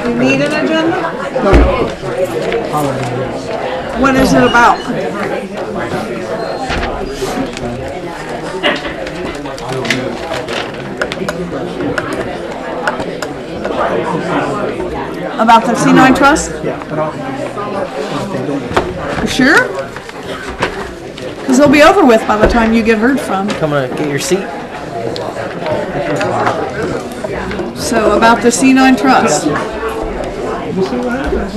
you need an agenda? What is it about? About the C9 Trust? You sure? Because they'll be over with by the time you get heard from. Come on, get your seat. So about the C9 Trust. We'll see what happens.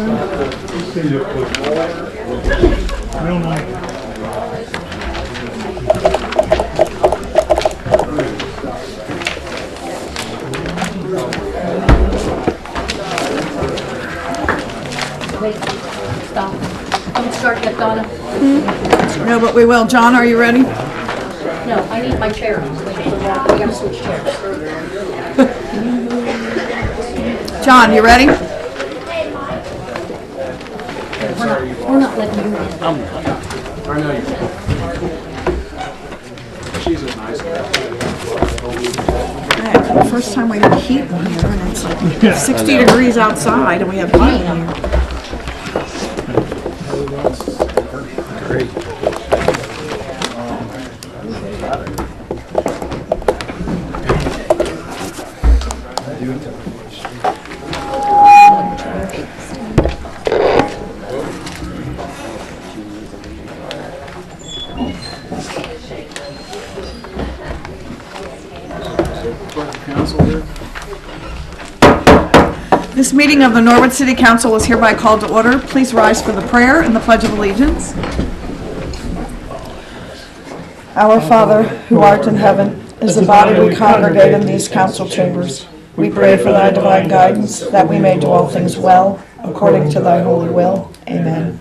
I don't know. Wait, stop. Don't start yet, Donna. No, but we will. John, are you ready? No, I need my chair. We gotta switch chairs. John, you ready? We're not letting you in. I know you. She's a nice girl. The first time we have heat in here, and it's like 60 degrees outside, and we have heat in here. Great. This meeting of the Norwood City Council is hereby called to order. Please rise for the prayer and the Pledge of Allegiance. Our Father, who art in heaven, as the body we congregate in these council chambers, we pray for thy divine guidance, that we may do all things well, according to thy holy will. Amen.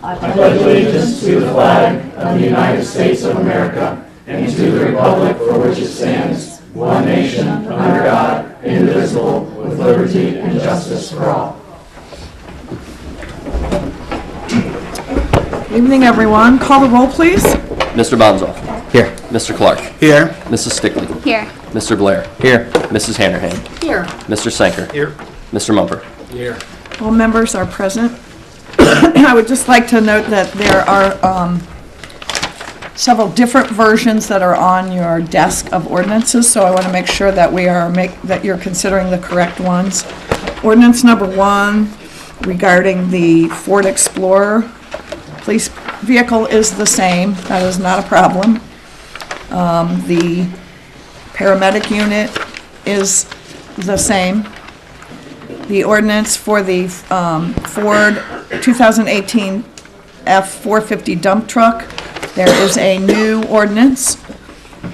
I pledge allegiance to the flag of the United States of America and to the republic for which it stands, one nation, under God, indivisible, with liberty and justice for all. Good evening, everyone. Call the roll, please. Mr. Bonzo. Here. Mr. Clark. Here. Mrs. Stickley. Here. Mr. Blair. Here. Mrs. Hannerhan. Here. Mr. Sanker. Here. Mr. Mumper. Here. All members are present. I would just like to note that there are several different versions that are on your desk of ordinances, so I want to make sure that that you're considering the correct ones. Ordinance number 1 regarding the Ford Explorer. Police vehicle is the same. That is not a problem. The paramedic unit is the same. The ordinance for the Ford 2018 F-450 dump truck, there is a new ordinance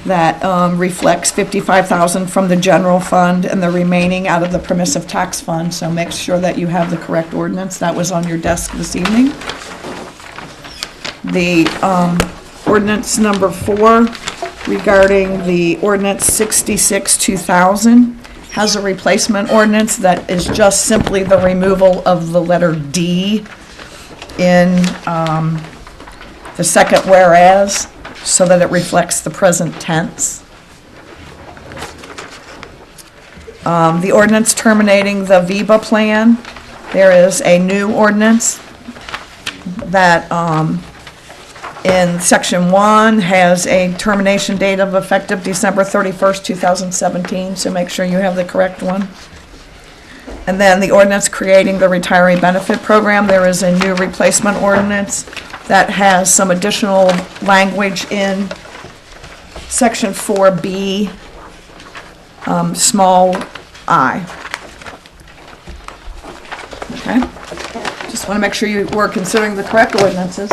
that reflects $55,000 from the general fund and the remaining out of the permissive tax fund. So make sure that you have the correct ordinance. That was on your desk this evening. The ordinance number 4 regarding the ordinance 66-2000 has a replacement ordinance that is just simply the removal of the letter D in the second whereas, so that it reflects the present tense. The ordinance terminating the VEBA plan, there is a new ordinance that in section 1 has a termination date of effective December 31st, 2017, so make sure you have the correct one. And then the ordinance creating the retiree benefit program, there is a new replacement ordinance that has some additional language in section 4B, small I. Okay? Just want to make sure you were considering the correct ordinances.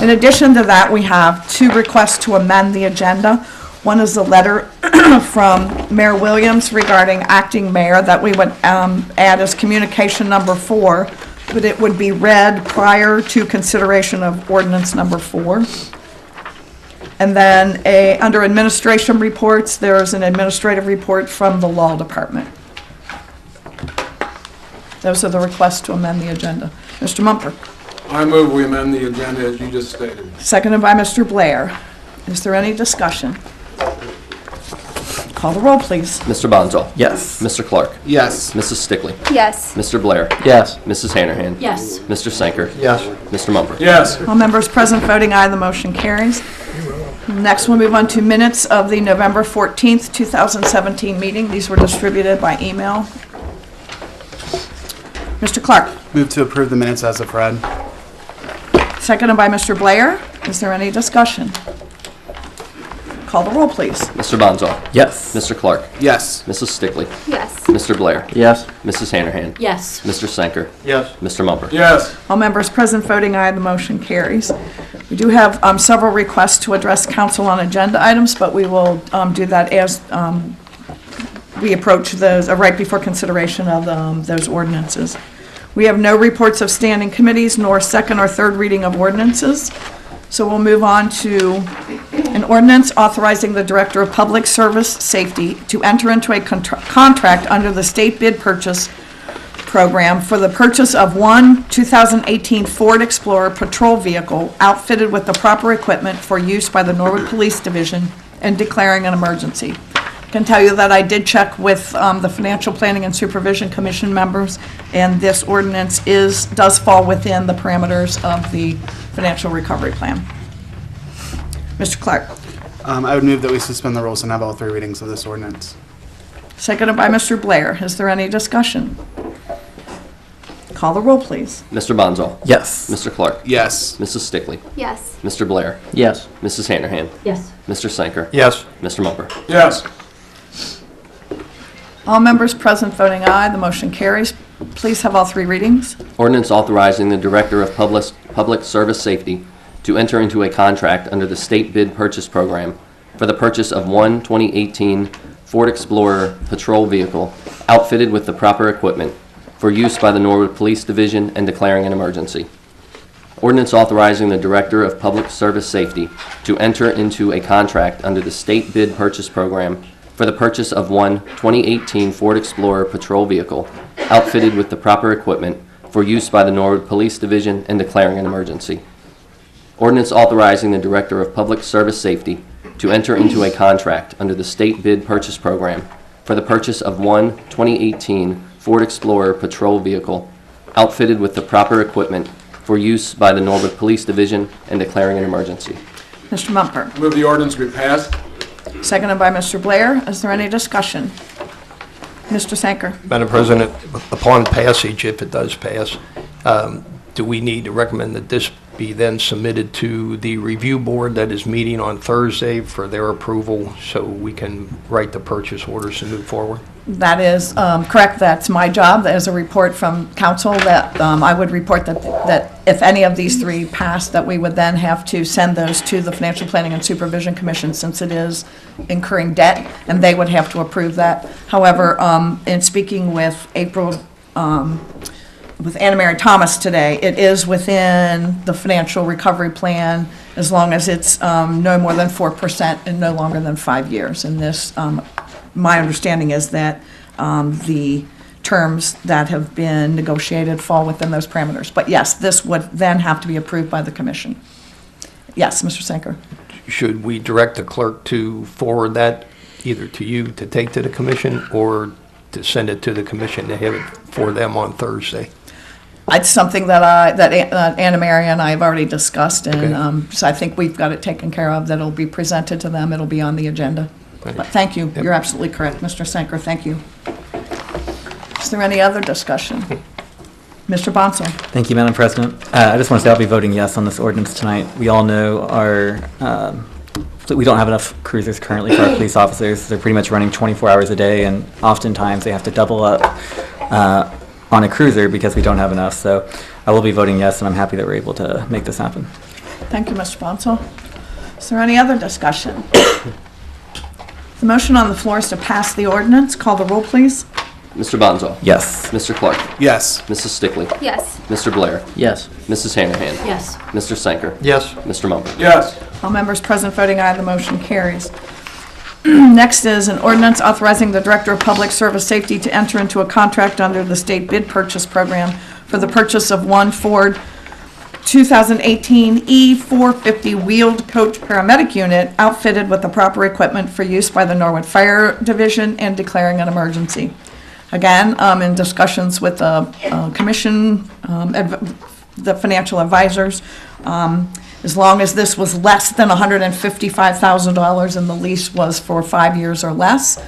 In addition to that, we have 2 requests to amend the agenda. One is a letter from Mayor Williams regarding acting mayor that we would add as communication number 4, but it would be read prior to consideration of ordinance number 4. And then under administration reports, there is an administrative report from the law department. Those are the requests to amend the agenda. Mr. Mumper. I move we amend the agenda as you just stated. Seconded by Mr. Blair. Is there any discussion? Call the roll, please. Mr. Bonzall. Yes. Mr. Clark. Yes. Mrs. Stickley. Yes. Mr. Blair. Yes. Mrs. Hanahan. Yes. Mr. Sanker. Yes. Mr. Mumper. Yes. All members present voting aye, the motion carries. Next, we'll move on to minutes of the November 14th, 2017 meeting. These were distributed by email. Mr. Clark, Move to approve the minutes as of read. seconded by Mr. Blair. Is there any discussion? Call the roll, please. Mr. Bonzall. Yes. Mr. Clark. Yes. Mrs. Stickley. Yes. Mr. Blair. Yes. Mrs. Hanahan. Yes. Mr. Sanker. Yes. Mr. Mumper. Yes. All members present voting aye, the motion carries. We do have several requests to address council on agenda items, but we will do that as we approach those, right before consideration of those ordinances. We have no reports of standing committees nor second or third reading of ordinances. So we'll move on to an ordinance authorizing the Director of Public Service Safety to enter into a contract under the state bid purchase program for the purchase of one 2018 Ford Explorer patrol vehicle outfitted with the proper equipment for use by the Norwood Police Division and declaring an emergency. I can tell you that I did check with the Financial Planning and Supervision Commission members, and this ordinance does fall within the parameters of the Financial Recovery Plan. Mr. Clark, I would move that we suspend the rules and have all three readings of this ordinance. seconded by Mr. Blair. Is there any discussion? Call the roll, please. Mr. Bonzall. Yes. Mr. Clark. Yes. Mrs. Stickley. Yes. Mr. Blair. Yes. Mrs. Hanahan. Yes. Mr. Sanker. Yes. Mr. Mumper. Yes. All members present voting aye, the motion carries. Please have all three readings. Ordinance authorizing the Director of Public Service Safety to enter into a contract under the state bid purchase program for the purchase of one 2018 Ford Explorer patrol vehicle outfitted with the proper equipment for use by the Norwood Police Division and declaring an emergency. Ordinance authorizing the Director of Public Service Safety to enter into a contract under the state bid purchase program for the purchase of one 2018 Ford Explorer patrol vehicle outfitted with the proper equipment for use by the Norwood Police Division and declaring an emergency. Ordinance authorizing the Director of Public Service Safety to enter into a contract under the state bid purchase program for the purchase of one 2018 Ford Explorer patrol vehicle outfitted with the proper equipment for use by the Norwood Police Division and declaring an emergency. Mr. Mumper, Move the ordinance be passed. seconded by Mr. Blair. Is there any discussion? Mr. Sanker. Madam President, upon passage, if it does pass, do we need to recommend that this be then submitted to the review board that is meeting on Thursday for their approval so we can write the purchase orders and move forward? That is correct. That's my job as a report from council that I would report that if any of these three pass, that we would then have to send those to the Financial Planning and Supervision Commission since it is incurring debt, and they would have to approve that. However, in speaking with with Anna Mary Thomas today, it is within the financial recovery plan as long as it's no more than 4% and no longer than 5 years. And this, my understanding is that the terms that have been negotiated fall within those parameters. But yes, this would then have to be approved by the commission. Yes, Mr. Sanker. Should we direct the clerk to forward that either to you to take to the commission or to send it to the commission to have it for them on Thursday? It's something that Anna Mary and I have already discussed, and Okay. so I think we've got it taken care of, that it'll be presented to them, it'll be on the agenda. But thank you, you're absolutely correct, Mr. Sanker, thank you. Is there any other discussion? Mr. Bonsall? Thank you, Madam President. I just want to say I'll be voting yes on this ordinance tonight. We all know we don't have enough cruisers currently for our police officers. They're pretty much running 24 hours a day, and oftentimes they have to double up on a cruiser because we don't have enough. So I will be voting yes, and I'm happy that we're able to make this happen. Thank you, Mr. Bonsall. Is there any other discussion? The motion on the floor is to pass the ordinance. Call the roll, please. Mr. Bonzall. Yes. Mr. Clark. Yes. Mrs. Stickley. Yes. Mr. Blair. Yes. Mrs. Hanahan. Yes. Mr. Sanker. Yes. Mr. Mumper. Yes. All members present voting aye, the motion carries. Next is an ordinance authorizing the Director of Public Service Safety to enter into a contract under the state bid purchase program for the purchase of one Ford 2018 E450 wheeled coach paramedic unit outfitted with the proper equipment for use by the Norwood Fire Division and declaring an emergency. Again, in discussions with the commission, the financial advisors, as long as this was less than $155,000 and the lease was for 5 years or less,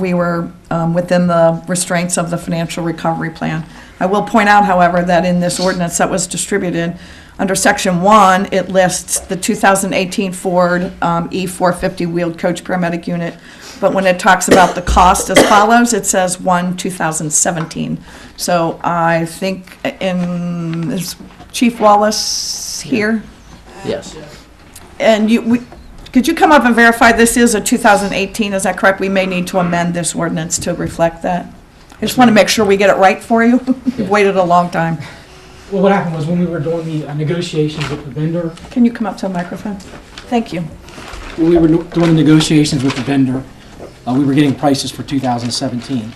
we were within the restraints of the financial recovery plan. I will point out, however, that in this ordinance that was distributed, under Section 1, it lists the 2018 Ford E450 wheeled coach paramedic unit, but when it talks about the cost as follows, it says 2017. So I think is Chief Wallace here? Yes. And could you come up and verify this is a 2018, is that correct? We may need to amend this ordinance to reflect that. I just want to make sure we get it right for you. We've waited a long time. Well, what happened was when we were doing the negotiations with the vendor, Can you come up to the microphone? Thank you. when we were doing the negotiations with the vendor, we were getting prices for 2017.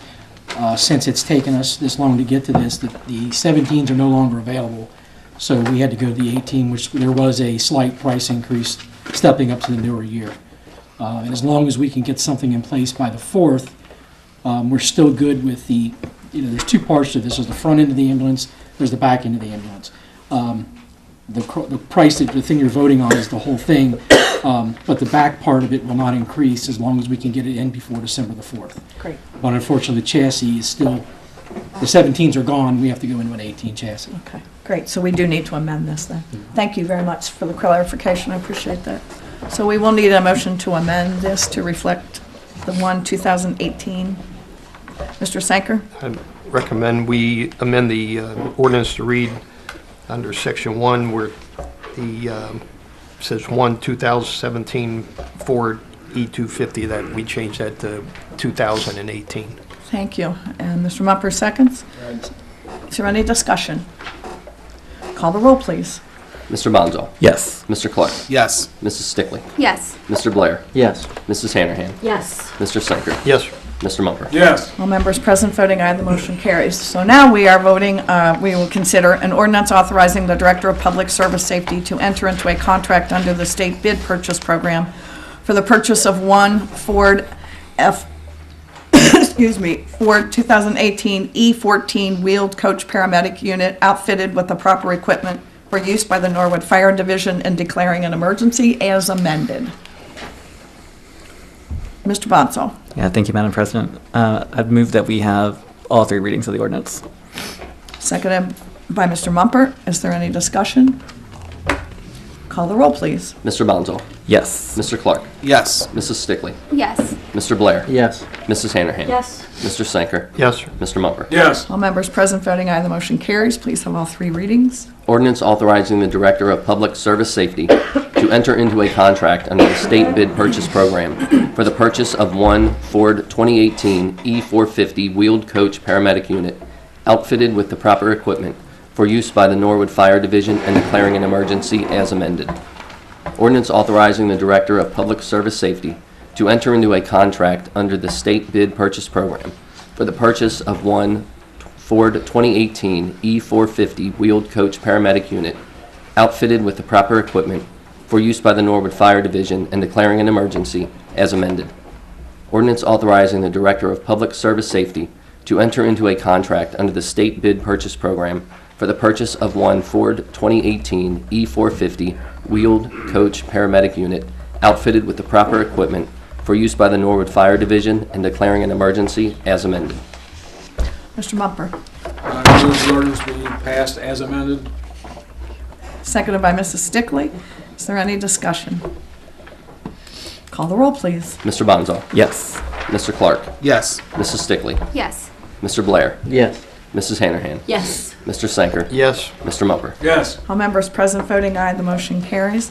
Since it's taken us this long to get to this, the 17s are no longer available. So we had to go to the 18, which there was a slight price increase stepping up to the newer year. And as long as we can get something in place by the 4th, we're still good with there's two parts to this. There's the front end of the ambulance, there's the back end of the ambulance. The price, the thing you're voting on is the whole thing, but the back part of it will not increase as long as we can get it in before December the 4th. Great. But unfortunately, the chassis is still, the 17s are gone, we have to go into an 18 chassis. Okay, great. So we do need to amend this then. Thank you very much for the clarification. I appreciate that. So we will need a motion to amend this to reflect the 2018. Mr. Sanker? I recommend we amend the ordinance to read under Section 1 where the says 2017 Ford E250, that we change that to 2018. Thank you. And Mr. Mumper seconds. Is there any discussion? Call the roll, please. Mr. Bonzo. Yes. Mr. Clark. Yes. Mrs. Stickley. Yes. Mr. Blair. Yes. Mrs. Hanahan. Yes. Mr. Sanker. Yes. Mr. Mumper. Yes. All members present voting aye, the motion carries. So now we are voting, we will consider an ordinance authorizing the Director of Public Service Safety to enter into a contract under the state bid purchase program for the purchase of one Ford Ford 2018 E14 wheeled coach paramedic unit outfitted with the proper equipment for use by the Norwood Fire Division and declaring an emergency as amended. Mr. Bonso. Yeah, thank you, Madam President. I'd move that we have all three readings of the ordinance. Seconded by Mr. Mumper. Is there any discussion? Call the roll, please. Mr. Bonzo. Yes. Mr. Clark. Yes. Mrs. Stickley. Yes. Mr. Blair. Yes. Mrs. Hanahan. Yes. Mr. Sanker. Yes. Mr. Mumper. Yes. All members present voting aye, the motion carries. Please have all three readings. Ordinance authorizing the Director of Public Service Safety to enter into a contract under the state bid purchase program for the purchase of one Ford 2018 E450 wheeled coach paramedic unit outfitted with the proper equipment for use by the Norwood Fire Division and declaring an emergency as amended. Ordinance authorizing the Director of Public Service Safety to enter into a contract under the state bid purchase program for the purchase of one Ford 2018 E450 wheeled coach paramedic unit outfitted with the proper equipment for use by the Norwood Fire Division and declaring an emergency as amended. Ordinance authorizing the Director of Public Service Safety to enter into a contract under the state bid purchase program for the purchase of one Ford 2018 E450 wheeled coach paramedic unit outfitted with the proper equipment for use by the Norwood Fire Division and declaring an emergency as amended. Mr. Mumper. I move the ordinance be passed as amended. Seconded by Mrs. Stickley. Is there any discussion? Call the roll, please. Mr. Bonzo. Yes. Mr. Clark. Yes. Mrs. Stickley. Yes. Mr. Blair. Yes. Mrs. Hanahan. Yes. Mr. Sanker. Yes. Mr. Mumper. Yes. All members present voting aye, the motion carries.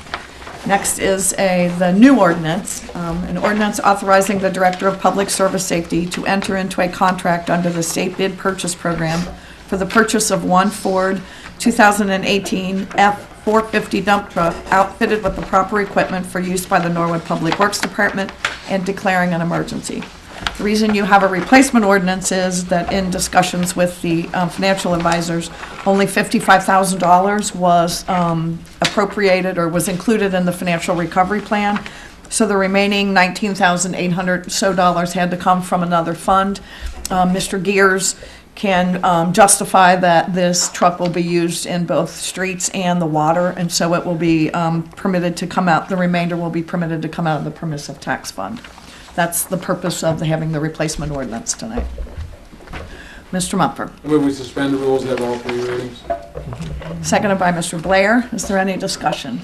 Next is the new ordinance, an ordinance authorizing the Director of Public Service Safety to enter into a contract under the state bid purchase program for the purchase of one Ford 2018 F450 dump truck outfitted with the proper equipment for use by the Norwood Public Works Department and declaring an emergency. The reason you have a replacement ordinance is that in discussions with the financial advisors, only $55,000 was appropriated or was included in the financial recovery plan. So the remaining $19,800 so dollars had to come from another fund. Mr. Gears can justify that this truck will be used in both streets and the water, and so it will be permitted to come out, the remainder will be permitted to come out of the permissive tax fund. That's the purpose of having the replacement ordinance tonight. Mr. Mumford. I move we suspend the rules, have all 3 readings. Seconded by Mr. Blair. Is there any discussion?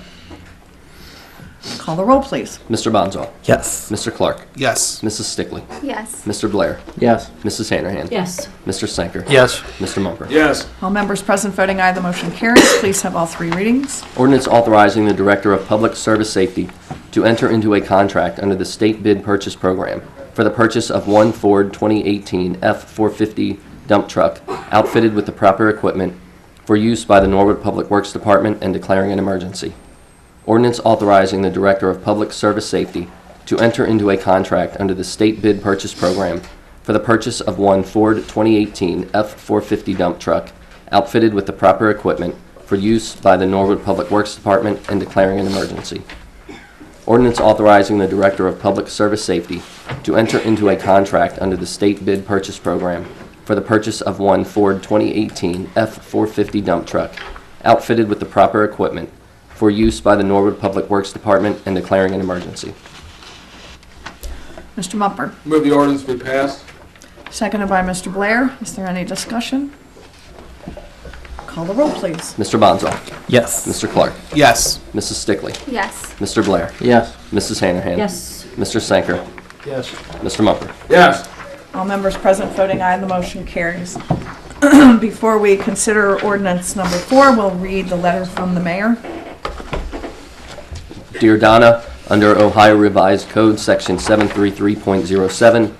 Call the roll, please. Mr. Bonzall. Yes. Mr. Clark. Yes. Mrs. Stickley. Yes. Mr. Blair. Yes. Mrs. Hanahan. Yes. Mr. Sanker. Yes. Mr. Mumper. Yes. All members present voting aye, the motion carries. Please have all 3 readings. Ordinance authorizing the Director of Public Service Safety to enter into a contract under the State Bid Purchase Program for the purchase of one Ford 2018 F-450 dump truck outfitted with the proper equipment for use by the Norwood Public Works Department and declaring an emergency. Ordinance authorizing the Director of Public Service Safety to enter into a contract under the State Bid Purchase Program for the purchase of one Ford 2018 F-450 dump truck outfitted with the proper equipment for use by the Norwood Public Works Department and declaring an emergency. Ordinance authorizing the Director of Public Service Safety to enter into a contract under the State Bid Purchase Program for the purchase of one Ford 2018 F-450 dump truck outfitted with the proper equipment for use by the Norwood Public Works Department and declaring an emergency. Mr. Mumper. Move the ordinance be passed. Seconded by Mr. Blair. Is there any discussion? Call the roll, please. Mr. Bonzall. Yes. Mr. Clark. Yes. Mrs. Stickley. Yes. Mr. Blair. Yes. Mrs. Hanahan. Yes. Mr. Sanker. Yes. Mr. Mumper. Yes. All members present voting aye, the motion carries. Before we consider ordinance number 4, we'll read the letter from the mayor. Dear Donna, under Ohio Revised Code, Section 733.07,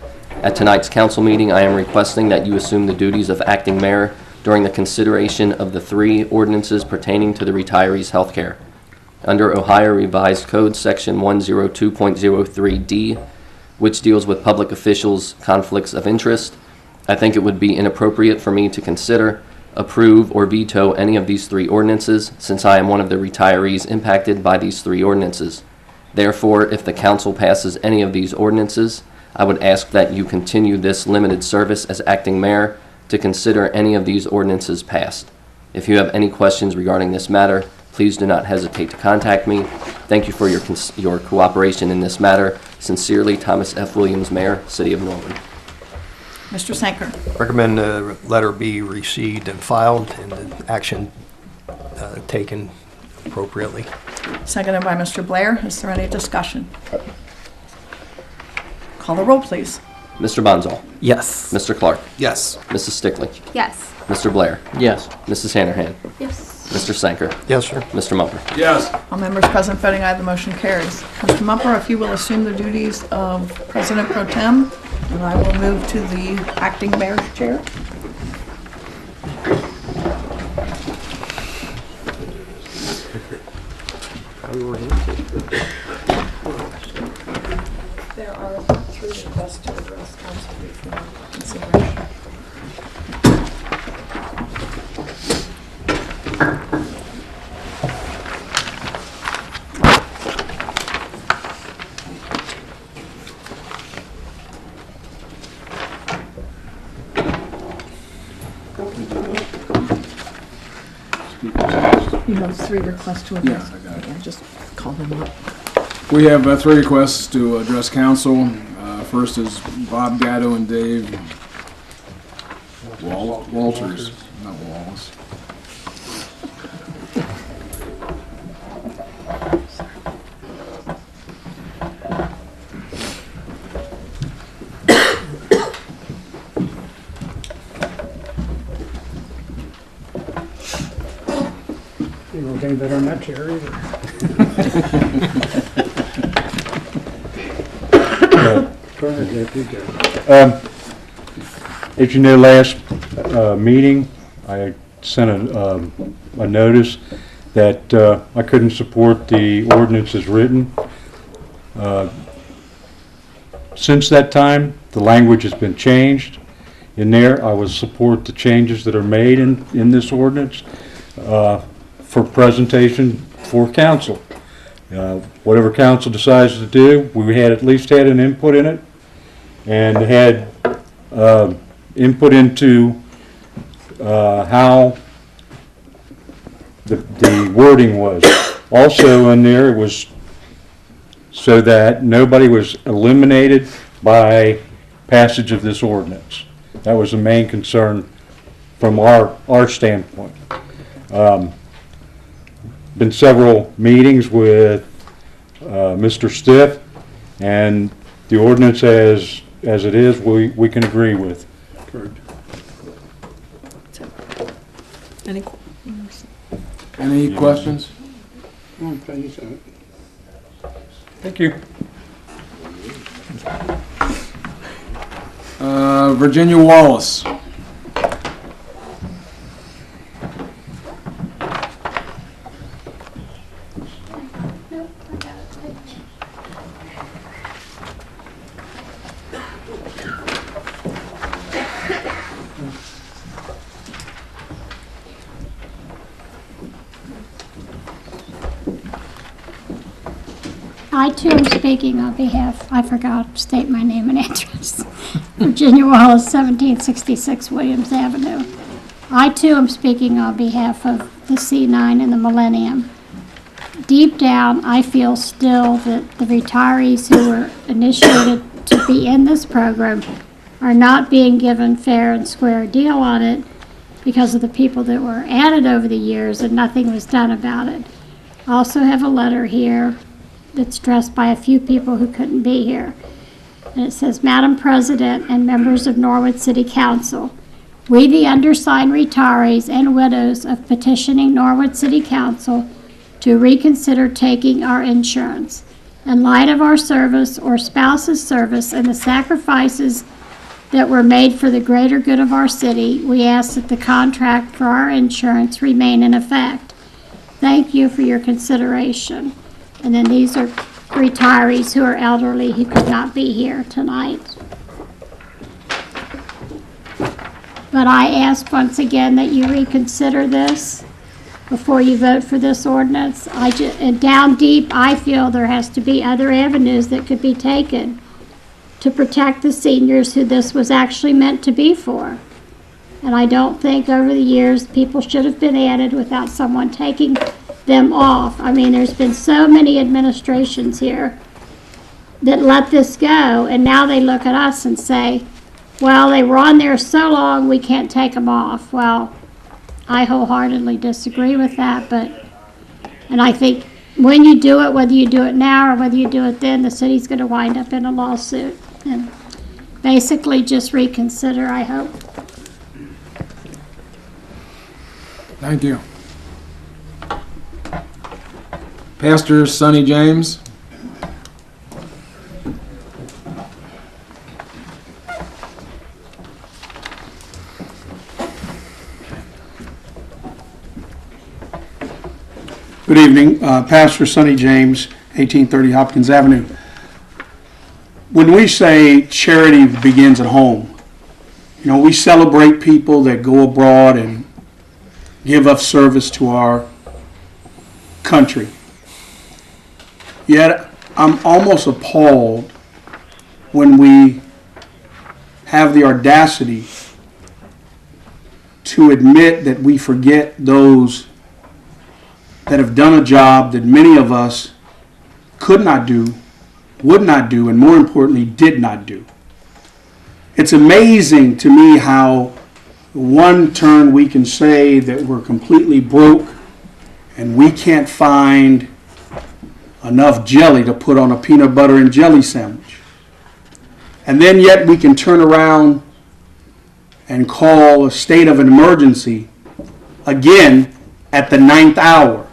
at tonight's council meeting, I am requesting that you assume the duties of acting mayor during the consideration of the 3 ordinances pertaining to the retirees' health care. Under Ohio Revised Code, Section 102.03D, which deals with public officials' conflicts of interest, I think it would be inappropriate for me to consider, approve, or veto any of these 3 ordinances, since I am one of the retirees impacted by these 3 ordinances. Therefore, if the council passes any of these ordinances, I would ask that you continue this limited service as acting mayor to consider any of these ordinances passed. If you have any questions regarding this matter, please do not hesitate to contact me. Thank you for your cooperation in this matter. Sincerely, Thomas F. Williams, Mayor, City of Norwood. Mr. Sanker. Recommend the letter be received and filed and the action taken appropriately. Seconded by Mr. Blair. Is there any discussion? Call the roll, please. Mr. Bonzall. Yes. Mr. Clark. Yes. Mrs. Stickley. Yes. Mr. Blair. Yes. Mrs. Hanahan. Yes. Mr. Sanker. Yes, sir. Mr. Mumper. Yes. All members present voting aye, the motion carries. Mr. Mumper, if you will assume the duties of President Pro Tem, and I will move to the acting mayor's chair. There are 3 requests to address council before consideration. You have 3 requests to address. Yeah, I got it. Yeah, just call them up. We have 3 requests to address council. First is Bob Gatto and Dave Walters, not Wallace. You don't think better on that chair either. As you know, last meeting, I sent a notice that I couldn't support the ordinance as written. Since that time, The language has been changed in there. I would support the changes that are made in this ordinance for presentation for council. Whatever council decides to do, we had at least had an input in it and had input into how the wording was. Also in there, it was so that nobody was eliminated by passage of this ordinance. That was the main concern from our standpoint. Been several meetings with Mr. Stiff, and the ordinance as it is, we can agree with. Any Any questions? Thank you. Virginia Wallace. I too am speaking on behalf, I forgot to state my name and address. Virginia Wallace, 1766 Williams Avenue. I too am speaking on behalf of the C9 and the Millennium. Deep down, I feel still that the retirees who were initiated to be in this program are not being given fair and square deal on it because of the people that were added over the years and nothing was done about it. I also have a letter here that's addressed by a few people who couldn't be here. And it says, Madam President and members of Norwood City Council, we, the undersigned retirees and widows of petitioning Norwood City Council to reconsider taking our insurance. In light of our service or spouse's service and the sacrifices that were made for the greater good of our city, we ask that the contract for our insurance remain in effect. Thank you for your consideration. And then these are retirees who are elderly who could not be here tonight. But I ask once again that you reconsider this before you vote for this ordinance. And down deep, I feel there has to be other avenues that could be taken to protect the seniors who this was actually meant to be for. And I don't think over the years people should have been added without someone taking them off. I mean, there's been so many administrations here that let this go, and now they look at us and say, well, they were on there so long, we can't take them off. Well, I wholeheartedly disagree with that, and I think when you do it, whether you do it now or whether you do it then, the city's going to wind up in a lawsuit. And basically just reconsider, I hope. Thank you. Pastor Sonny James. Good evening, Pastor Sonny James, 1830 Hopkins Avenue. When we say charity begins at home, you know, we celebrate people that go abroad and give up service to our country. Yet I'm almost appalled when we have the audacity to admit that we forget those that have done a job that many of us could not do, would not do, and more importantly, did not do. It's amazing to me how one turn we can say that we're completely broke and we can't find enough jelly to put on a peanut butter and jelly sandwich. And then yet we can turn around and call a state of an emergency again at the 9th hour.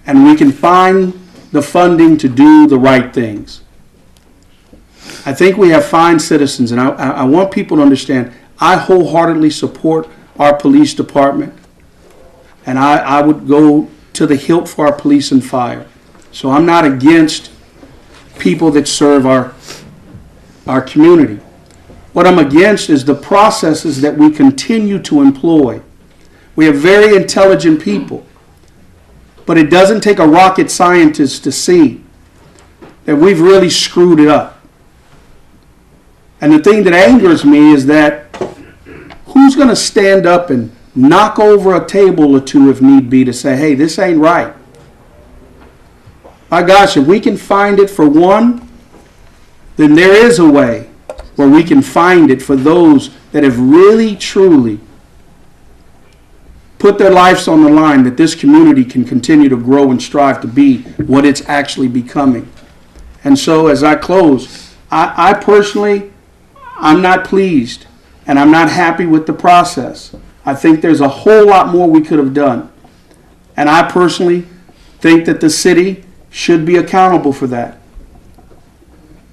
And we can find the funding to do the right things. I think we have fine citizens, and I want people to understand, I wholeheartedly support our police department, and I would go to the hilt for our police and fire. So I'm not against people that serve our our community. What I'm against is the processes that we continue to employ. We have very intelligent people, but it doesn't take a rocket scientist to see that we've really screwed it up. And the thing that angers me is that who's going to stand up and knock over a table or two if need be to say, hey, this ain't right? My gosh, if we can find it for one, then there is a way where we can find it for those that have really, truly put their lives on the line, that this community can continue to grow and strive to be what it's actually becoming. And so as I close, I personally, I'm not pleased and I'm not happy with the process. I think there's a whole lot more we could have done. And I personally think that the city should be accountable for that.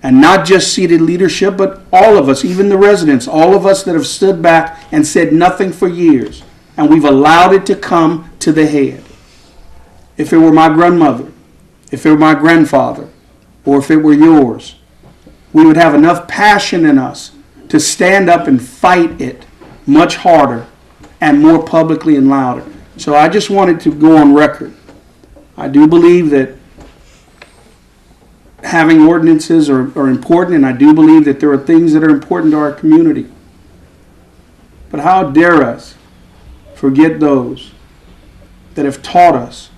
And not just seated leadership, but all of us, even the residents, all of us that have stood back and said nothing for years. And we've allowed it to come to the head. If it were my grandmother, if it were my grandfather, or if it were yours, we would have enough passion in us to stand up and fight it much harder and more publicly and louder. So I just wanted to go on record. I do believe that having ordinances are important, and I do believe that there are things that are important to our community. But how dare us forget those that have taught us,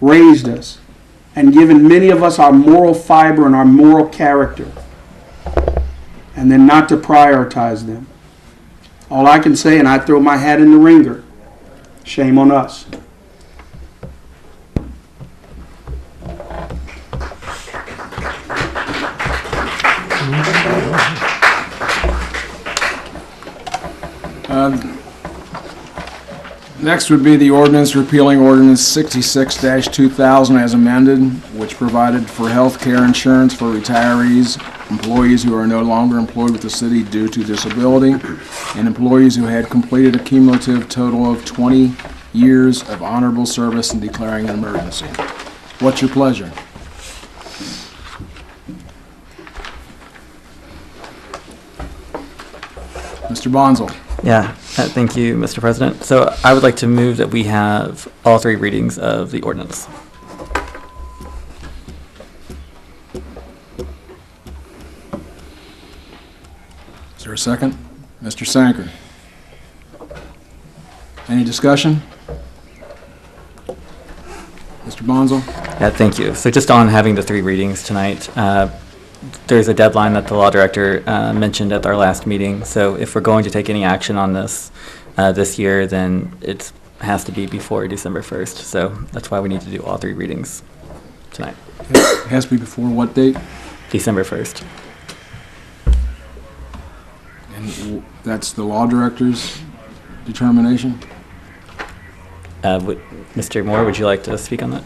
raised us, and given many of us our moral fiber and our moral character, and then not to prioritize them. All I can say, and I throw my hat in the ringer, shame on us. Next would be the ordinance repealing ordinance 66-2000 as amended, which provided for health care insurance for retirees, employees who are no longer employed with the city due to disability, and employees who had completed a cumulative total of 20 years of honorable service in declaring an emergency. What's your pleasure? Mr. Bonzel. Yeah, thank you, Mr. President. So I would like to move that we have all three readings of the ordinance. Is there a second? Mr. Sanker. Any discussion? Mr. Bonzel? Yeah, thank you. So just on having the three readings tonight, there's a deadline that the law director mentioned at our last meeting. So if we're going to take any action on this this year, then it has to be before December 1st. So that's why we need to do all three readings tonight. It has to be before what date? December 1st. And that's the law director's determination? Mr. Moore, would you like to speak on that?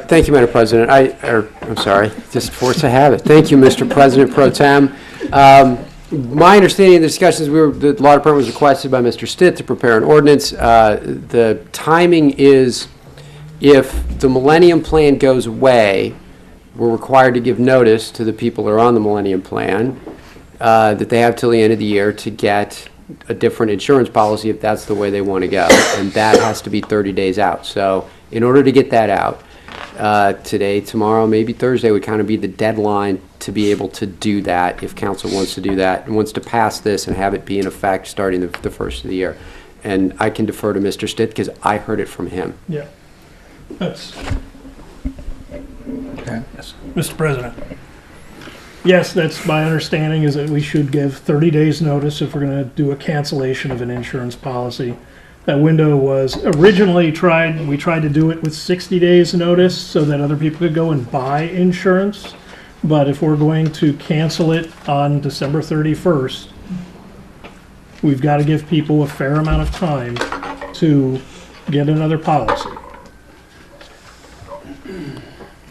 Thank you, Madam President. I'm sorry, just force of habit. Thank you, Mr. President Pro Tem. My understanding of the discussions, the law department was requested by Mr. Stitt to prepare an ordinance. The timing is, if the Millennium Plan goes away, we're required to give notice to the people who are on the Millennium Plan that they have till the end of the year to get a different insurance policy if that's the way they want to go, and that has to be 30 days out. So in order to get that out, today, tomorrow, maybe Thursday would kind of be the deadline to be able to do that if council wants to do that and wants to pass this and have it be in effect starting the first of the year. And I can defer to Mr. Stitt because I heard it from him. Yeah. That's, Okay. Mr. President. Yes, that's my understanding, is that we should give 30 days notice if we're going to do a cancellation of an insurance policy. That window was originally we tried to do it with 60 days notice so that other people could go and buy insurance. But if we're going to cancel it on December 31st, we've got to give people a fair amount of time to get another policy.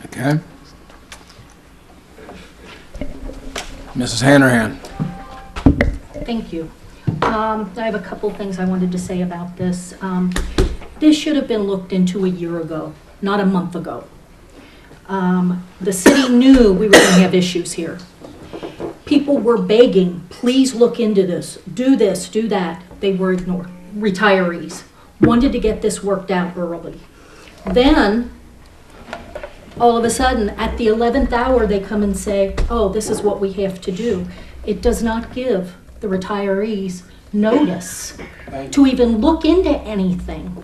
Okay. Mrs. Hanrahan. Thank you. I have a couple things I wanted to say about this. This should have been looked into a year ago, not a month ago. The city knew we were going to have issues here. People were begging, please look into this, do that. They were ignored. Retirees wanted to get this worked out early. Then, all of a sudden, at the 11th hour, they come and say, oh, this is what we have to do. It does not give the retirees notice to even look into anything.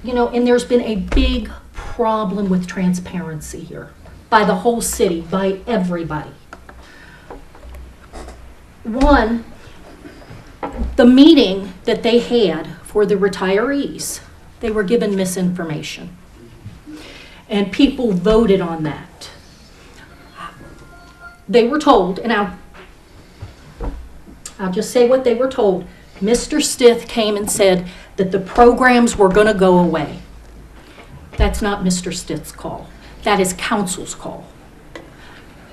You know, and there's been a big problem with transparency here by the whole city, by everybody. One, the meeting that they had for the retirees, they were given misinformation. And people voted on that. They were told, and I'll just say what they were told. Mr. Stith came and said that the programs were going to go away. That's not Mr. Stith's call. That is council's call.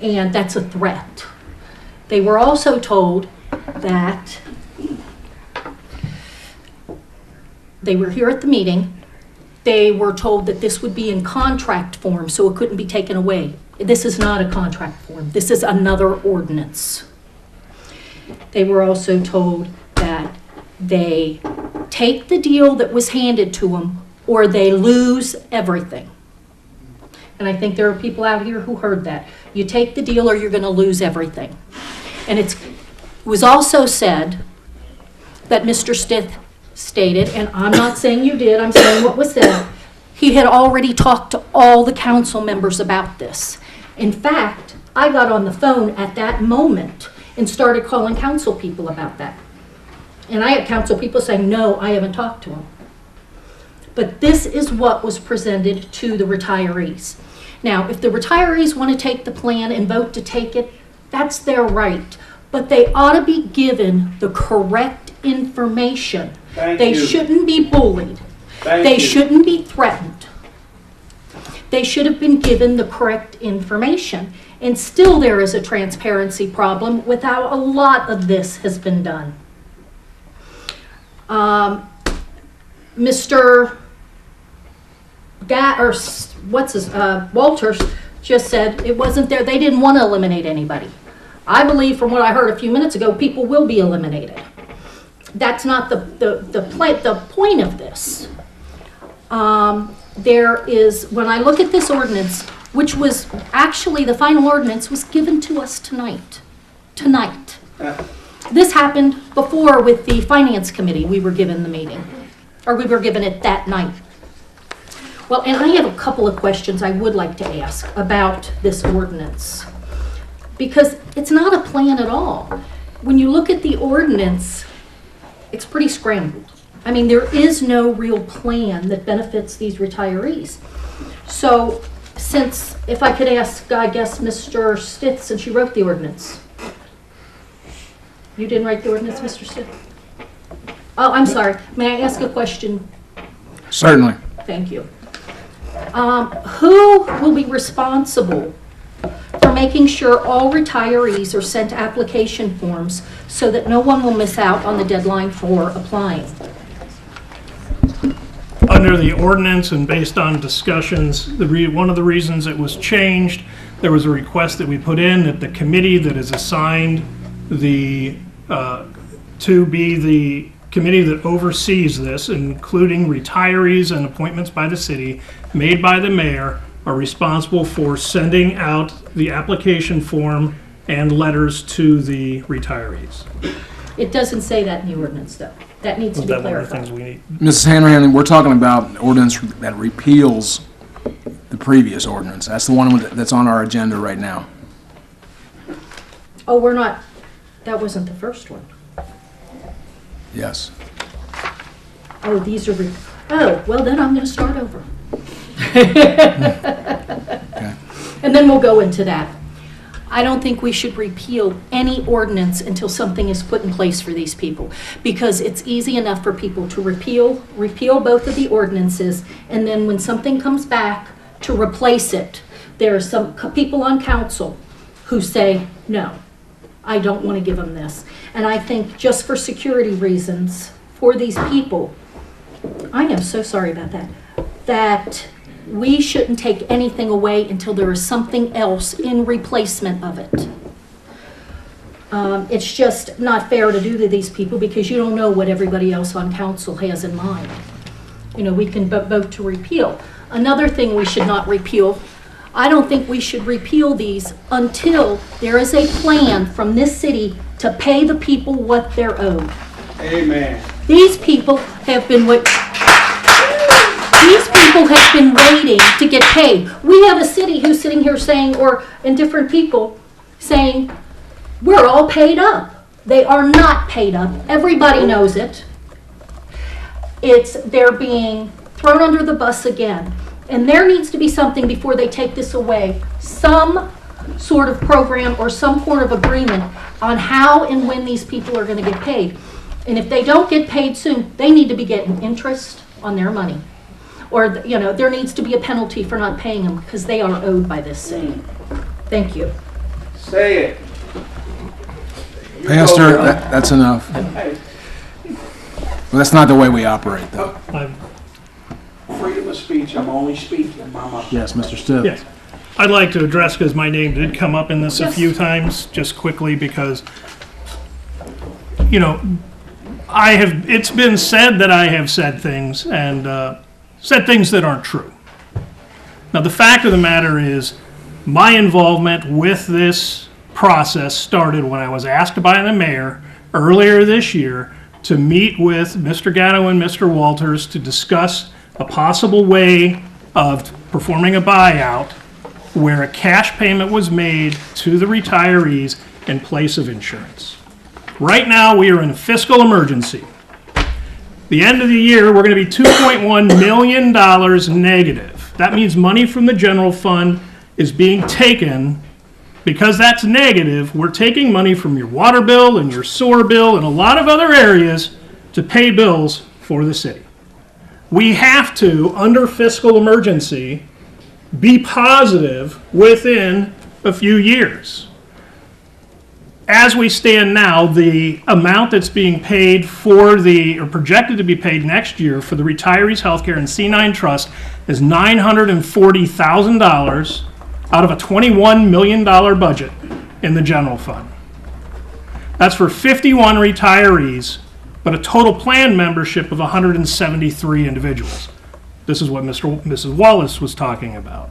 And that's a threat. They were also told that they were here at the meeting. They were told that this would be in contract form, so it couldn't be taken away. This is not a contract form. This is another ordinance. They were also told that they take the deal that was handed to them or they lose everything. And I think there are people out here who heard that. You take the deal or you're going to lose everything. And it was also said that Mr. Stith stated, and I'm not saying you did, I'm saying what was said, he had already talked to all the council members about this. In fact, I got on the phone at that moment and started calling council people about that. And I had council people saying, no, I haven't talked to him. But this is what was presented to the retirees. Now, if the retirees want to take the plan and vote to take it, that's their right. But they ought to be given the correct information. They shouldn't be bullied. They shouldn't be threatened. They should have been given the correct information. And still there is a transparency problem without a lot of this has been done. Mr. Walters just said it wasn't there. They didn't want to eliminate anybody. I believe from what I heard a few minutes ago, people will be eliminated. That's not the point of this. There is, when I look at this ordinance, which was actually the final ordinance was given to us tonight. This happened before with the finance committee. We were given the meeting, or we were given it that night. Well, and I have a couple of questions I would like to ask about this ordinance, because it's not a plan at all. When you look at the ordinance, it's pretty scrambled. I mean, there is no real plan that benefits these retirees. So, since, if I could ask, I guess, Mr. Stith, since you wrote the ordinance. You didn't write the ordinance, Mr. Stith? Oh, I'm sorry. May I ask a question? Certainly. Thank you. Who will be responsible for making sure all retirees are sent application forms so that no one will miss out on the deadline for applying? Under the ordinance and based on discussions, one of the reasons it was changed, there was a request that we put in that the committee that is assigned to be the committee that oversees this, including retirees and appointments by the city, made by the mayor, are responsible for sending out the application form and letters to the retirees. It doesn't say that in the ordinance, though. That needs to be Is that one of the things clarified. we need? Mrs. Hanrahan, we're talking about an ordinance that repeals the previous ordinance. That's the one that's on our agenda right now. Oh, we're not, that wasn't the first one. Yes. Oh, these are, oh, well, then I'm going to start over. Okay. And then we'll go into that. I don't think we should repeal any ordinance until something is put in place for these people, because it's easy enough for people to repeal both of the ordinances, and then when something comes back to replace it, there are some people on council who say, no, I don't want to give them this. And I think just for security reasons for these people, I am so sorry about that, that We shouldn't take anything away until there is something else in replacement of it. It's just not fair to do to these people because you don't know what everybody else on council has in mind. You know, we can vote to repeal. Another thing we should not repeal, I don't think we should repeal these until there is a plan from this city to pay the people what they're owed. Amen. These people have been waiting to get paid. We have a city who's sitting here saying, and different people saying, we're all paid up. They are not paid up. Everybody knows it. They're being thrown under the bus again. And there needs to be something before they take this away. Some sort of program or some sort of agreement on how and when these people are going to get paid. And if they don't get paid soon, they need to be getting interest on their money. Or, you know, there needs to be a penalty for not paying them because they are owed by this city. Thank you. Say it. Pastor, that's enough. Well, that's not the way we operate, though. Freedom of speech, I'm only speaking, Mama. Yes, Mr. Stitt. Yes. I'd like to address, because my name did come up in this a few times, just quickly, because, you know, it's been said that I have said things, and said things that aren't true. Now, the fact of the matter is, my involvement with this process started when I was asked by the mayor earlier this year to meet with Mr. Gatto and Mr. Walters to discuss a possible way of performing a buyout where a cash payment was made to the retirees in place of insurance. Right now, we are in a fiscal emergency. The end of the year, we're going to be $2.1 million negative. That means money from the general fund is being taken. Because that's negative, we're taking money from your water bill and your sewer bill and a lot of other areas to pay bills for the city. We have to, under fiscal emergency, be positive within a few years. As we stand now, the amount that's being paid or projected to be paid next year for the Retirees Healthcare and C9 Trust is $940,000 out of a $21 million budget in the general fund. That's for 51 retirees, but a total plan membership of 173 individuals. This is what Mrs. Wallace was talking about.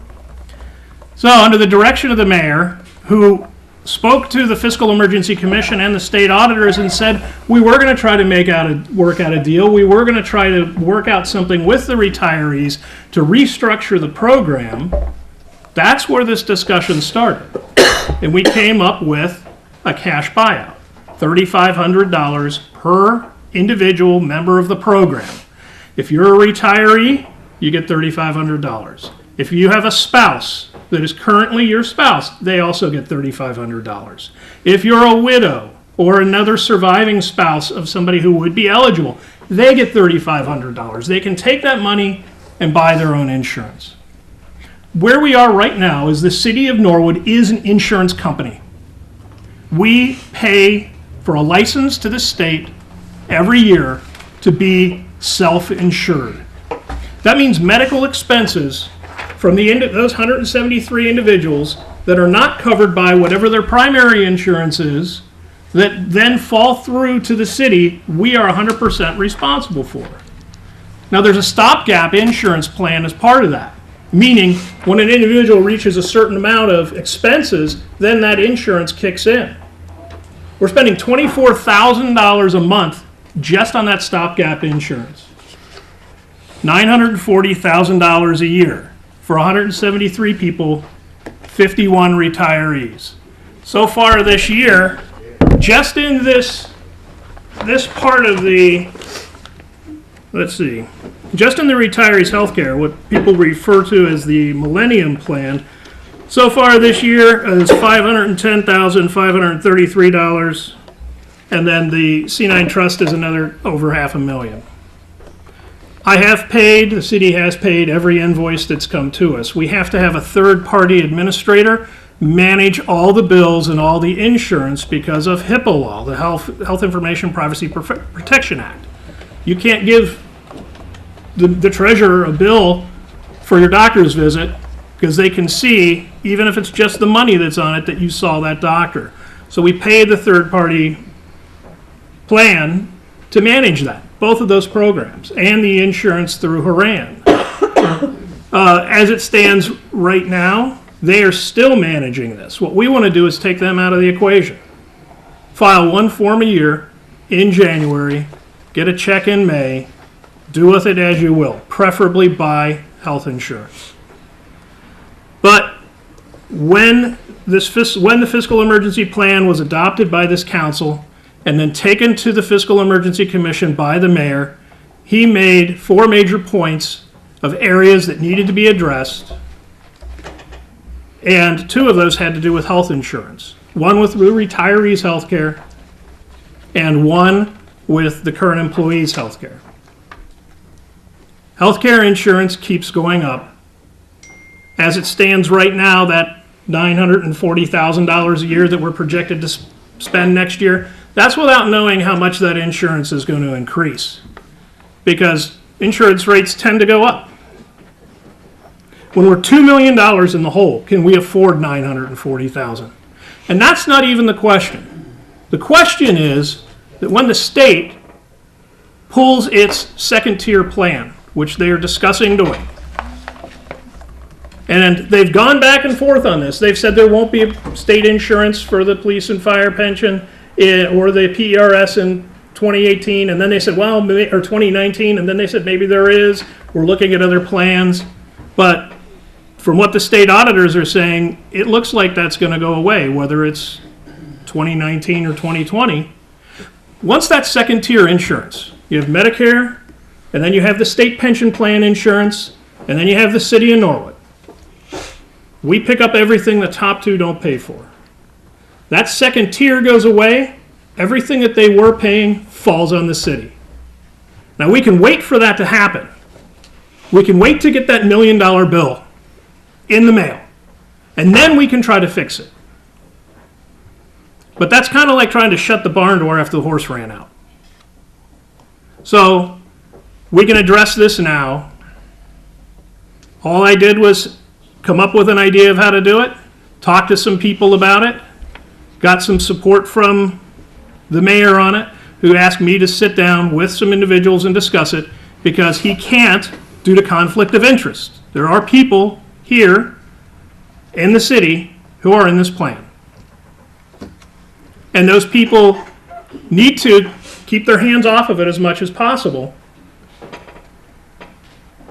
So, under the direction of the mayor, who spoke to the Fiscal Emergency Commission and the state auditors and said, we were going to try to work out a deal. We were going to try to work out something with the retirees to restructure the program. That's where this discussion started. And we came up with a cash buyout, $3,500 per individual member of the program. If you're a retiree, you get $3,500. If you have a spouse that is currently your spouse, they also get $3,500. If you're a widow or another surviving spouse of somebody who would be eligible, they get $3,500. They can take that money and buy their own insurance. Where we are right now is the city of Norwood is an insurance company. We pay for a license to the state every year to be self-insured. That means medical expenses from those 173 individuals that are not covered by whatever their primary insurance is, that then fall through to the city, we are 100% responsible for. Now, there's a stopgap insurance plan as part of that. Meaning, when an individual reaches a certain amount of expenses, then that insurance kicks in. We're spending $24,000 a month just on that stopgap insurance. $940,000 a year for 173 people, 51 retirees. So far this year, just in this part of the, just in the retirees healthcare, what people refer to as the Millennium Plan, so far this year is $510,533, and then the C9 Trust is another over $500,000. The city has paid every invoice that's come to us. We have to have a third-party administrator manage all the bills and all the insurance because of HIPAA law, the Health Information Privacy Protection Act. You can't give the treasurer a bill for your doctor's visit, because they can see, even if it's just the money that's on it, that you saw that doctor. So we pay the third-party plan to manage that, both of those programs, and the insurance through Haran. As it stands right now, they are still managing this. What we want to do is take them out of the equation. File one form a year in January, get a check in May, do with it as you will, preferably buy health insurance. But when the fiscal emergency plan was adopted by this council and then taken to the Fiscal Emergency Commission by the mayor, he made 4 major points of areas that needed to be addressed, and 2 of those had to do with health insurance. One with retirees' health care, and one with the current employees' health care. Health care insurance keeps going up. As it stands right now, that $940,000 a year that we're projected to spend next year, that's without knowing how much that insurance is going to increase, because insurance rates tend to go up. When we're $2 million in the hole, can we afford $940,000? And that's not even the question. The question is that when the state pulls its second-tier plan, which they are discussing doing, and they've gone back and forth on this. They've said there won't be state insurance for the police and fire pension or the PERS in 2018, and then they said, well, or 2019, and then they said maybe there is. We're looking at other plans. But from what the state auditors are saying, it looks like that's going to go away, whether it's 2019 or 2020. Once that second-tier insurance, you have Medicare, and then you have the state pension plan insurance, and then you have the city of Norwood. We pick up everything the top 2 don't pay for. That second tier goes away, everything that they were paying falls on the city. Now we can wait for that to happen. We can wait to get that $1 million bill in the mail, and then we can try to fix it. But that's kind of like trying to shut the barn door after the horse ran out. So we can address this now. All I did was come up with an idea of how to do it, talk to some people about it, got some support from the mayor on it, who asked me to sit down with some individuals and discuss it, because he can't due to conflict of interest. There are people here in the city who are in this plan. And those people need to keep their hands off of it as much as possible,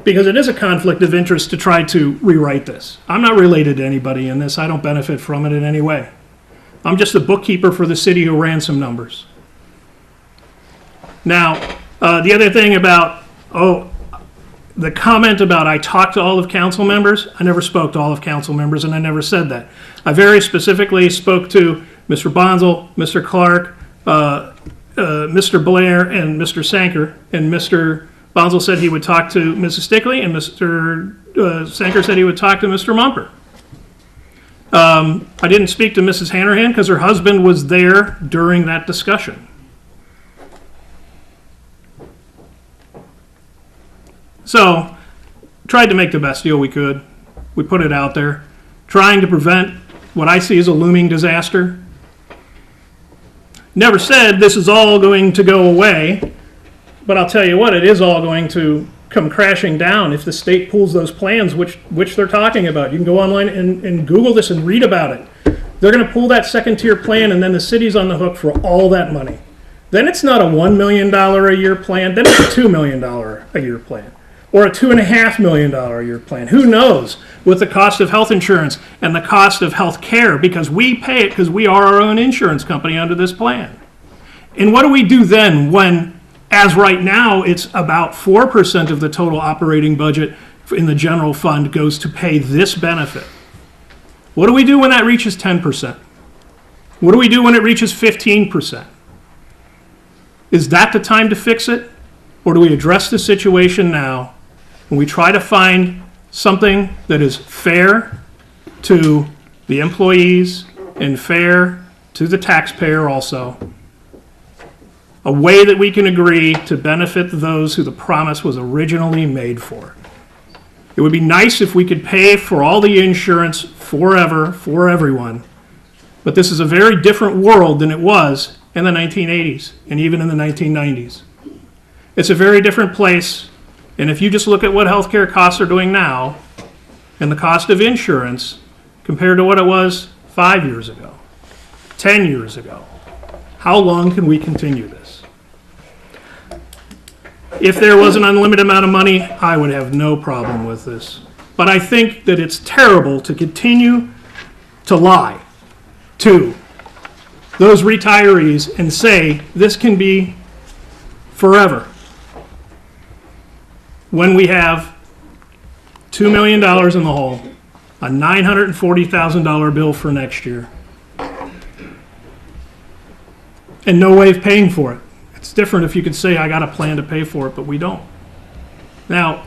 because it is a conflict of interest to try to rewrite this. I'm not related to anybody in this. I don't benefit from it in any way. I'm just a bookkeeper for the city who ran some numbers. Now, the other thing about, the comment about I talked to all of council members, I never spoke to all of council members, and I never said that. I very specifically spoke to Mr. Bonzel, Mr. Clark, Mr. Blair, and Mr. Sanker, and Mr. Bonzel said he would talk to Mrs. Stickley, and Mr. Sanker said he would talk to Mr. Mumper. I didn't speak to Mrs. Hanrahan because her husband was there during that discussion. So, tried to make the best deal we could. We put it out there, trying to prevent what I see as a looming disaster. Never said this is all going to go away. But I'll tell you what, it is all going to come crashing down if the state pulls those plans, which they're talking about. You can go online and Google this and read about it. They're going to pull that second-tier plan, and then the city's on the hook for all that money. Then it's not a $1 million a year plan. Then it's a $2 million a year plan, or a $2.5 million a year plan. Who knows with the cost of health insurance and the cost of health care, because we pay it because we are our own insurance company under this plan. And what do we do then when, as right now, it's about 4% of the total operating budget in the general fund goes to pay this benefit? What do we do when that reaches 10%? What do we do when it reaches 15%? Is that the time to fix it? Or do we address the situation now and we try to find something that is fair to the employees and fair to the taxpayer also? A way that we can agree to benefit those who the promise was originally made for. It would be nice if we could pay for all the insurance forever for everyone. But this is a very different world than it was in the 1980s and even in the 1990s. It's a very different place. And if you just look at what healthcare costs are doing now and the cost of insurance compared to what it was 5 years ago, 10 years ago, how long can we continue this? If there was an unlimited amount of money, I would have no problem with this. But I think that it's terrible to continue to lie to those retirees and say this can be forever when we have $2 million in the hole, a $940,000 bill for next year, and no way of paying for it. It's different if you could say, I got a plan to pay for it, but we don't. Now,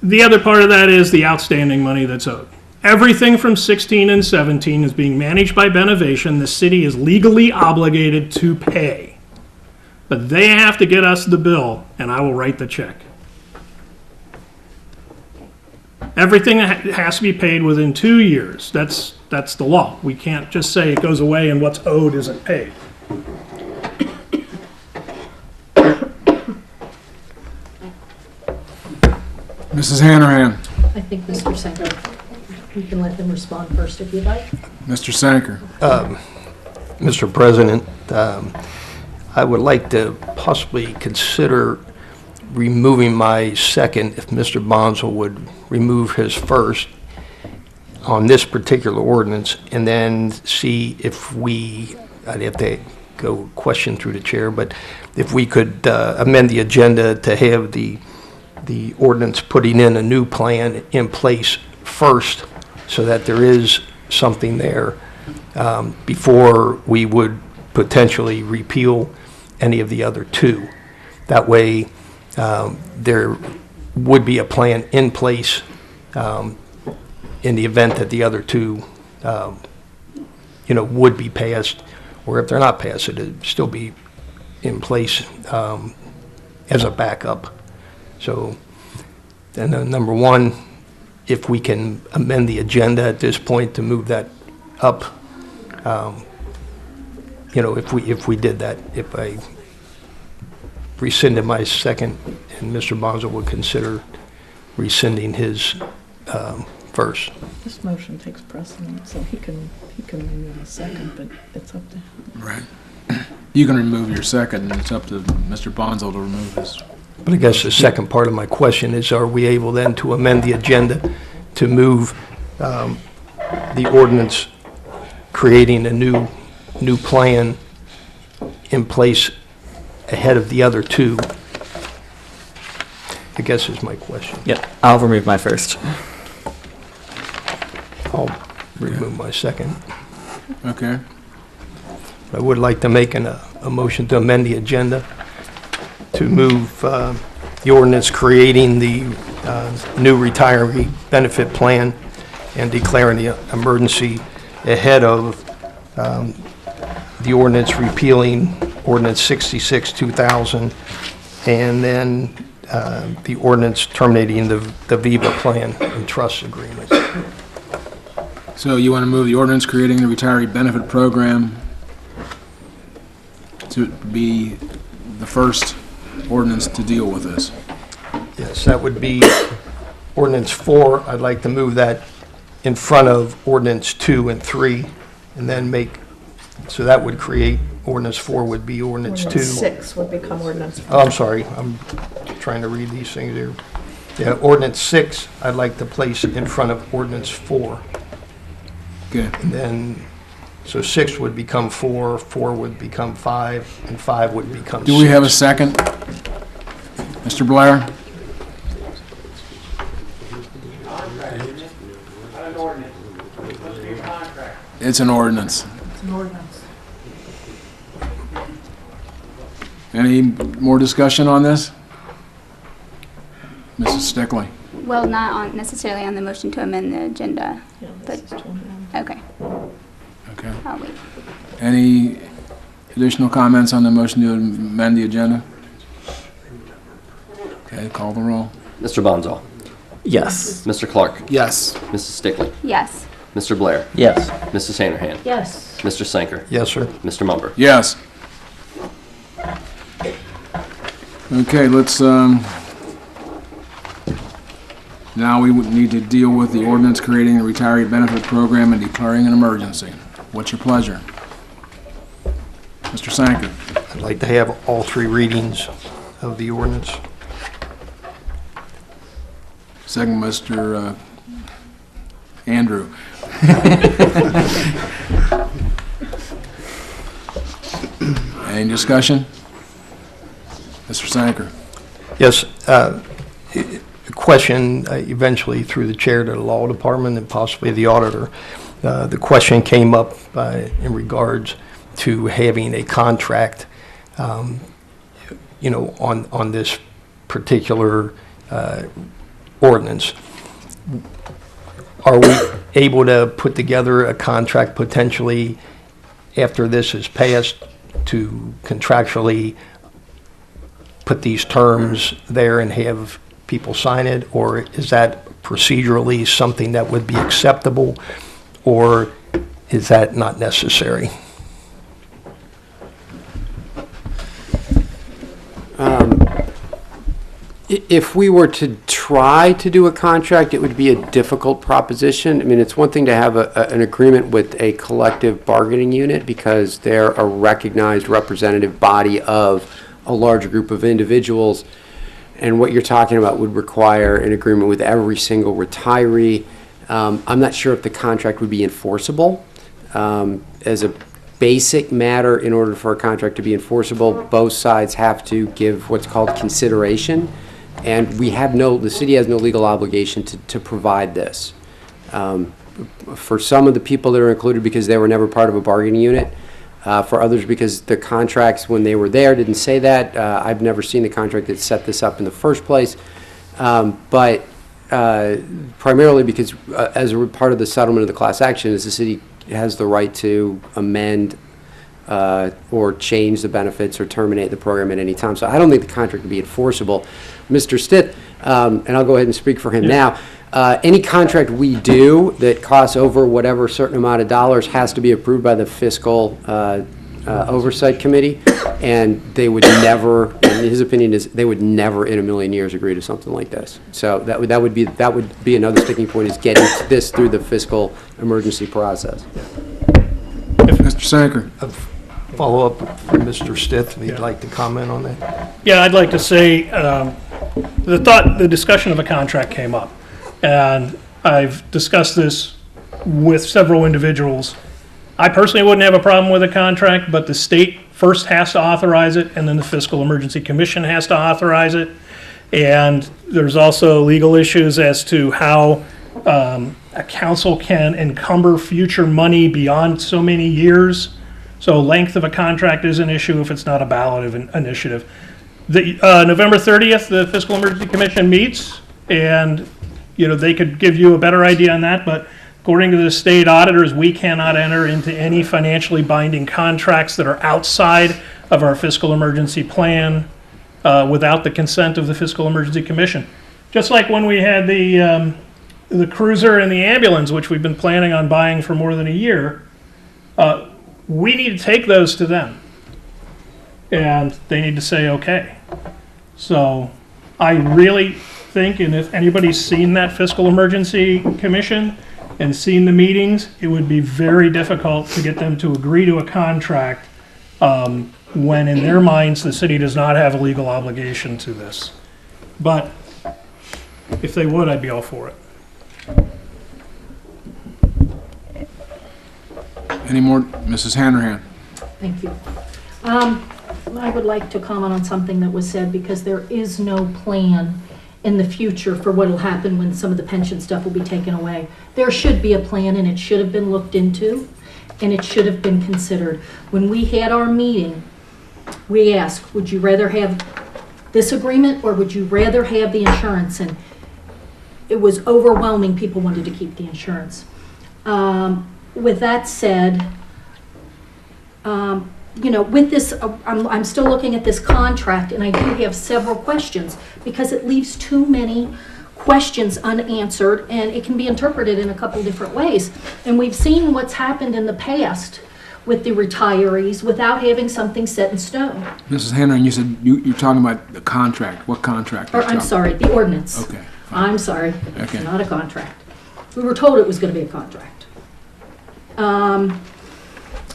the other part of that is the outstanding money that's owed. Everything from 16 and 17 is being managed by Benovation. The city is legally obligated to pay. But they have to get us the bill, and I will write the check. Everything has to be paid within 2 years. That's the law. We can't just say it goes away and what's owed isn't paid. Mrs. Hanahan. I think Mr. Senker, you can let them respond first if you'd like. Mr. Sanker. Mr. President, I would like to possibly consider removing my second if Mr. Bonzo would remove his first on this particular ordinance, and then see if I'd have to go question through the chair, but if we could amend the agenda to have the ordinance putting in a new plan in place first, so that there is something there before we would potentially repeal any of the other two. That way, there would be a plan in place in the event that the other two, would be passed, or if they're not passed, it'd still be in place as a backup. So, then number one, if we can amend the agenda at this point to move that up, if we did that, if I rescinded my second, and Mr. Bonzo would consider rescinding his first. This motion takes precedent, so he can remove a second, but it's up to him. Right. You can remove your second, and it's up to Mr. Bonzo to remove his. But I guess the second part of my question is, are we able then to amend the agenda to move the ordinance creating a new plan in place ahead of the other two? I guess is my question. Yep, I'll remove my first. I'll remove my second. Okay. I would like to make a motion to amend the agenda to move the ordinance creating the new retiree benefit plan and declaring the emergency ahead of the ordinance repealing ordinance 66, 2000, and then the ordinance terminating the VIVA plan and trust agreement. So you want to move the ordinance creating the retiree benefit program to be the first ordinance to deal with this? Yes, that would be ordinance 4. I'd like to move that in front of ordinance 2 and 3, and then so that would create, ordinance 4 would be ordinance 2. Ordinance 6 would become ordinance 4. Oh, I'm sorry, I'm trying to read these things here. Yeah, ordinance 6, I'd like to place in front of ordinance 4. Okay. And then, so 6 would become 4, 4 would become 5, and 5 would become 6. Do we have a second? Mr. Blair? It's an ordinance. It's an ordinance. Any more discussion on this? Mrs. Stickley? Well, not necessarily on the motion to amend the agenda, but, okay. Okay. I'll wait. Any additional comments on the motion to amend the agenda? Okay, call the roll. Mr. Bonzo. Yes. Mr. Clark. Yes. Mrs. Stickley. Yes. Mr. Blair. Yes. Mrs. Hanrahan. Yes. Mr. Sanker. Yes, sir. Mr. Mumber. Yes. Okay, let's, now we would need to deal with the ordinance creating the retiree benefit program and declaring an emergency. What's your pleasure? Mr. Sanker? I'd like to have all 3 readings of the ordinance. Second, Mr. Andrew. Any discussion? Mr. Sanker? Yes, a question eventually through the chair to the law department and possibly the auditor. The question came up in regards to having a contract, on this particular ordinance. Are we able to put together a contract potentially after this is passed to contractually put these terms there and have people sign it? Or is that procedurally something that would be acceptable? Or is that not necessary? If we were to try to do a contract, it would be a difficult proposition. I mean, it's one thing to have an agreement with a collective bargaining unit because they're a recognized representative body of a larger group of individuals. And what you're talking about would require an agreement with every single retiree. I'm not sure if the contract would be enforceable. As a basic matter, in order for a contract to be enforceable, both sides have to give what's called consideration. And the city has no legal obligation to provide this. For some of the people that are included because they were never part of a bargaining unit, for others because the contracts when they were there didn't say that. I've never seen the contract that set this up in the first place. But primarily because as a part of the settlement of the class action is the city has the right to amend or change the benefits or terminate the program at any time. So I don't think the contract would be enforceable. Mr. Stith, and I'll go ahead and speak for him now, any contract we do that costs over whatever certain amount of dollars has to be approved by the fiscal oversight committee, and they would never, in his opinion, they would never in a million years agree to something like this. So that would be another sticking point is getting this through the fiscal emergency process. Mr. Sanker? Follow up from Mr. Stith, if you'd like to comment on that. Yeah, I'd like to say, the discussion of a contract came up, and I've discussed this with several individuals. I personally wouldn't have a problem with a contract, but the state first has to authorize it, and then the Fiscal Emergency Commission has to authorize it. And there's also legal issues as to how a council can encumber future money beyond so many years. So length of a contract is an issue if it's not a ballot initiative. November 30th, the Fiscal Emergency Commission meets, and they could give you a better idea on that, but according to the state auditors, we cannot enter into any financially binding contracts that are outside of our fiscal emergency plan without the consent of the Fiscal Emergency Commission. Just like when we had the cruiser and the ambulance, which we've been planning on buying for more than a year, we need to take those to them, and they need to say okay. So I really think, and if anybody's seen that Fiscal Emergency Commission and seen the meetings, it would be very difficult to get them to agree to a contract when in their minds the city does not have a legal obligation to this. But if they would, I'd be all for it. Any more? Mrs. Hanrahan? Thank you. I would like to comment on something that was said because there is no plan in the future for what will happen when some of the pension stuff will be taken away. There should be a plan, and it should have been looked into, and it should have been considered. When we had our meeting, we asked, would you rather have this agreement or would you rather have the insurance? And it was overwhelming. People wanted to keep the insurance. With that said, with this, I'm still looking at this contract, and I do have several questions because it leaves too many questions unanswered, and it can be interpreted in a couple different ways. And we've seen what's happened in the past with the retirees without having something set in stone. Mrs. Henry, you said you're talking about the contract. What contract? Or, I'm sorry, the ordinance. Okay. I'm sorry, Okay. not a contract. We were told it was going to be a contract.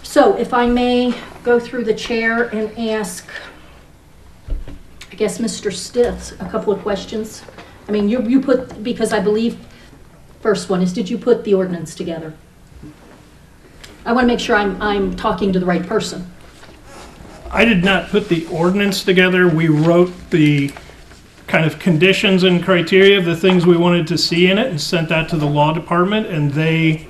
So if I may go through the chair and ask, I guess, Mr. Stith, a couple of questions. I mean, you put, because I believe, first one is, did you put the ordinance together? I want to make sure I'm talking to the right person. I did not put the ordinance together. We wrote the kind of conditions and criteria of the things we wanted to see in it and sent that to the law department, and they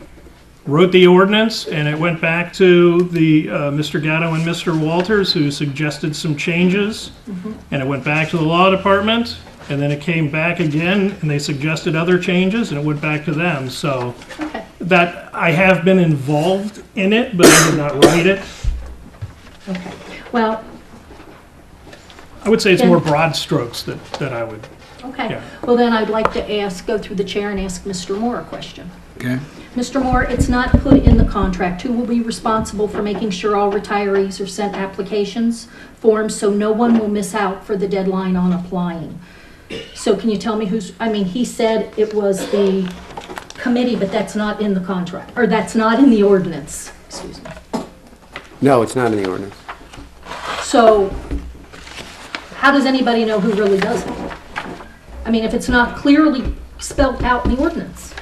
wrote the ordinance, and it went back to the Mr. Gatto and Mr. Walters, who suggested some changes, and it went back to the law department, and then it came back again, and they suggested other changes, and it went back to them. So that I have been involved in it, but I did not write it. Okay. Well, I would say it's more broad strokes that I would. okay. Yeah. Well, then I'd like to go through the chair and ask Mr. Moore a question. Okay. Mr. Moore, it's not put in the contract. Who will be responsible for making sure all retirees are sent applications forms so no one will miss out for the deadline on applying? So can you tell me he said it was the committee, but that's not in the contract, or that's not in the ordinance, excuse me. No, it's not in the ordinance. So how does anybody know who really does it? I mean, if it's not clearly spelled out in the ordinance.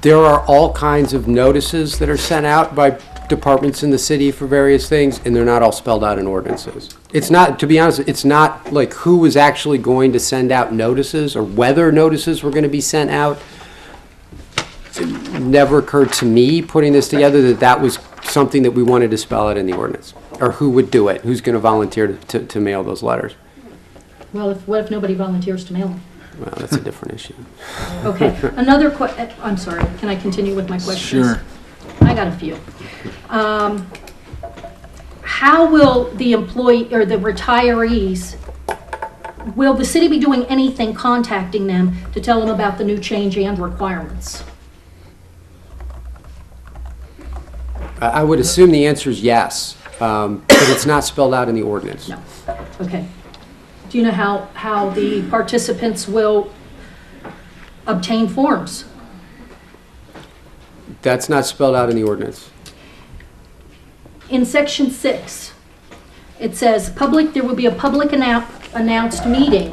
There are all kinds of notices that are sent out by departments in the city for various things, and they're not all spelled out in ordinances. It's not, to be honest, it's not like who was actually going to send out notices or whether notices were going to be sent out. It never occurred to me, putting this together, that was something that we wanted to spell out in the ordinance. Or who would do it, who's going to volunteer to mail those letters. Well, what if nobody volunteers to mail them? Well, that's a different issue. Okay, another I'm sorry, can I continue with my questions? Sure. I got a few. How will the employee or the retirees, will the city be doing anything contacting them to tell them about the new change and requirements? I would assume the answer is yes, but it's not spelled out in the ordinance. No. Okay. Do you know how the participants will obtain forms? That's not spelled out in the ordinance. In section 6, it says, there will be a public announced meeting.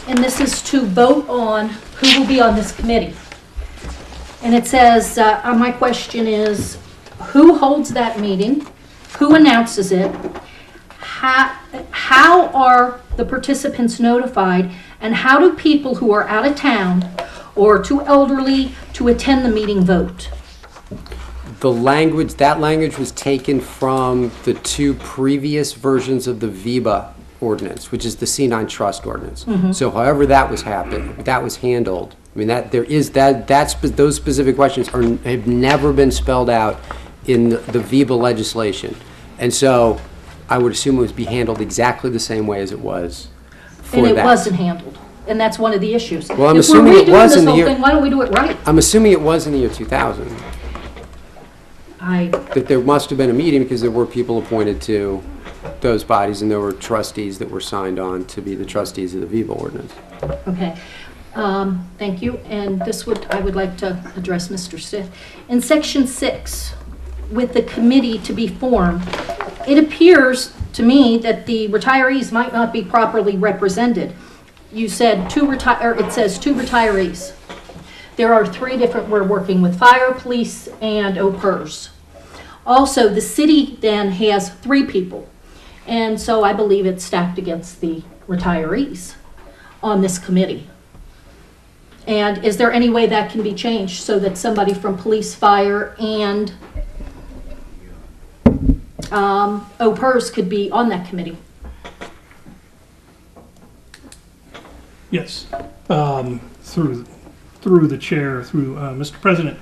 And this is to vote on who will be on this committee. And it says, my question is, who holds that meeting? Who announces it? How are the participants notified? And how do people who are out of town or too elderly to attend the meeting vote? That language was taken from the two previous versions of the VIBA ordinance, which is the C9 trust ordinance. So however that was handled, I mean, those specific questions have never been spelled out in the VIBA legislation. And so I would assume it would be handled exactly the same way as it was for that. And it wasn't handled. And that's one of the issues. Well, I'm assuming it was in the year. If we're redoing this whole thing, why don't we do it right? I'm assuming it was in the year 2000. That there must have been a meeting because there were people appointed to those bodies and there were trustees that were signed on to be the trustees of the VIBA ordinance. Okay. Thank you. And I would like to address Mr. Stith. In section 6, with the committee to be formed, it appears to me that the retirees might not be properly represented. You said it says two retirees. There are 3 different, we're working with fire, police, and au pairs. Also, the city then has 3 people. And so I believe it's stacked against the retirees on this committee. And is there any way that can be changed so that somebody from police, fire, and au pairs could be on that committee? Yes. Through the chair, through Mr. President.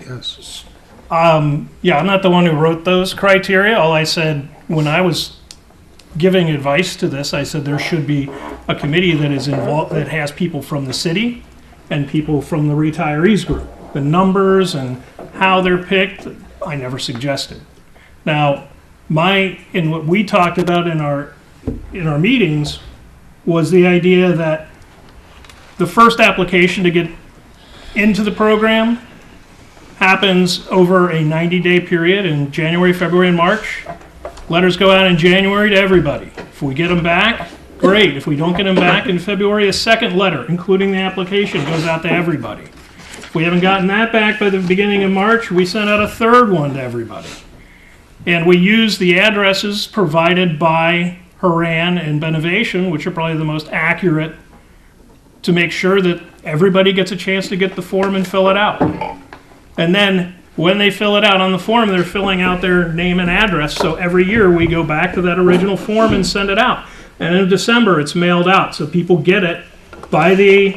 Yes. Yeah, I'm not the one who wrote those criteria. All I said when I was giving advice to this, I said there should be a committee that is involved, that has people from the city and people from the retirees group. The numbers and how they're picked, I never suggested. Now, in what we talked about in our meetings was the idea that the first application to get into the program happens over a 90-day period in January, February, and March. Letters go out in January to everybody. If we get them back, great. If we don't get them back in February, a second letter, including the application, goes out to everybody. If we haven't gotten that back by the beginning of March, we send out a third one to everybody. And we use the addresses provided by Haran and Benovation, which are probably the most accurate, to make sure that everybody gets a chance to get the form and fill it out. And then when they fill it out on the form, they're filling out their name and address. So every year we go back to that original form and send it out. And in December, it's mailed out. So people get it by the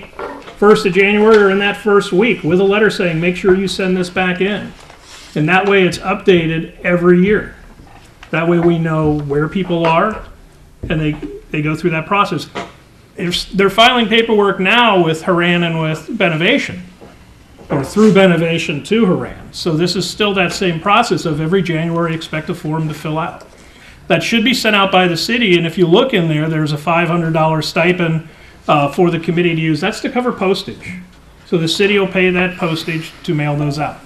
1st of January or in that first week with a letter saying, make sure you send this back in. And that way it's updated every year. That way we know where people are and they go through that process. They're filing paperwork now with Haran and with Benovation, or through Benovation to Haran. So this is still that same process of every January expect a form to fill out. That should be sent out by the city, and if you look in there, there's a $500 stipend for the committee to use. That's to cover postage. So the city will pay that postage to mail those out.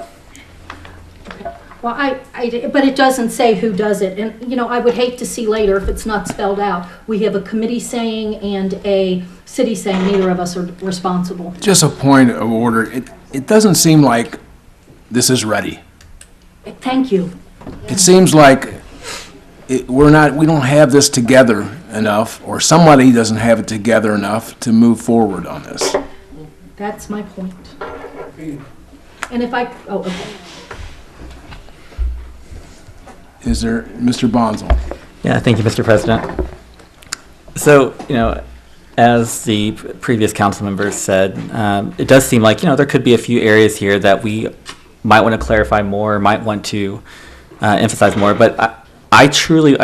Well, but it doesn't say who does it. And, I would hate to see later, if it's not spelled out, we have a committee saying and a city saying neither of us are responsible. Just a point of order. It doesn't seem like this is ready. Thank you. It seems like we don't have this together enough, or somebody doesn't have it together enough to move forward on this. That's my point. And if okay. Is there, Mr. Bonzel? Yeah, thank you, Mr. President. So, as the previous council members said, it does seem like, there could be a few areas here that we might want to clarify more, might want to emphasize more, but I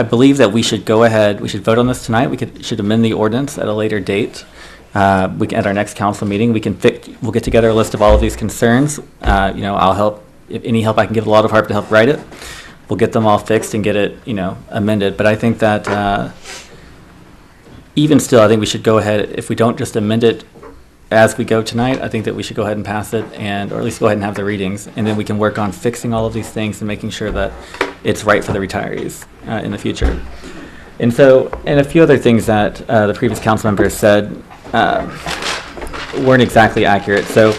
believe that we should go ahead, we should vote on this tonight, should amend the ordinance at a later date. At our next council meeting, we'll get together a list of all of these concerns. I'll help, if any help I can give a lot of help to help write it. We'll get them all fixed and get it, amended. But I think that even still, I think we should go ahead, if we don't just amend it as we go tonight, I think that we should go ahead and pass it, or at least go ahead and have the readings, and then we can work on fixing all of these things and making sure that it's right for the retirees in the future. And a few other things that the previous council members said weren't exactly accurate. So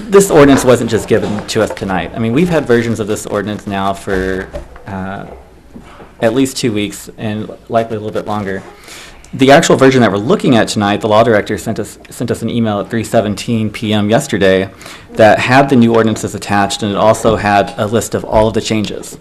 this ordinance wasn't just given to us tonight. I mean, we've had versions of this ordinance now for at least 2 weeks and likely a little bit longer. The actual version that we're looking at tonight, the law director sent us an email at 3:17 p.m. yesterday that had the new ordinances attached, and it also had a list of all of the changes.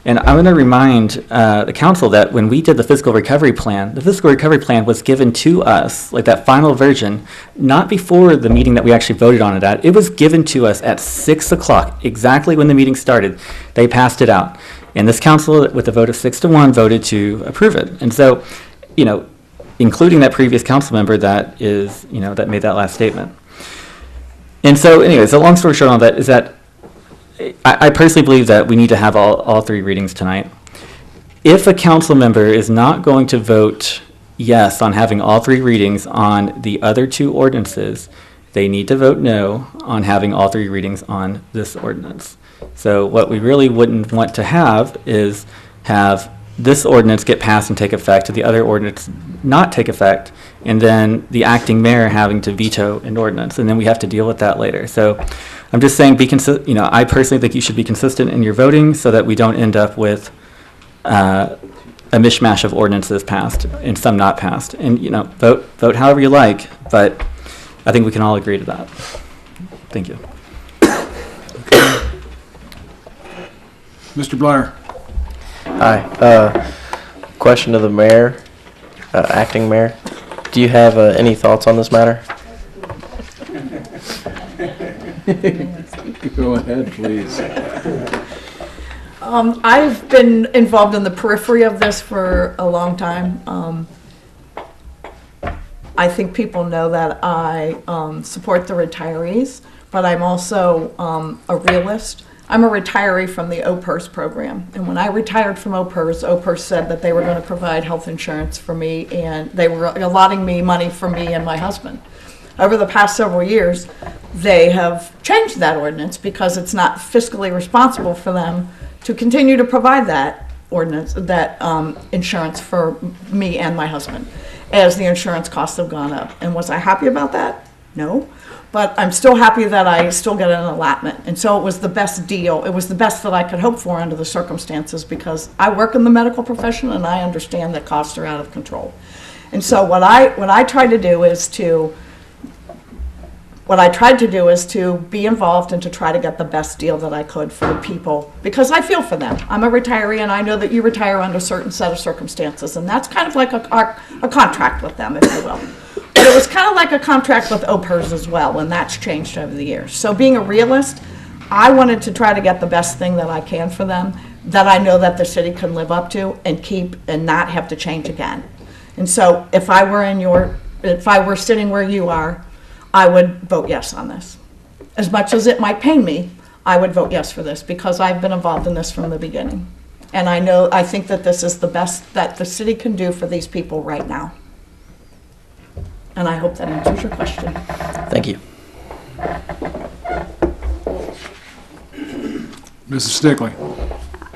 And I'm going to remind the council that when we did the fiscal recovery plan was given to us, like that final version, not before the meeting that we actually voted on it at. It was given to us at 6 o'clock, exactly when the meeting started. They passed it out. And this council, with a vote of 6-1, voted to approve it. And so, including that previous council member that made that last statement. And so, anyways, the long story short on that is that I personally believe that we need to have all three readings tonight. If a council member is not going to vote yes on having all three readings on the other two ordinances, they need to vote no on having all three readings on this ordinance. So what we really wouldn't want to have is have this ordinance get passed and take effect, the other ordinance not take effect, and then the acting mayor having to veto an ordinance, and then we have to deal with that later. So I'm just saying, I personally think you should be consistent in your voting so that we don't end up with a mishmash of ordinances passed and some not passed. And, vote however you like, but I think we can all agree to that. Thank you. Mr. Blair. Hi. Question to the mayor, acting mayor. Do you have any thoughts on this matter? Go ahead, please. I've been involved in the periphery of this for a long time. I think people know that I support the retirees, but I'm also a realist. I'm a retiree from the OPERS program, and when I retired from OPERS said that they were going to provide health insurance for me, and they were allotting me money for me and my husband. Over the past several years, they have changed that ordinance because it's not fiscally responsible for them to continue to provide that ordinance, that insurance for me and my husband, as the insurance costs have gone up. And was I happy about that? No. But I'm still happy that I still get an allotment. And so it was the best deal. It was the best that I could hope for under the circumstances, because I work in the medical profession and I understand that costs are out of control. And so what I tried to do is to be involved and to try to get the best deal that I could for the people, because I feel for them. I'm a retiree, and I know that you retire under a certain set of circumstances, and that's kind of like a contract with them, if you will. But it was kind of like a contract with OPERS as well, and that's changed over the years. So being a realist, I wanted to try to get the best thing that I can for them, that I know that the city can live up to and keep and not have to change again. And so if I were sitting where you are, I would vote yes on this. As much as it might pain me, I would vote yes for this, because I've been involved in this from the beginning. And I think that this is the best that the city can do for these people right now. And I hope that answers your question. Thank you. Mrs. Stickley.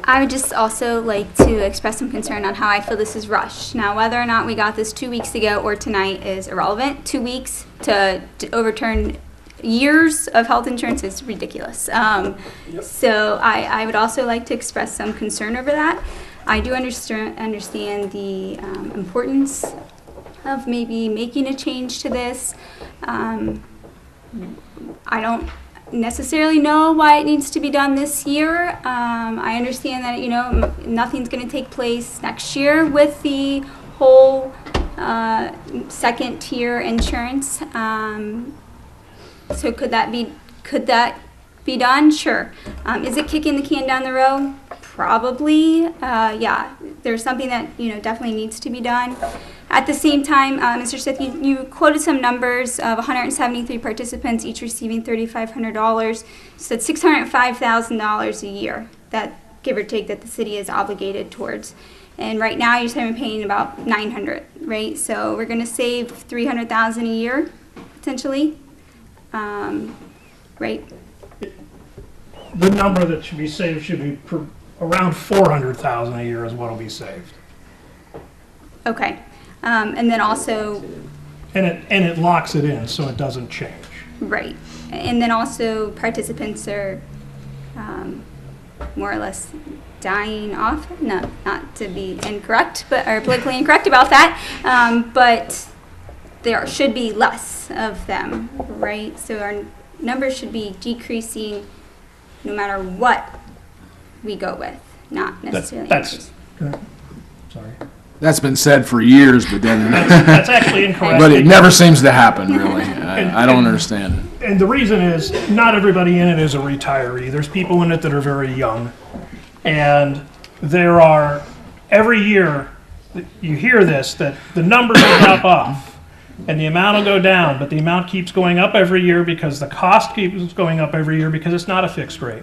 I would just also like to express some concern on how I feel this is rushed. Now, whether or not we got this 2 weeks ago or tonight is irrelevant. 2 weeks to overturn years of health insurance is ridiculous. So I would also like to express some concern over that. I do understand the importance of maybe making a change to this. I don't necessarily know why it needs to be done this year. I understand that, nothing's going to take place next year with the whole second tier insurance. So could that be done? Sure. Is it kicking the can down the road? Probably. Yeah, there's something that definitely needs to be done. At the same time, Mr. Smith, you quoted some numbers of 173 participants, each receiving $3,500. So that's $605,000 a year, that give or take, that the city is obligated towards. And right now, you're saying we're paying about $900, right? So we're going to save $300,000 a year, potentially, right? The number that should be saved should be around $400,000 a year is what will be saved. Okay. And then also... And it locks it in, so it doesn't change. Right. And then also participants are more or less dying off. No, not to be incorrect, or politically incorrect about that, but there should be less of them, right? So our numbers should be decreasing no matter what we go with, not necessarily increasing. Sorry. That's been said for years, but then that's actually incorrect. But it never seems to happen, really. I don't understand it. And the reason is, not everybody in it is a retiree. There's people in it that are very young, and there are, every year you hear this, that the numbers will drop off and the amount will go down, but the amount keeps going up every year because the cost keeps going up every year because it's not a fixed rate.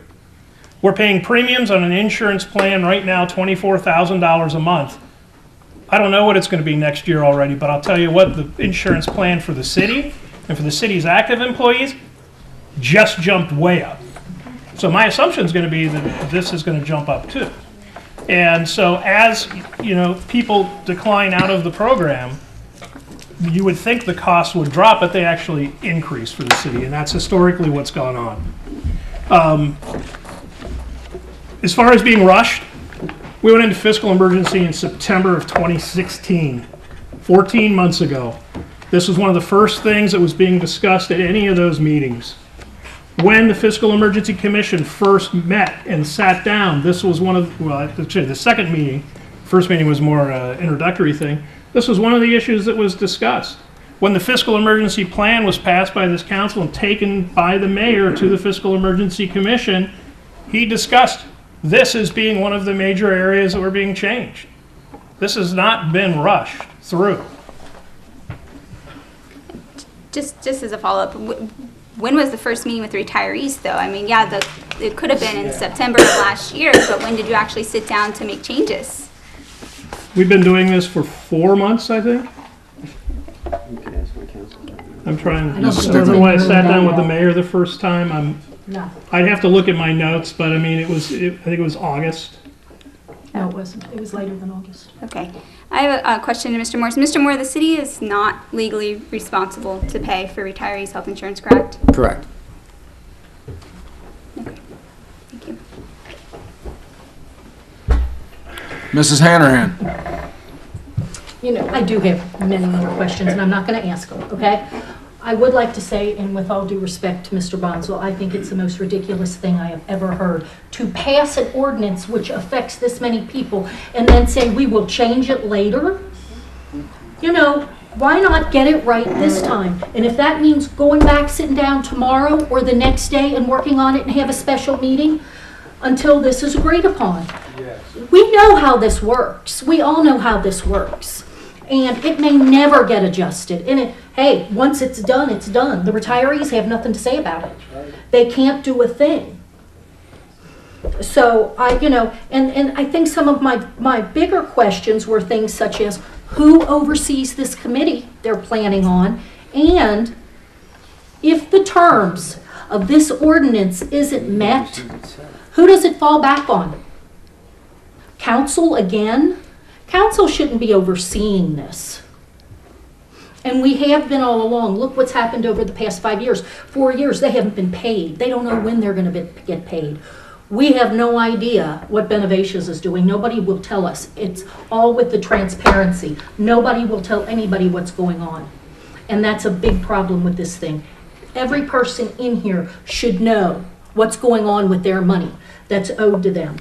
We're paying premiums on an insurance plan right now, $24,000 a month. I don't know what it's going to be next year already, but I'll tell you what, the insurance plan for the city and for the city's active employees just jumped way up. So my assumption is going to be that this is going to jump up too. And so as people decline out of the program, you would think the costs would drop, but they actually increase for the city, and that's historically what's gone on. As far as being rushed, we went into fiscal emergency in September of 2016, 14 months ago. This was one of the first things that was being discussed at any of those meetings. When the Fiscal Emergency Commission first met and sat down, this was one of, the second meeting, first meeting was more introductory thing, this was one of the issues that was discussed. When the fiscal emergency plan was passed by this council and taken by the mayor to the Fiscal Emergency Commission, he discussed this as being one of the major areas that were being changed. This has not been rushed through. Just as a follow-up, when was the first meeting with retirees, though? I mean, yeah, it could have been in September of last year, but when did you actually sit down to make changes? We've been doing this for 4 months, I think. I'm trying, I don't know why I sat down with the mayor the first time. I'd have to look at my notes, but I mean, I think it was August. No, it wasn't. It was later than August. Okay. I have a question to Mr. Moore. So, Mr. Moore, the city is not legally responsible to pay for retirees' health insurance, correct? Correct. Okay. Thank you. Mrs. Hanrahan. You know, I do have many more questions, and I'm not going to ask them, okay? I would like to say, and with all due respect to Mr. Bonzo, I think it's the most ridiculous thing I have ever heard, to pass an ordinance which affects this many people and then say we will change it later. You know, why not get it right this time? And if that means going back, sitting down tomorrow or the next day and working on it and have a special meeting until this is agreed upon. Yes. We know how this works. We all know how this works. And it may never get adjusted. And hey, once it's done, it's done. The retirees have nothing to say about it. They can't do a thing. So and I think some of my bigger questions were things such as who oversees this committee they're planning on, and if the terms of this ordinance isn't met, who does it fall back on? Council again? Council shouldn't be overseeing this. And we have been all along. Look what's happened over the past 5 years. 4 years, they haven't been paid. They don't know when they're going to get paid. We have no idea what Benevacious is doing. Nobody will tell us. It's all with the transparency. Nobody will tell anybody what's going on. And that's a big problem with this thing. Every person in here should know what's going on with their money that's owed to them.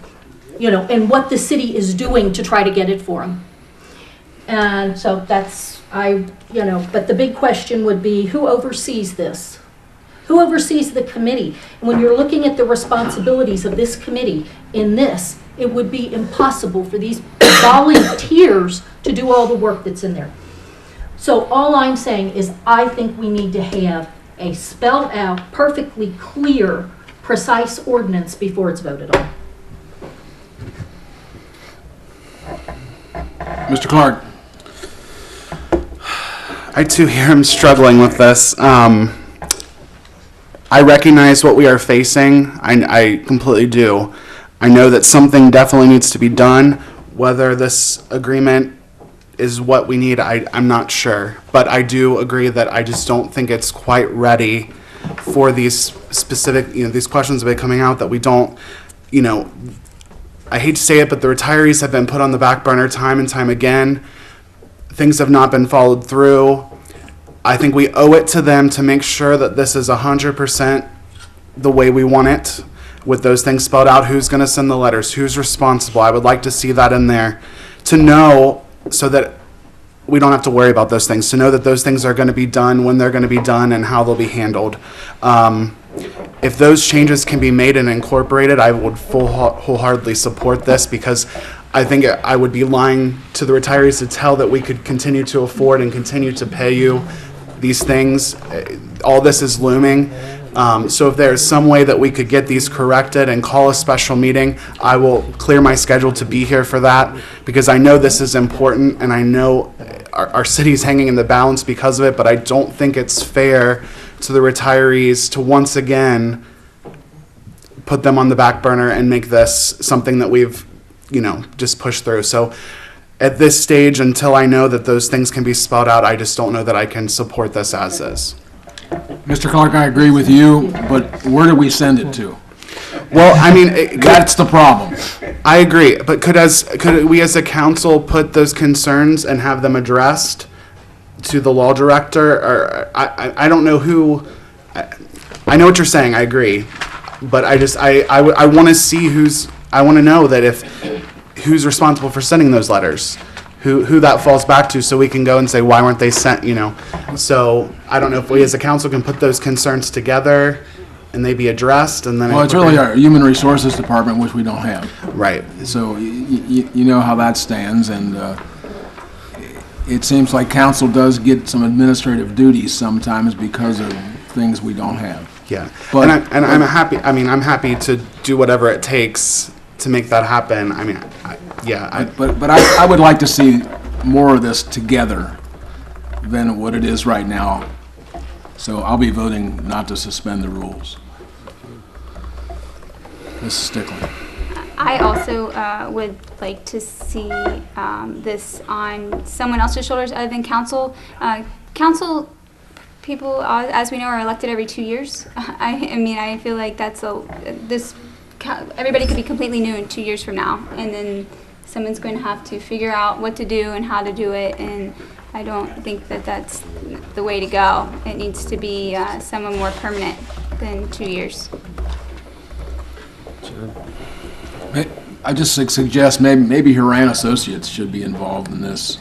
You know, and what the city is doing to try to get it for them. And so that's, but the big question would be, who oversees this? Who oversees the committee? And when you're looking at the responsibilities of this committee in this, it would be impossible for these volunteers to do all the work that's in there. So all I'm saying is I think we need to have a spelled out, perfectly clear, precise ordinance before it's voted on. Mr. Clark. I too hear him struggling with this. I recognize what we are facing. I completely do. I know that something definitely needs to be done. Whether this agreement is what we need, I'm not sure. But I do agree that I just don't think it's quite ready for these specific, these questions have been coming out that we don't, I hate to say it, but the retirees have been put on the back burner time and time again. Things have not been followed through. I think we owe it to them to make sure that this is 100% the way we want it, with those things spelled out, who's going to send the letters, who's responsible. I would like to see that in there to know, so that we don't have to worry about those things, to know that those things are going to be done when they're going to be done and how they'll be handled. If those changes can be made and incorporated, I would wholeheartedly support this, because I think I would be lying to the retirees to tell that we could continue to afford and continue to pay you these things. All this is looming. So if there's some way that we could get these corrected and call a special meeting, I will clear my schedule to be here for that, because I know this is important, and I know our city's hanging in the balance because of it, but I don't think it's fair to the retirees to once again put them on the back burner and make this something that we've, just pushed through. So at this stage, until I know that those things can be spelled out, I just don't know that I can support this as is. Mr. Clark, I agree with you, but where do we send it to? Well, I mean, that's the problem. I agree, but could we as a council put those concerns and have them addressed to the law director? Or I don't know who. I know what you're saying. I agree, but I want to see I want to know that who's responsible for sending those letters, who that falls back to, so we can go and say, why weren't they sent? So I don't know if we as a council can put those concerns together and they be addressed, and then. Well, it's really our Human Resources Department, which we don't have. Right. So you know how that stands, and it seems like council does get some administrative duties sometimes because of things we don't have. Yeah, But- I'm happy. I mean, I'm happy to do whatever it takes to make that happen. I mean, But I would like to see more of this together than what it is right now. So I'll be voting not to suspend the rules. Mrs. Stickland. I also would like to see this on someone else's shoulders other than council. Council people, as we know, are elected every 2 years. I mean, I feel like everybody could be completely new in 2 years from now, and then someone's going to have to figure out what to do and how to do it, and I don't think that that's the way to go. It needs to be someone more permanent than 2 years. I just suggest maybe Huron Associates should be involved in this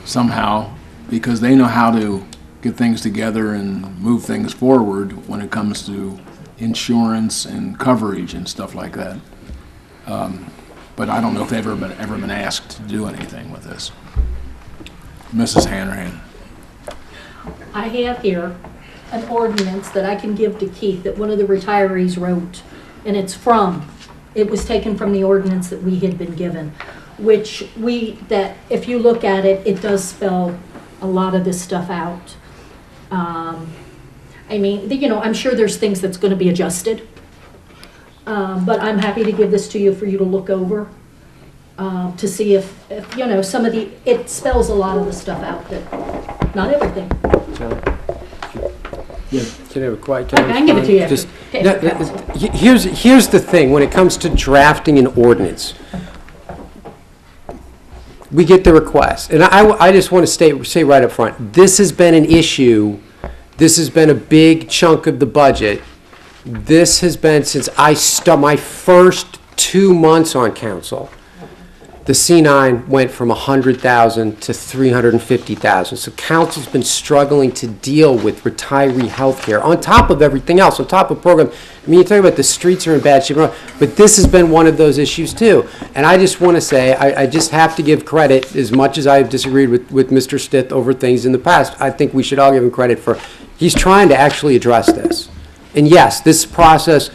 somehow, because they know how to get things together and move things forward when it comes to insurance and coverage and stuff like that. But I don't know if they've ever been asked to do anything with this. Mrs. Hanrahan. I have here an ordinance that I can give to Keith that one of the retirees wrote, and it was taken from the ordinance that we had been given, that if you look at it, it does spell a lot of this stuff out. I mean, I'm sure there's things that's going to be adjusted, but I'm happy to give this to you for you to look over, to see if it spells a lot of the stuff out, that not everything. Yeah, can I have a quiet? I can give it to you. Just, here's the thing, when it comes to drafting an ordinance, we get the request, and I just want to say right up front, this has been an issue. This has been a big chunk of the budget. This has been since my first 2 months on council. The C9 went from 100,000 to 350,000. So council's been struggling to deal with retiree health care on top of everything else, on top of program. I mean, you talk about the streets are in bad shape, but this has been one of those issues too. And I just want to say, I just have to give credit, as much as I've disagreed with Mr. Stith over things in the past, I think we should all give him credit for, he's trying to actually address this. And yes, this process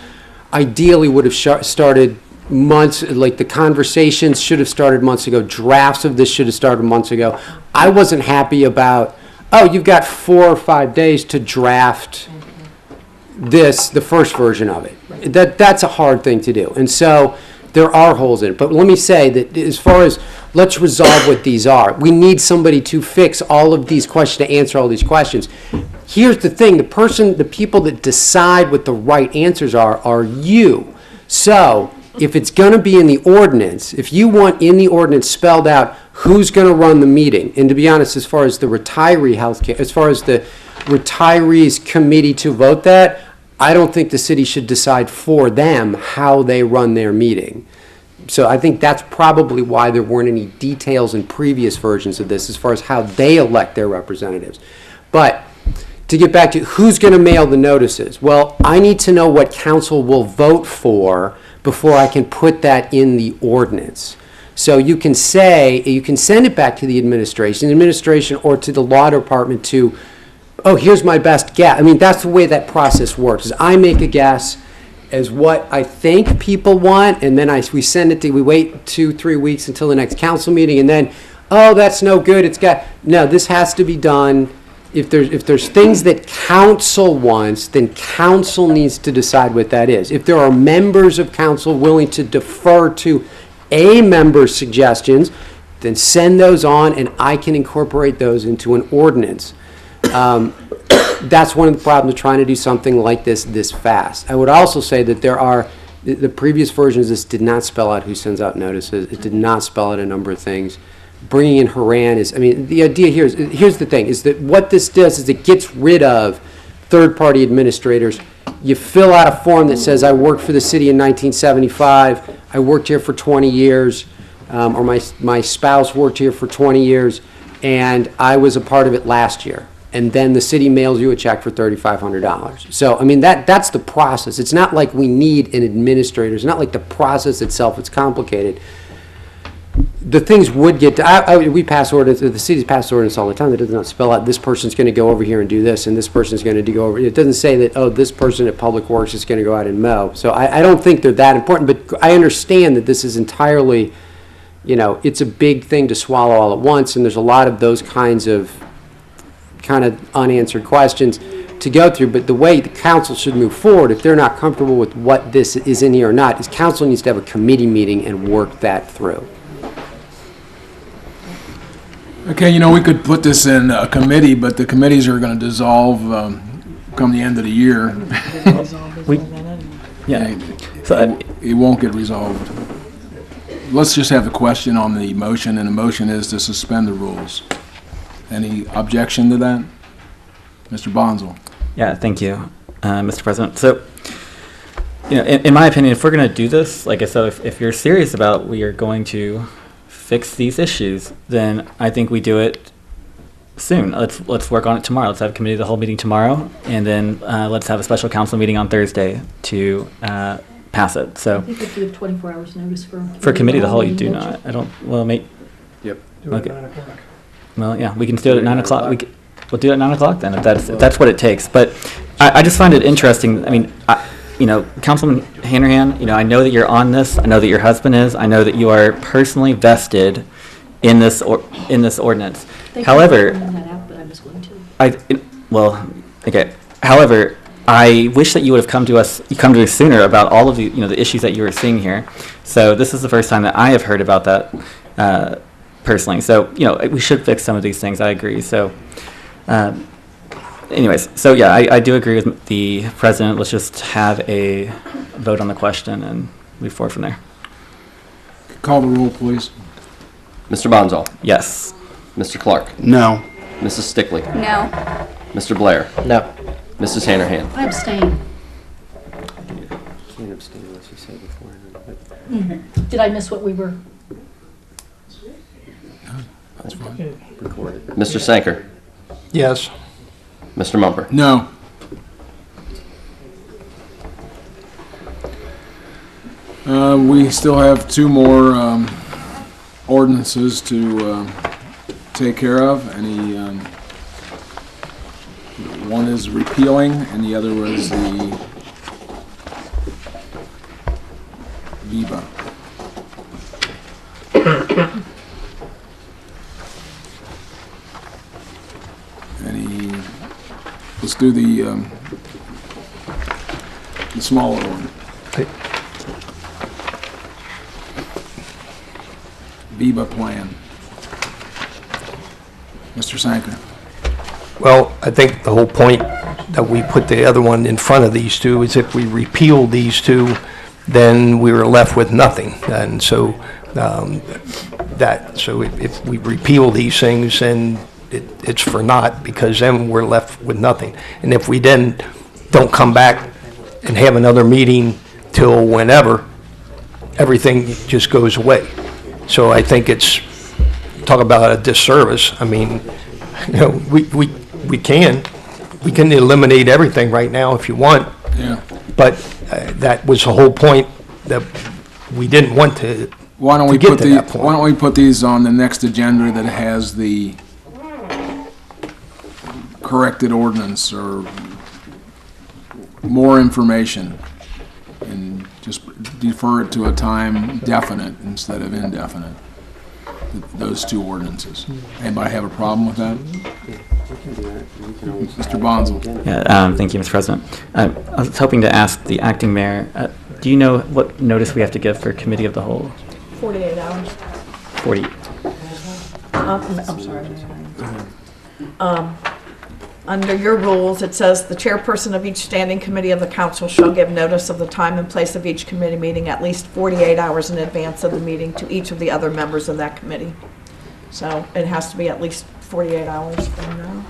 ideally would have started months, like the conversations should have started months ago. Drafts of this should have started months ago. I wasn't happy about, you've got 4 or 5 days to draft the first version of it. That's a hard thing to do. And so there are holes in it. But let me say that as far as let's resolve what these are, we need somebody to fix all of these questions, to answer all these questions. Here's the thing, the people that decide what the right answers are you. So if it's going to be in the ordinance, if you want in the ordinance spelled out who's going to run the meeting, and to be honest, as far as the retiree healthcare, as far as the retirees committee to vote that, I don't think the city should decide for them how they run their meeting. So I think that's probably why there weren't any details in previous versions of this as far as how they elect their representatives. But to get back to who's going to mail the notices, well, I need to know what council will vote for before I can put that in the ordinance. So you can send it back to the administration or to the law department to, here's my best guess. I mean, that's the way that process works, is I make a guess as what I think people want, and then we send it we wait 2-3 weeks until the next council meeting, and then, that's no good, this has to be done. If there's things that council wants, then council needs to decide what that is. If there are members of council willing to defer to a member's suggestions, then send those on and I can incorporate those into an ordinance. That's one of the problems of trying to do something like this fast. I would also say that the previous versions of this did not spell out who sends out notices. It did not spell out a number of things. Bringing in Haran the idea here's the thing, is that what this does is it gets rid of third-party administrators. You fill out a form that says, I worked for the city in 1975, I worked here for 20 years, or my spouse worked here for 20 years, and I was a part of it last year. and then the city mails you a check for $3,500. So, I mean, that's the process. It's not like we need an administrator. It's not like the process itself is complicated. The things would get, we pass ordinance, the cities pass ordinance all the time. That does not spell out this person's going to go over here and do this, and this person's going to go over. It doesn't say that, oh, this person at Public Works is going to go out and mow. So I don't think they're that important, but I understand that this is entirely, you know, it's a big thing to swallow all at once, and there's a lot of those kinds of unanswered questions to go through. But the way the council should move forward, if they're not comfortable with what this is in here or not, is council needs to have a committee meeting and work that through. Okay, you know, we could put this in a committee, but the committees are going to dissolve come the end of the year. It won't get resolved. Let's just have the question on the motion, and the motion is to suspend the rules. Any objection to that? Mr. Bonzel? Yeah, thank you, Mr. President. So, you know, in my opinion, if we're going to do this, like I said, if you're serious about we are going to fix these issues, then I think we do it soon. Let's work on it tomorrow. Let's have a committee of the whole meeting tomorrow, and then let's have a special council meeting on Thursday to pass it. So I think if you have 24 hours notice for committee of the whole, you do not. I don't. Well, Yep. Okay. Well, yeah, we can do it at 9 o'clock. We'll do it at 9 o'clock then, if that's what it takes. But I just find it interesting. I mean, you know, Councilman Hanrahan, you know, I know that you're on this. I know that your husband is. I know that you are personally vested in this ordinance. However, However, I wish that you would have come to us sooner about all of the, you know, the issues that you were seeing here. So this is the first time that I have heard about that personally. So, you know, we should fix some of these things. I agree. So, anyways, so yeah, I do agree with the president. Let's just have a vote on the question and move forward from there. Call the roll, please. Mr. Bonzall? Yes. Mr. Clark? No. Mrs. Stickley? No. Mr. Blair? No. Mrs. Hanrahan? I abstain. Can't abstain unless you say beforehand. Did I miss what we were? That's fine. Recorded. Mr. Sanker? Yes. Mr. Mumper? No. We still have two more ordinances to take care of. One is repealing, and the other was the VIVA. Let's do the smaller one. VIVA plan. Mr. Sanker. Well, I think the whole point that we put the other one in front of these two is if we repeal these two, then we were left with nothing. And so if we repeal these things, then it's for naught, because then we're left with nothing. And if we then don't come back and have another meeting till whenever, everything just goes away. So I think it's, talk about a disservice. I mean, you know, we can eliminate everything right now if you want. Yeah. But that was the whole point, that we didn't want to. Why don't we put these on the next agenda that has the corrected ordinance or more information, and just defer it to a time definite instead of indefinite, those two ordinances. Anybody have a problem with that? Mr. Bonzel. Yeah, thank you, Mr. President. I was hoping to ask the acting mayor, do you know what notice we have to give for committee of the whole? 48 hours. 40. I'm sorry. Under your rules, it says the chairperson of each standing committee of the council shall give notice of the time and place of each committee meeting at least 48 hours in advance of the meeting to each of the other members of that committee. So it has to be at least 48 hours from now.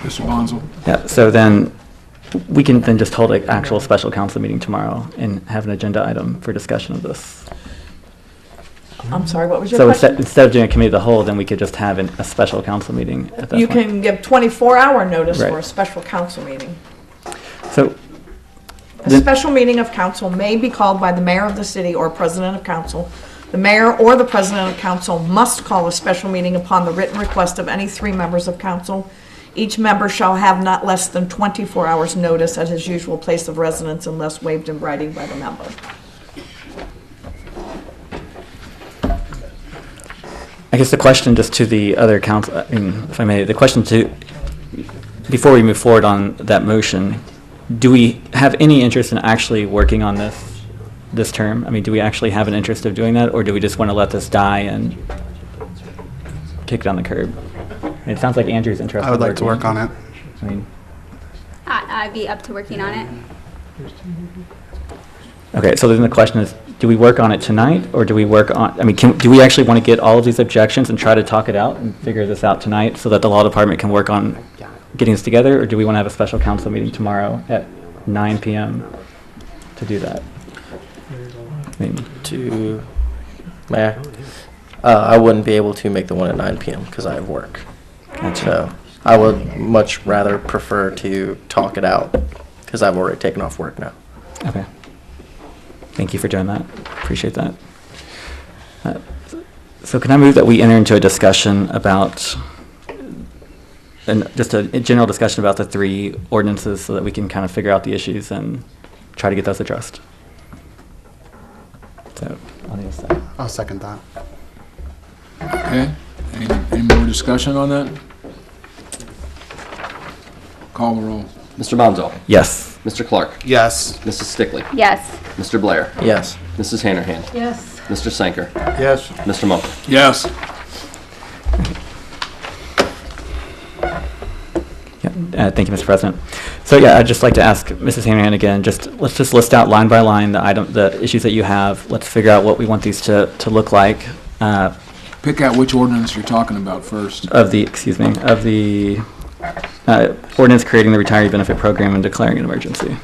Mr. Bonzel. Yeah, so then we can then just hold an actual special council meeting tomorrow and have an agenda item for discussion of this. I'm sorry, what was your So question? instead of doing a committee of the whole, then we could just have a special council meeting at that You point. can give 24-hour notice for a Right. special council meeting. So, A special meeting of council may be called by the mayor of the city or president of council. The mayor or the president of council must call a special meeting upon the written request of any 3 members of council. Each member shall have not less than 24 hours' notice at his usual place of residence unless waived in writing by the member. I guess the question just to the other council, I mean, if I may, the question to, before we move forward on that motion, do we have any interest in actually working on this term? I mean, do we actually have an interest of doing that, or do we just want to let this die and kick it on the curb? I mean, it sounds like Andrew's interested. I would like to work on it. I mean, I'd be up to working on it. okay, so then the question is, do we work on it tonight, or do we work on, I mean, do we actually want to get all of these objections and try to talk it out and figure this out tonight so that the law department can work on getting this together, or do we want to have a special council meeting tomorrow at 9 p.m. to do that? I mean, Mayor, I wouldn't be able to make the one at 9 p.m. because I have work. So I would much rather prefer to talk it out because I've already taken off work now. okay. Thank you for doing that. Appreciate that. So can I move that we enter into a discussion about, and just a general discussion about the 3 ordinances so that we can kind of figure out the issues and try to get those addressed? So, I'll need a second. I'll second that. Okay, any more discussion on that? Call the roll. Mr. Bonzo. Yes. Mr. Clark. Yes. Mrs. Stickley. Yes. Mr. Blair. Yes. Mrs. Hannerhan. Yes. Mr. Sanker. Yes. Mr. Mumford. Yes. Thank you, Mr. President. So yeah, I'd just like to ask Mrs. Hanrahan again, let's just list out line by line the issues that you have. Let's figure out what we want these to look like. Pick out which ordinance you're talking about first. Of the ordinance creating the retiree benefit program and declaring an emergency.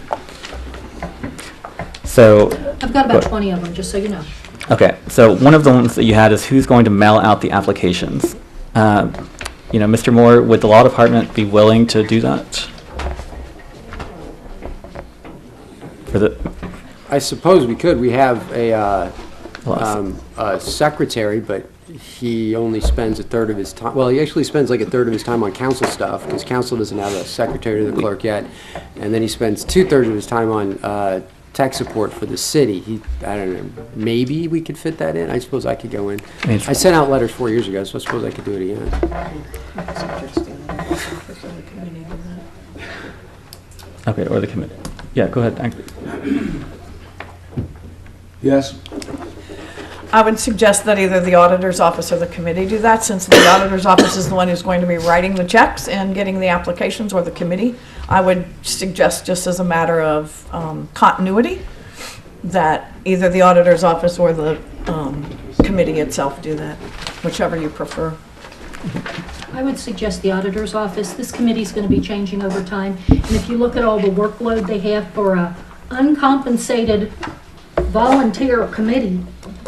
So. I've got about 20 of them, just so you know. Okay, so one of the ones that you had is who's going to mail out the applications. Mr. Moore, would the law department be willing to do that? I suppose we could. We have a secretary, but he only spends a third of his time. Well, he actually spends like a third of his time on council stuff because council doesn't have a secretary to the clerk yet. And then he spends 2/3 of his time on tech support for the city. I don't know, maybe we could fit that in. I suppose I could go in. I sent out letters 4 years ago, so I suppose I could do it again. Okay, or the committee. Yeah, go ahead. Yes. I would suggest that either the auditor's office or the committee do that, since the auditor's office is the one who's going to be writing the checks and getting the applications, or the committee. I would suggest, just as a matter of continuity, that either the auditor's office or the committee itself do that, whichever you prefer. I would suggest the auditor's office. This committee's going to be changing over time. And if you look at all the workload they have for a uncompensated volunteer committee,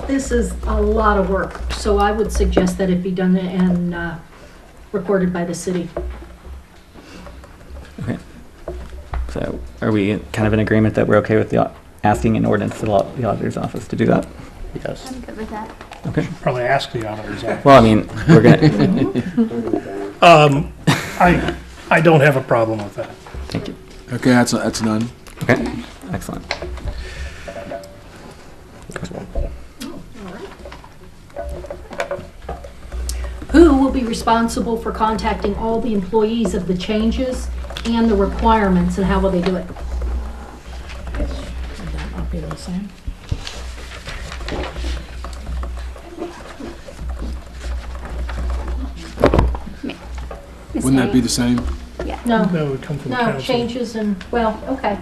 this is a lot of work. So I would suggest that it be done and recorded by the city. Okay. So are we kind of in agreement that we're okay with asking an ordinance to the auditor's office to do that? Yes. I'm good with that. Okay. Probably ask the auditor's office. Well, I mean, we're going to... I don't have a problem with that. Thank you. Okay, that's done. Okay, excellent. Who will be responsible for contacting all the employees of the changes and the requirements, and how will they do it? Would that not be the same? Wouldn't that be the same? No, That would come from no, council. changes and, well, okay.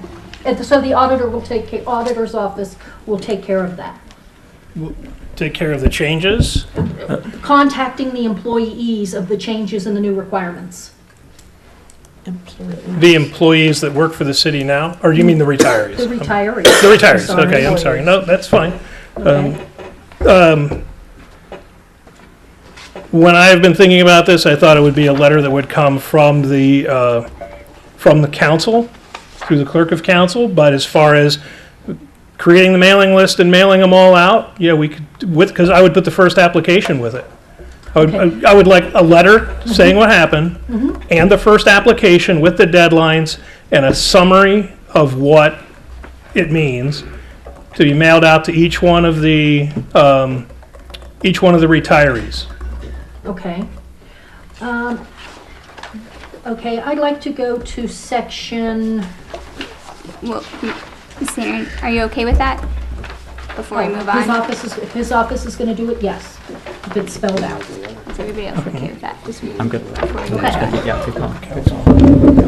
So the auditor's office will take care of that. Take care of the changes. Contacting the employees of the changes and the new requirements. The employees that work for the city now, or you mean the retirees? The retirees. The retirees, Sorry. okay, I'm sorry. No, that's fine. when I've been thinking about this, I thought it would be a letter that would come from the council, through the clerk of council, but as far as creating the mailing list and mailing them all out, yeah, we could, because I would put the first application with it. I would like a letter saying what happened, and the first application with the deadlines, and a summary of what it means to be mailed out to each one of the retirees. Okay. Okay, I'd like to go to section... Well, Ms. Aaron, are you okay with that? Before we move on? If his office is going to do it, yes, if it's spelled out. Is everybody else okay with that? I'm good. Okay. Yeah, keep going.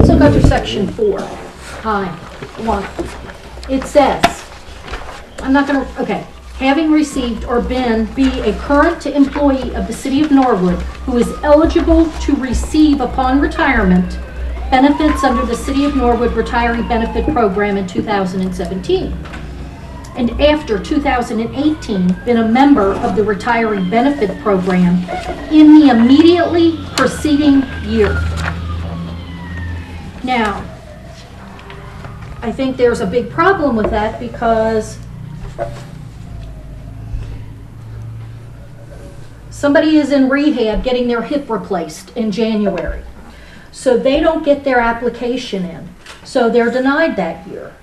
So go to section 4. Hi. 1. It says, I'm not going to, okay. Having received or be a current employee of the city of Norwood who is eligible to receive upon retirement benefits under the City of Norwood Retiree Benefit Program in 2017. And after 2018, been a member of the Retiree Benefit Program in the immediately preceding year. Now, I think there's a big problem with that because somebody is in rehab getting their hip replaced in January. So they don't get their application in. So they're denied that year.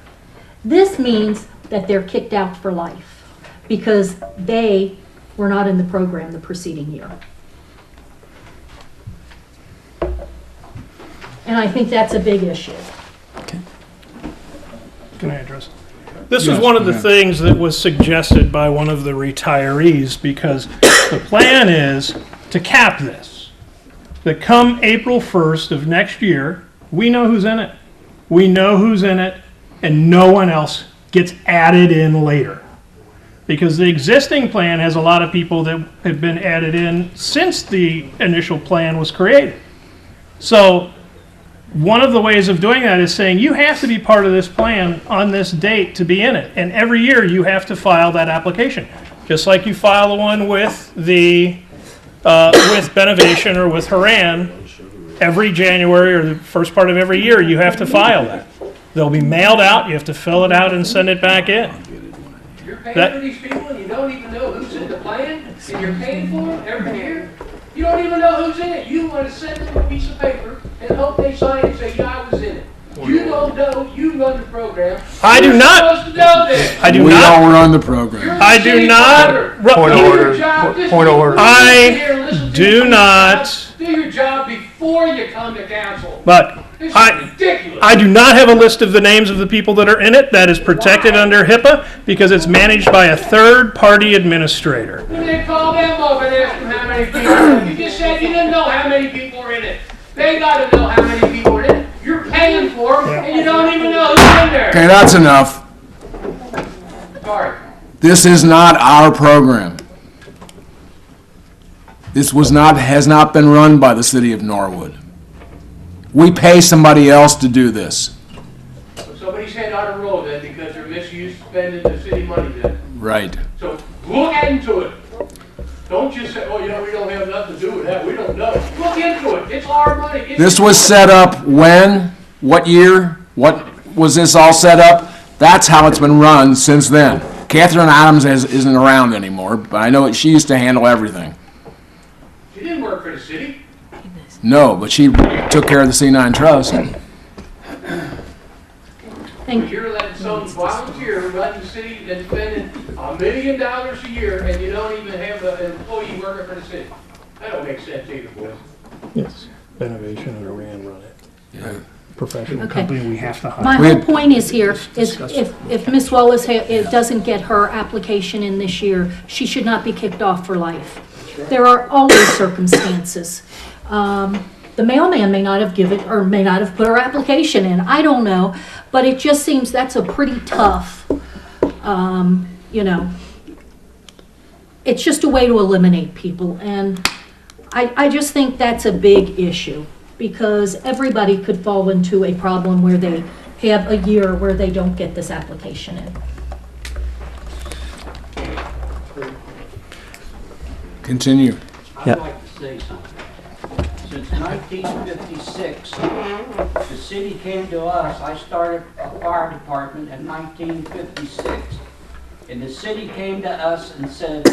This means that they're kicked out for life because they were not in the program the preceding year. And I think that's a big issue. Can I address? This was one of the things that was suggested by one of the retirees because the plan is to cap this. That come April 1st of next year, we know who's in it. We know who's in it, and no one else gets added in later. Because the existing plan has a lot of people that have been added in since the initial plan was created. So one of the ways of doing that is saying you have to be part of this plan on this date to be in it. And every year you have to file that application. Just like you file the one with the with Benovation or with Haran, every January or the first part of every year, you have to file that. They'll be mailed out, you have to fill it out and send it back in. You're paying for these people and you don't even know who's in the plan, and you're paying for them every year? You don't even know who's in it. You want to send them a piece of paper and hope they sign it and say, yeah, I was in it. You don't know, you run the program. I do not. Supposed to know this. I do We not. don't run the program. I do not. Point of order. Point of order. I do not. Do your job before you come to council. But This is ridiculous. I do not have a list of the names of the people that are in it. That is protected under HIPAA because it's managed by a third-party administrator. You didn't call them up and ask them how many people are in it. You just said you didn't know how many people are in it. They got to know how many people are in it. You're paying for them, and you don't even know who's in there. Okay, that's enough. Sorry. This is not our program. This has not been run by the city of Norwood. We pay somebody else to do this. So somebody's head on a roll then because they're misused spending the city money then. Right. So look into it. Don't just say, oh, you know, we don't have nothing to do with that. We don't know. Look into it. It's our money. This was set up when? What year? What was this all set up? That's how it's been run since then. Catherine Adams isn't around anymore, but I know she used to handle everything. She didn't work for the city. No, but she took care of the C9 Trust. Thank you. You're letting some volunteer run the city that's spending $1 million a year and you don't even have an employee working for the city. That don't make sense either, boys. Yes. Benovation or Haran run it. Yeah. Professional Okay. company we have to hire. My whole point is here, is if Ms. Wallace doesn't get her application in this year, she should not be kicked off for life. There are always circumstances. The mailman may not have given, or may not have put her application in, I don't know, but it just seems that's a pretty tough, you know, it's just a way to eliminate people, and I just think that's a big issue, because everybody could fall into a problem where they have a year where they don't get this application in. Continue. Yeah. say something. Since 1956, the city came to us. I started a fire department in 1956. And the city came to us and said,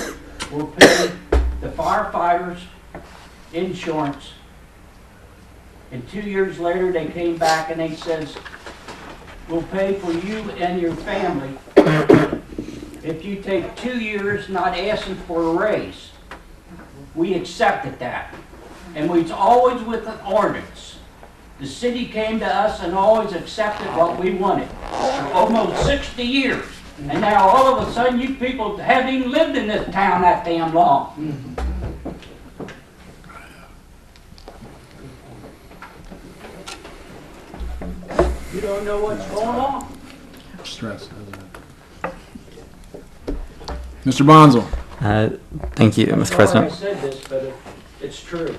we'll pay the firefighters insurance. And 2 years later, they came back and they says, we'll pay for you and your family if you take 2 years not asking for a raise. We accepted that. And we was always with an ordinance. The city came to us and always accepted what we wanted for almost 60 years. And now all of a sudden you people haven't even lived in this town that damn long. You don't know what's going on. Stress, Mr. Bonzel. Thank you, Mr. Sorry President. I said this, but it's true.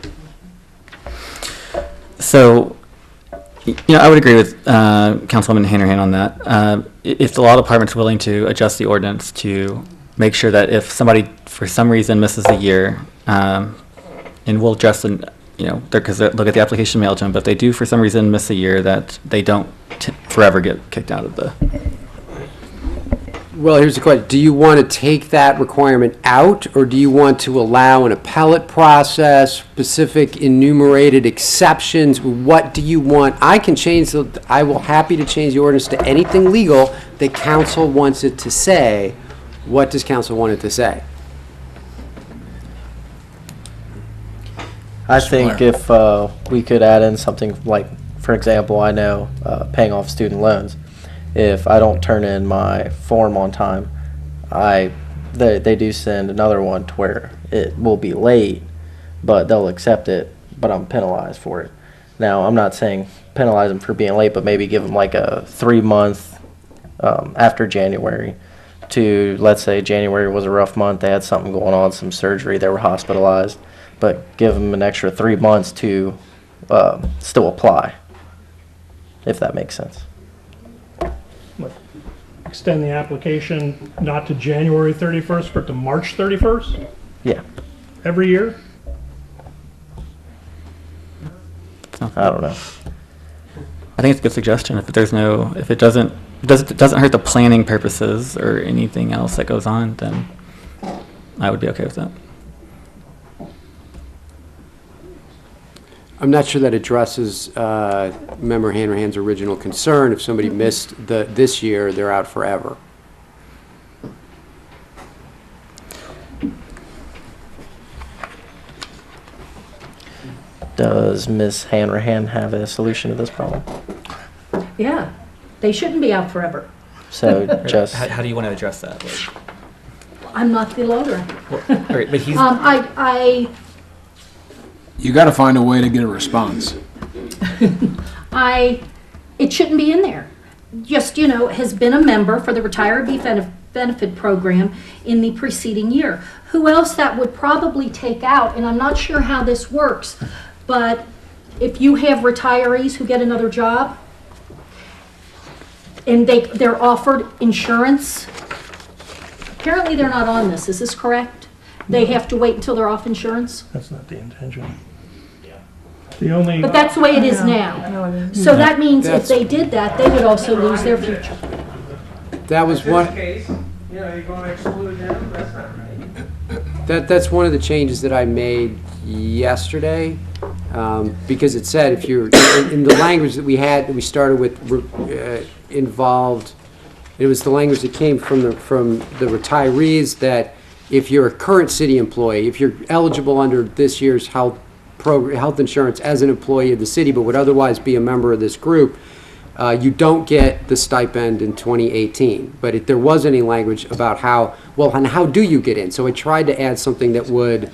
So, I would agree with Councilwoman Hanrahan on that. If the law department's willing to adjust the ordinance to make sure that if somebody, for some reason, misses a year, and we'll adjust, because they'll get the application mailed to them, but if they do, for some reason, miss a year, that they don't forever get kicked out of the... Well, here's the question. Do you want to take that requirement out, or do you want to allow an appellate process, specific enumerated exceptions? What do you want? I will happy to change the ordinance to anything legal that council wants it to say. What does council want it to say? I think if we could add in something like, for example, I know paying off student loans. If I don't turn in my form on time, they do send another one to where it will be late, but they'll accept it, but I'm penalized for it. Now, I'm not saying penalize them for being late, but maybe give them like a 3-month after January to, let's say January was a rough month, they had something going on, some surgery, they were hospitalized, but give them an extra 3 months to still apply, if that makes sense. Extend the application not to January 31st, but to March 31st? Yeah. Every year? I don't know. I think it's a good suggestion. If it doesn't hurt the planning purposes or anything else that goes on, then I would be okay with that. I'm not sure that addresses Member Hanrahan's original concern. If somebody missed this year, they're out forever. Does Ms. Hanrahan have a solution to this problem? Yeah, they shouldn't be out forever. So just... How do you want to address that? I'm not the law director. Well, all right, but he's... You got to find a way to get a response. It shouldn't be in there. Just, has been a member for the retiree benefit program in the preceding year. Who else that would probably take out, and I'm not sure how this works, but if you have retirees who get another job and they're offered insurance, apparently they're not on this. Is this correct? They have to wait until they're off insurance? That's not the intention. But that's the way it is now. So that means if they did that, they would also lose their future. That was one. You're going to exclude them? That's not right. That's one of the changes that I made yesterday, because it said if you're in the language that we started with involved. It was the language that came from the retirees, that if you're a current city employee, if you're eligible under this year's health insurance as an employee of the city, but would otherwise be a member of this group, you don't get the stipend in 2018. But if there was any language about how do you get in? So I tried to add something that would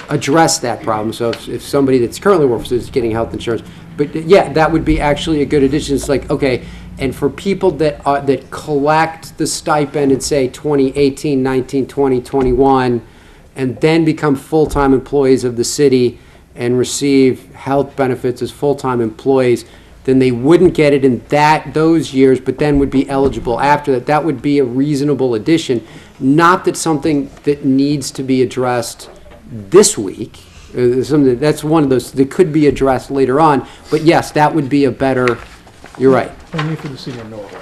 address that problem. So if somebody that's currently working is getting health insurance, but yeah, that would be actually a good addition. It's like, okay, and for people that collect the stipend in, say, 2018, 19, 20, 21, and then become full-time employees of the city and receive health benefits as full-time employees, then they wouldn't get it in those years, but then would be eligible after that. That would be a reasonable addition. Not that something that needs to be addressed this week. That's one of those that could be addressed later on, but yes, that would be a better, you're right. Only for the city of Norwood.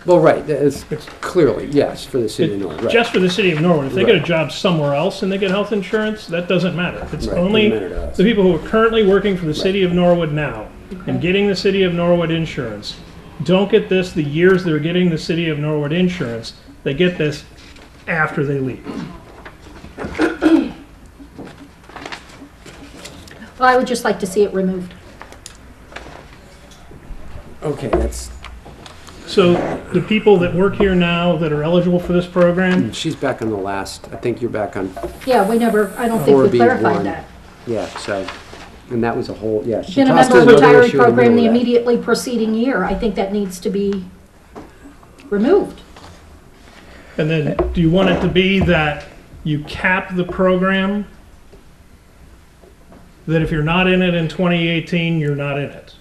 Well, right, it's clearly, yes, for the city of Norwood, right. Just for the city of Norwood. If they get a Right. job somewhere else and they get health insurance, that doesn't matter. It's Right, only doesn't matter to us. the people who are currently working for the city of Norwood now and getting the city of Norwood insurance don't get this the years they're getting the city of Norwood insurance. They get this after they leave. Well, I would just like to see it removed. Okay, that's, So the people that work here now that are eligible for this program, she's back on the last, I think you're back on Yeah, I don't think we 4B1. clarified that. Yeah, so, and that was a whole, yeah. she Been a tossed member of in the another retiree issue in the program the middle of that. immediately preceding year. I think that needs to be removed. and then do you want it to be that you cap the program? That if you're not in it in 2018, you're not in it?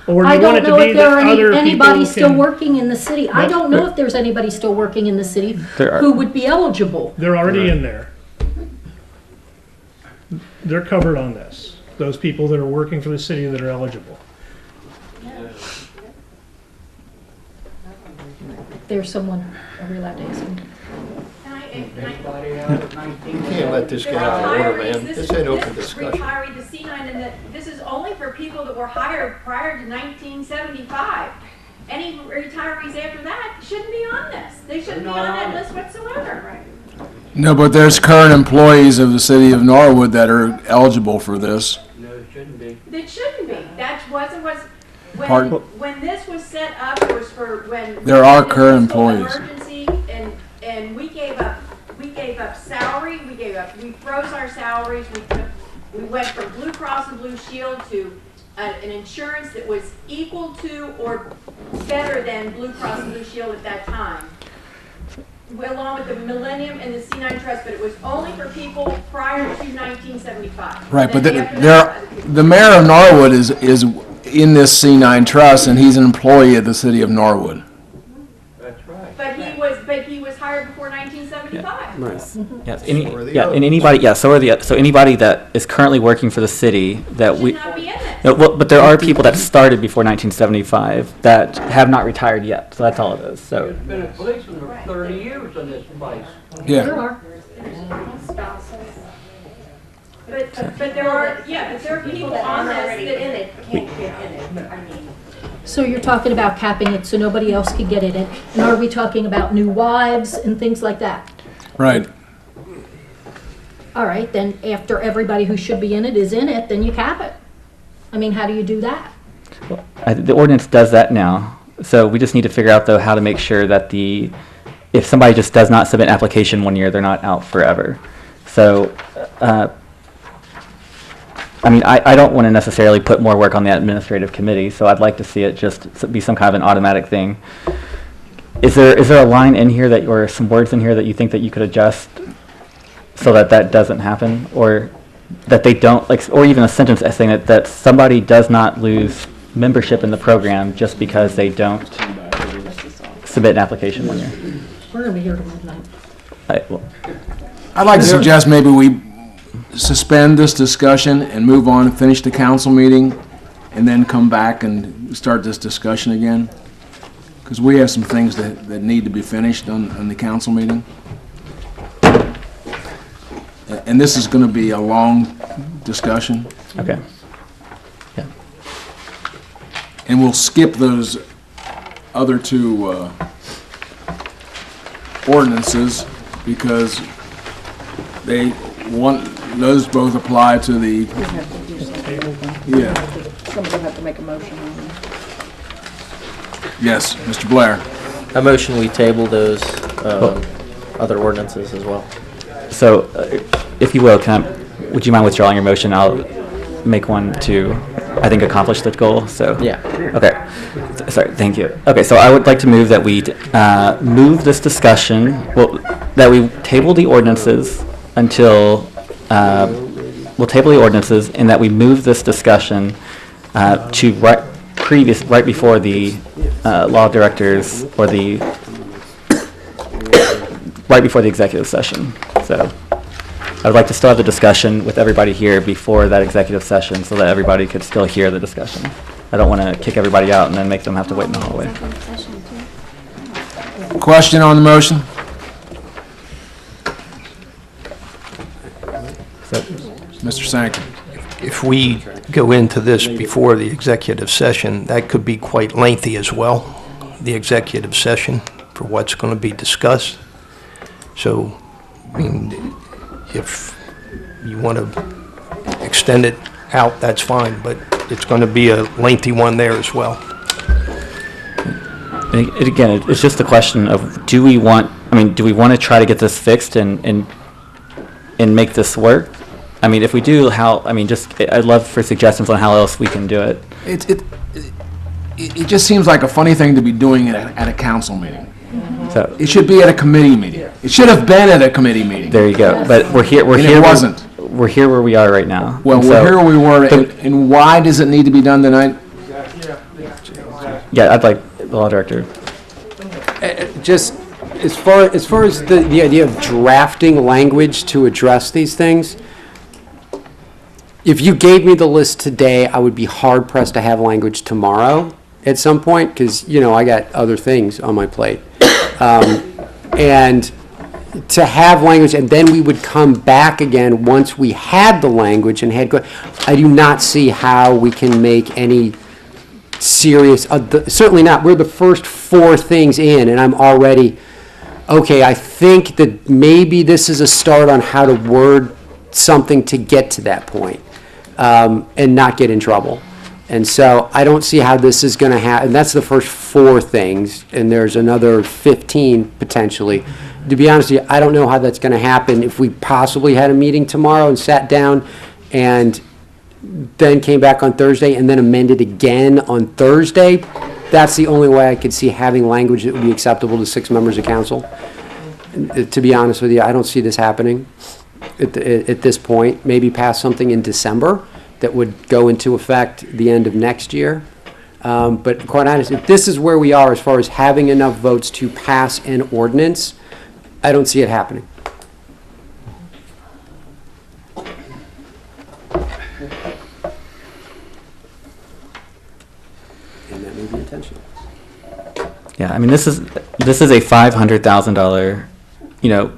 Or do I you want don't it to know be if there that are other anybody people still can? working in the city. I No, don't know if there's anybody still working in the city There are. who would be eligible. They're already in there. They're covered on this, those people that are working for the city that are eligible. There's someone, are we allowed to ask him? Anybody out of 19? You can't let this get out of order, man. This ain't open discussion. Retiree, the C9, and that this is only for people that were hired prior to 1975. Any retirees after that shouldn't be on this. They shouldn't be on that list whatsoever. No, but there's current employees of the city of Norwood that are eligible for this. No, it shouldn't be. It shouldn't be. That wasn't Pardon? when this was set up. It was for when There are when it current was full employees. Emergency, and we gave up salary. We froze our salaries. We went from Blue Cross and Blue Shield to an insurance that was equal to or better than Blue Cross and Blue Shield at that time, along with the Millennium and the C9 Trust, but it was only for people prior to 1975. Right, but Then after that, other people. the mayor of Norwood is in this C9 trust, and he's an employee of the city of Norwood. That's right. But he was hired before 1975. Yes, So are the and anybody, yeah, so anybody that is currently working for the city that we. Should not be in this. No, well, but there are people that started before 1975 that have not retired yet, so that's all it is, so. There's been a policeman for 30 years in this place. Yeah. There are. But there are people on this that So you're talking about capping it so nobody else could get in it? And are we talking about new wives and things like that? Right. All right, then after everybody who should be in it is in it, then you cap it. I mean, how do you do that? The ordinance does that now, so we just need to figure out, though, how to make sure that if somebody just does not submit an application 1 year, they're not out forever. So, I mean, I don't want to necessarily put more work on the administrative committee, so I'd like to see it just be some kind of an automatic thing. Is there a line in here or some words in here that you think that you could adjust so that doesn't happen, or that they don't, or even a sentence saying that somebody does not lose membership in the program just because they don't submit an application 1 year? We're gonna be here till midnight. I'd like to suggest maybe we suspend this discussion and move on, finish the council meeting, and then come back and start this discussion again. Because we have some things that need to be finished on the council meeting. And this is going to be a long discussion. Okay. Yeah. And we'll skip those other two ordinances because those both apply to the, yeah. Somebody have to make a motion on it. Yes, Mr. Blair. I motion we table those other ordinances as well. So, if you will, would you mind withdrawing your motion? I'll make one to, I think, accomplish that goal, so. Yeah. Okay, sorry, thank you. Okay, so I would like to move that we move this discussion, that we table the ordinances until, we'll table the ordinances, and that we move this discussion to right before the law directors, or right before the executive session, so. I would like to still have the discussion with everybody here before that executive session so that everybody could still hear the discussion. I don't want to kick everybody out and then make them have to wait in the hallway. Question on the motion? Mr. Sanker. If we go into this before the executive session, that could be quite lengthy as well, the executive session, for what's going to be discussed. So, I mean, if you want to extend it out, that's fine, but it's going to be a lengthy one there as well. Again, it's just a question of do we want to try to get this fixed and make this work? I mean, if we do, I'd love for suggestions on how else we can do it. It just seems like a funny thing to be doing at a council meeting. So it should be at a committee meeting. It should have been at a committee meeting. There you go. But we're here. It wasn't. We're here where we are right now. Well, we're here where we were, and why does it need to be done tonight? Yeah, I'd like the law director. Just as far as the idea of drafting language to address these things, if you gave me the list today, I would be hard pressed to have language tomorrow at some point because, I got other things on my plate. And to have language, and then we would come back again once we had the language and I do not see how we can make any serious, certainly not, we're the first 4 things in, and I'm already, okay, I think that maybe this is a start on how to word something to get to that point, and not get in trouble. And so I don't see how this is going to happen. And that's the first 4 things, and there's another 15 potentially. To be honest with you, I don't know how that's going to happen. If we possibly had a meeting tomorrow and sat down and then came back on Thursday and then amended again on Thursday, that's the only way I could see having language that would be acceptable to 6 members of council. To be honest with you, I don't see this happening at this point. Maybe pass something in December that would go into effect the end of next year. But quite honestly, if this is where we are as far as having enough votes to pass an ordinance, I don't see it happening. And that may be intentional. Yeah, I mean, this is a $500,000,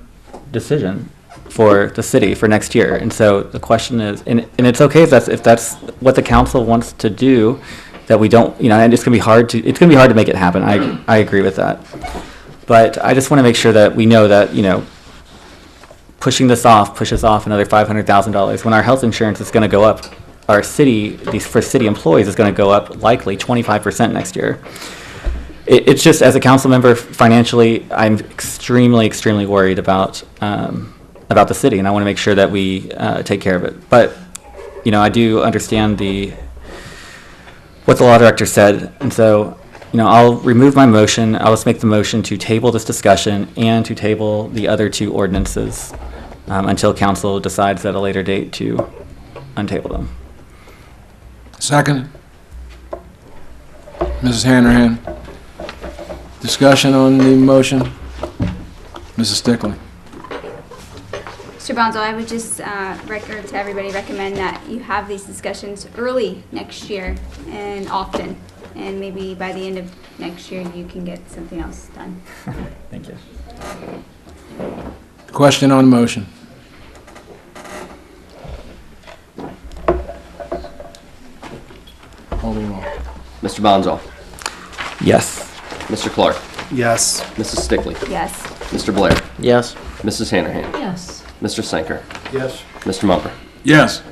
decision for the city for next year, and so the question is, and it's okay if that's what the council wants to do, that we don't, and it's gonna be hard to make it happen. I agree with that, but I just want to make sure that we know that pushing this off pushes off another $500,000 when our health insurance is going to go up. Our city, for city employees, is going to go up likely 25% next year. It's just, as a council member, financially, I'm extremely, extremely worried about the city, and I want to make sure that we take care of it. But, I do understand what the law director said, and so, I'll remove my motion. I'll just make the motion to table this discussion and to table the other 2 ordinances until council decides at a later date to untable them. Second. Mrs. Hanrahan. Discussion on the motion. Mrs. Stickley. Mr. Bonzo, I would just recommend that you have these discussions early next year and often. And maybe by the end of next year, you can get something else done. Thank you. Question on the motion. Call the roll. Mr. Bonzo. Yes. Mr. Clark. Yes. Mrs. Stickley. Yes. Mr. Blair. Yes. Mrs. Hanrahan. Yes. Mr. Sanker. Yes. Mr. Mumper. Yes.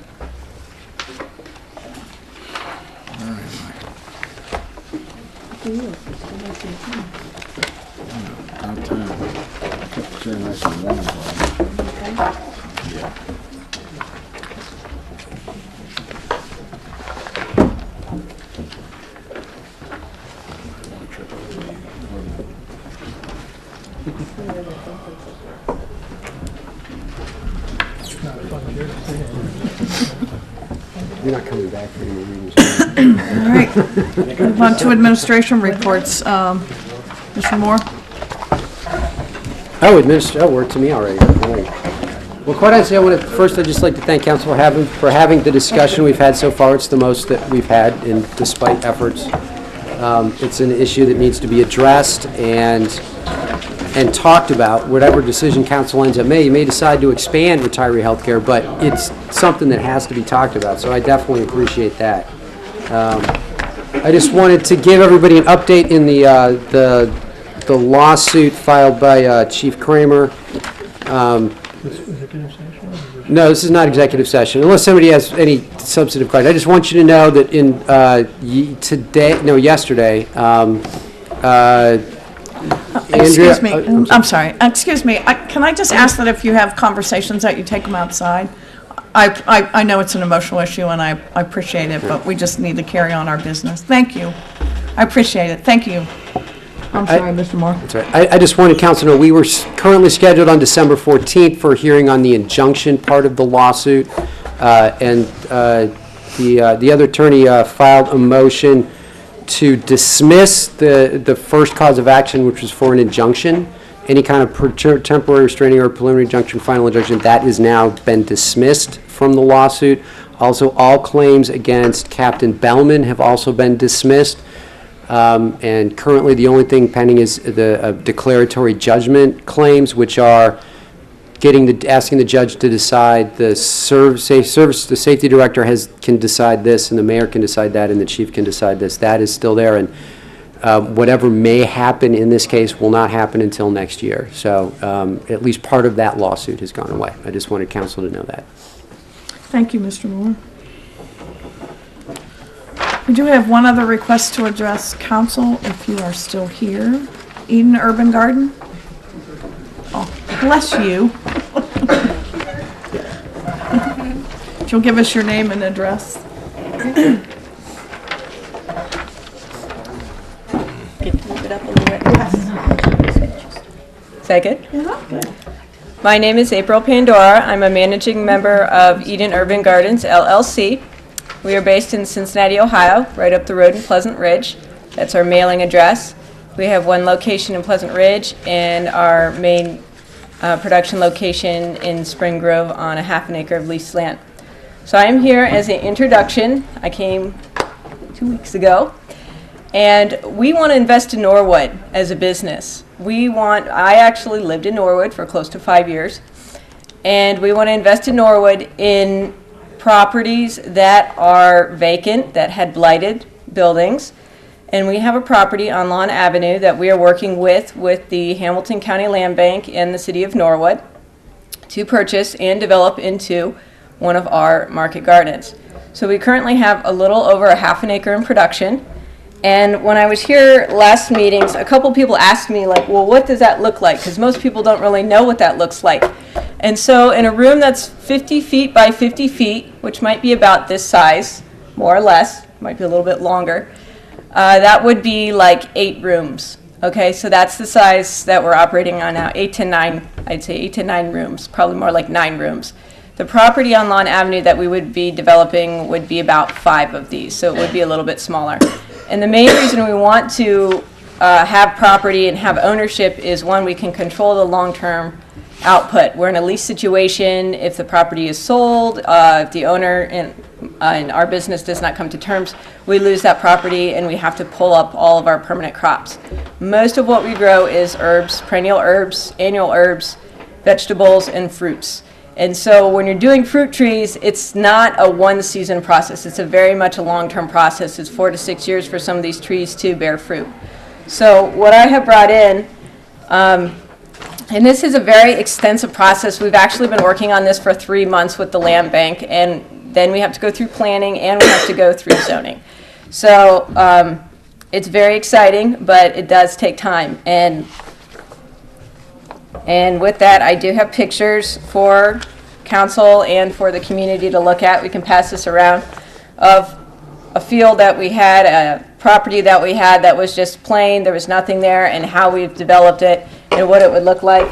You're not coming back for any more meetings. All right, move on to administration reports. Mr. Moore? Oh, worked to me already. All right. Well, quite honestly, I'd just like to thank council for having the discussion we've had so far. It's the most that we've had, and despite efforts. It's an issue that needs to be addressed and talked about. Whatever decision council ends up making, you may decide to expand retiree health care, but it's something that has to be talked about, so I definitely appreciate that. I just wanted to give everybody an update in the lawsuit filed by Chief Kramer. No, this is not executive session, unless somebody has any substantive questions. I just want you to know that yesterday, Excuse me, I'm sorry, excuse me, can I just ask that if you have conversations that you take them outside? I know it's an emotional issue and I appreciate it, but we just need to carry on our business. Thank you. I appreciate it. Thank you. I'm sorry, Mr. Moore. That's right. I just wanted council to know we were currently scheduled on December 14th for a hearing on the injunction part of the lawsuit. The other attorney filed a motion to dismiss the first cause of action, which was for an injunction. Any kind of temporary restraining or preliminary injunction, final injunction, that has now been dismissed from the lawsuit. Also, all claims against Captain Bellman have also been dismissed. And currently, the only thing pending is the declaratory judgment claims, which are asking the judge to decide. The safety director can decide this, and the mayor can decide that, and the chief can decide this. That is still there, and whatever may happen in this case will not happen until next year. So at least part of that lawsuit has gone away. I just wanted council to know that. Thank you, Mr. Moore. We do have one other request to address council, if you are still here. Eden Urban Garden? Oh, bless you. If you'll give us your name and address. Is that good? Yeah. My name is April Pandora. I'm a managing member of Eden Urban Gardens, LLC. We are based in Cincinnati, Ohio, right up the road in Pleasant Ridge. That's our mailing address. We have one location in Pleasant Ridge and our main production location in Spring Grove on a half an acre of leased land. So I am here as an introduction. I came 2 weeks ago. And we want to invest in Norwood as a business. I actually lived in Norwood for close to 5 years. And we want to invest in Norwood in properties that are vacant, that had blighted buildings. And we have a property on Lawn Avenue that we are working with the Hamilton County Land Bank and the City of Norwood to purchase and develop into one of our market gardens. So we currently have a little over a half an acre in production. And when I was here last meetings, a couple people asked me, like, well, what does that look like? Because most people don't really know what that looks like. And so in a room that's 50 feet by 50 feet, which might be about this size, more or less, might be a little bit longer, that would be like 8 rooms. Okay, so that's the size that we're operating on now, 8 to 9, I'd say 8 to 9 rooms, probably more like 9 rooms. The property on Lawn Avenue that we would be developing would be about 5 of these, so it would be a little bit smaller. And the main reason we want to have property and have ownership is, one, we can control the long-term output. We're in a lease situation. If the property is sold, if the owner in our business does not come to terms, we lose that property and we have to pull up all of our permanent crops. Most of what we grow is herbs, perennial herbs, annual herbs, vegetables, and fruits. And so when you're doing fruit trees, it's not a one-season process. It's a very much a long-term process. It's 4 to 6 years for some of these trees to bear fruit. So what I have brought in, and this is a very extensive process. We've actually been working on this for 3 months with the land bank, and then we have to go through planning and we have to go through zoning. So it's very exciting, but it does take time. And with that, I do have pictures for council and for the community to look at. We can pass this around, of a field that we had, a property that we had that was just plain, there was nothing there, and how we've developed it and what it would look like.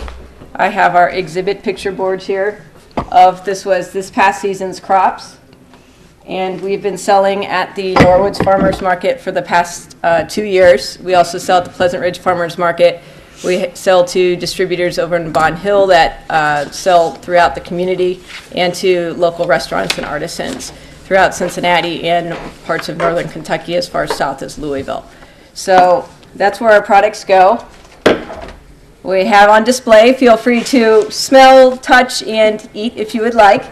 I have our exhibit picture boards here of this past season's crops. And we've been selling at the Norwood's Farmers Market for the past 2 years. We also sell at the Pleasant Ridge Farmers Market. We sell to distributors over in Bond Hill that sell throughout the community, and to local restaurants and artisans throughout Cincinnati and parts of northern Kentucky as far as south as Louisville. So that's where our products go. We have on display, feel free to smell, touch, and eat if you would like.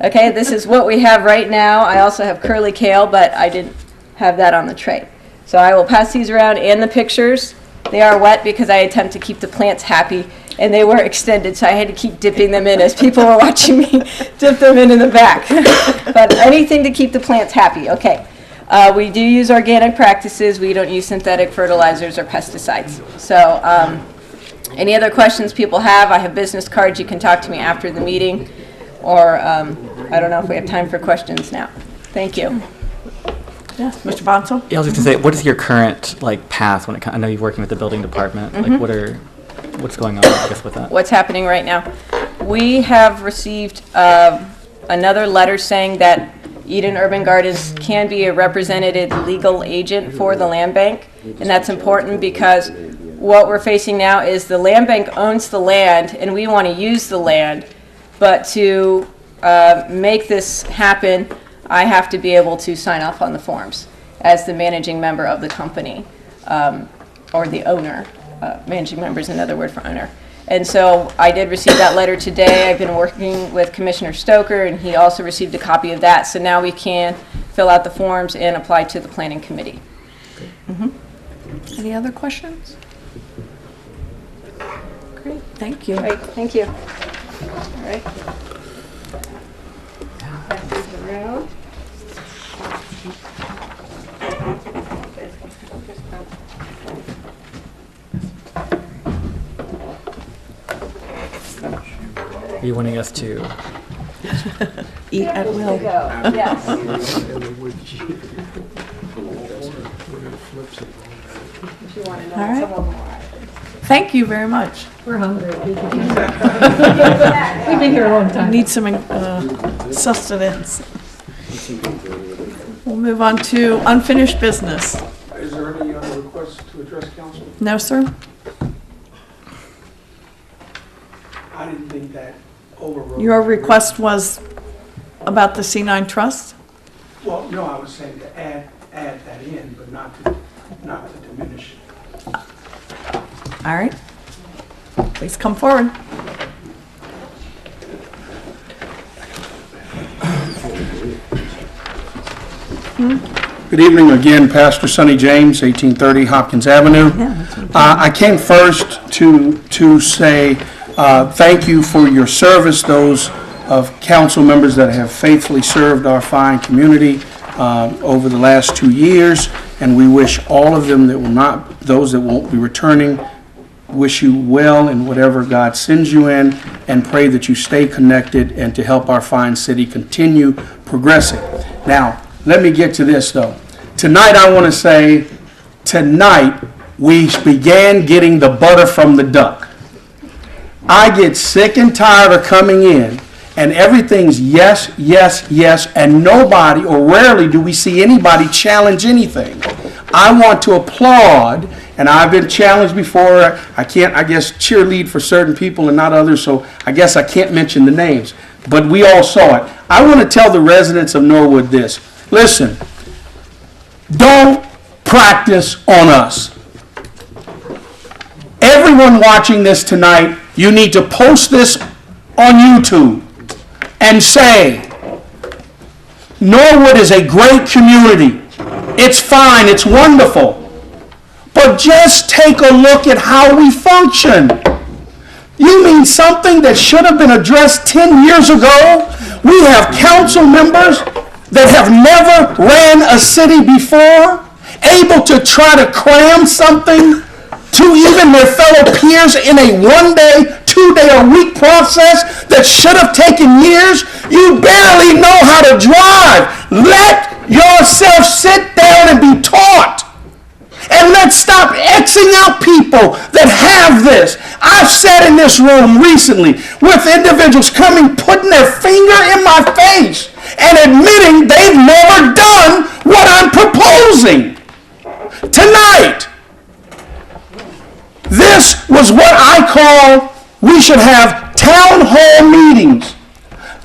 Okay, this is what we have right now. I also have curly kale, but I didn't have that on the tray. So I will pass these around, and the pictures. They are wet because I attempt to keep the plants happy, and they were extended, so I had to keep dipping them in as people were watching me dip them in the back. But anything to keep the plants happy. Okay. We do use organic practices. We don't use synthetic fertilizers or pesticides. So any other questions people have, I have business cards. You can talk to me after the meeting, or I don't know if we have time for questions now. Thank you. Yes, Mr. Bonsall? Yeah, I was just gonna say, what is your current path when it comes? I know you're working with the building department. What's going on, I guess, with that? What's happening right now? We have received another letter saying that Eden Urban Gardens can be a represented legal agent for the land bank, and that's important because what we're facing now is the land bank owns the land, and we want to use the land, but to make this happen, I have to be able to sign off on the forms as the managing member of the company, or the owner. Managing member is another word for owner. And so I did receive that letter today. I've been working with Commissioner Stoker, and he also received a copy of that. So now we can fill out the forms and apply to the planning committee. Any other questions? Great, thank you. Great, thank you. All right. Back to the room. Are you wanting us to eat at will? Yes. All right. Thank you very much. We're hungry. We've been here a long time. Need some sustenance. We'll move on to unfinished business. Is there any other requests to address council? No, sir? I didn't think that overrode. Your request was about the C9 Trust? Well, no, I was saying to add that in, but not to diminish. All right. Please come forward. Good evening again, Pastor Sonny James, 1830 Hopkins Avenue. I came first to say thank you for your service, those of council members that have faithfully served our fine community over the last 2 years, and we wish all of them those that won't be returning, wish you well in whatever God sends you in, and pray that you stay connected and to help our fine city continue progressing. Now, let me get to this though. Tonight I want to say, tonight we began getting the butter from the duck. I get sick and tired of coming in and everything's yes, yes, yes, and nobody, or rarely do we see anybody challenge anything. I want to applaud, and I've been challenged before. I can't, I guess, cheerlead for certain people and not others, so I guess I can't mention the names. But we all saw it. I want to tell the residents of Norwood this. Listen, don't practice on us. Everyone watching this tonight, you need to post this on YouTube and say, Norwood is a great community. It's fine, it's wonderful. But just take a look at how we function. You mean something that should have been addressed 10 years ago? We have council members that have never ran a city before, able to try to cram something to even their fellow peers in a 1-day, 2-day, a week process that should have taken years. You barely know how to drive. Let yourself sit down and be taught. And let's stop Xing out people that have this. I've sat in this room recently with individuals coming, putting their finger in my face and admitting they've never done what I'm proposing. Tonight, this This was what I call we should have town hall meetings.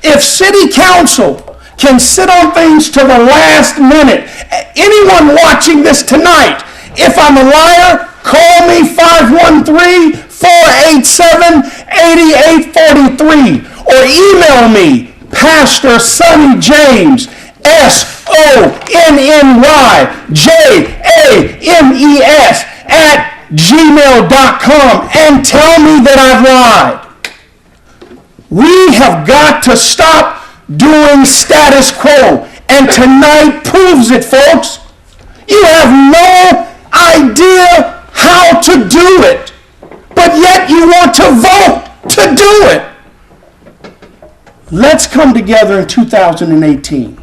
If city council can sit on things to the last minute, anyone watching this tonight, if I'm a liar, call me 513-487-8843 or email me, Pastor Sonny James, SONNYJAMES @gmail.com and tell me that I've lied. We have got to stop doing status quo, and tonight proves it, folks. You have no idea how to do it, but yet you want to vote to do it. Let's come together in 2018.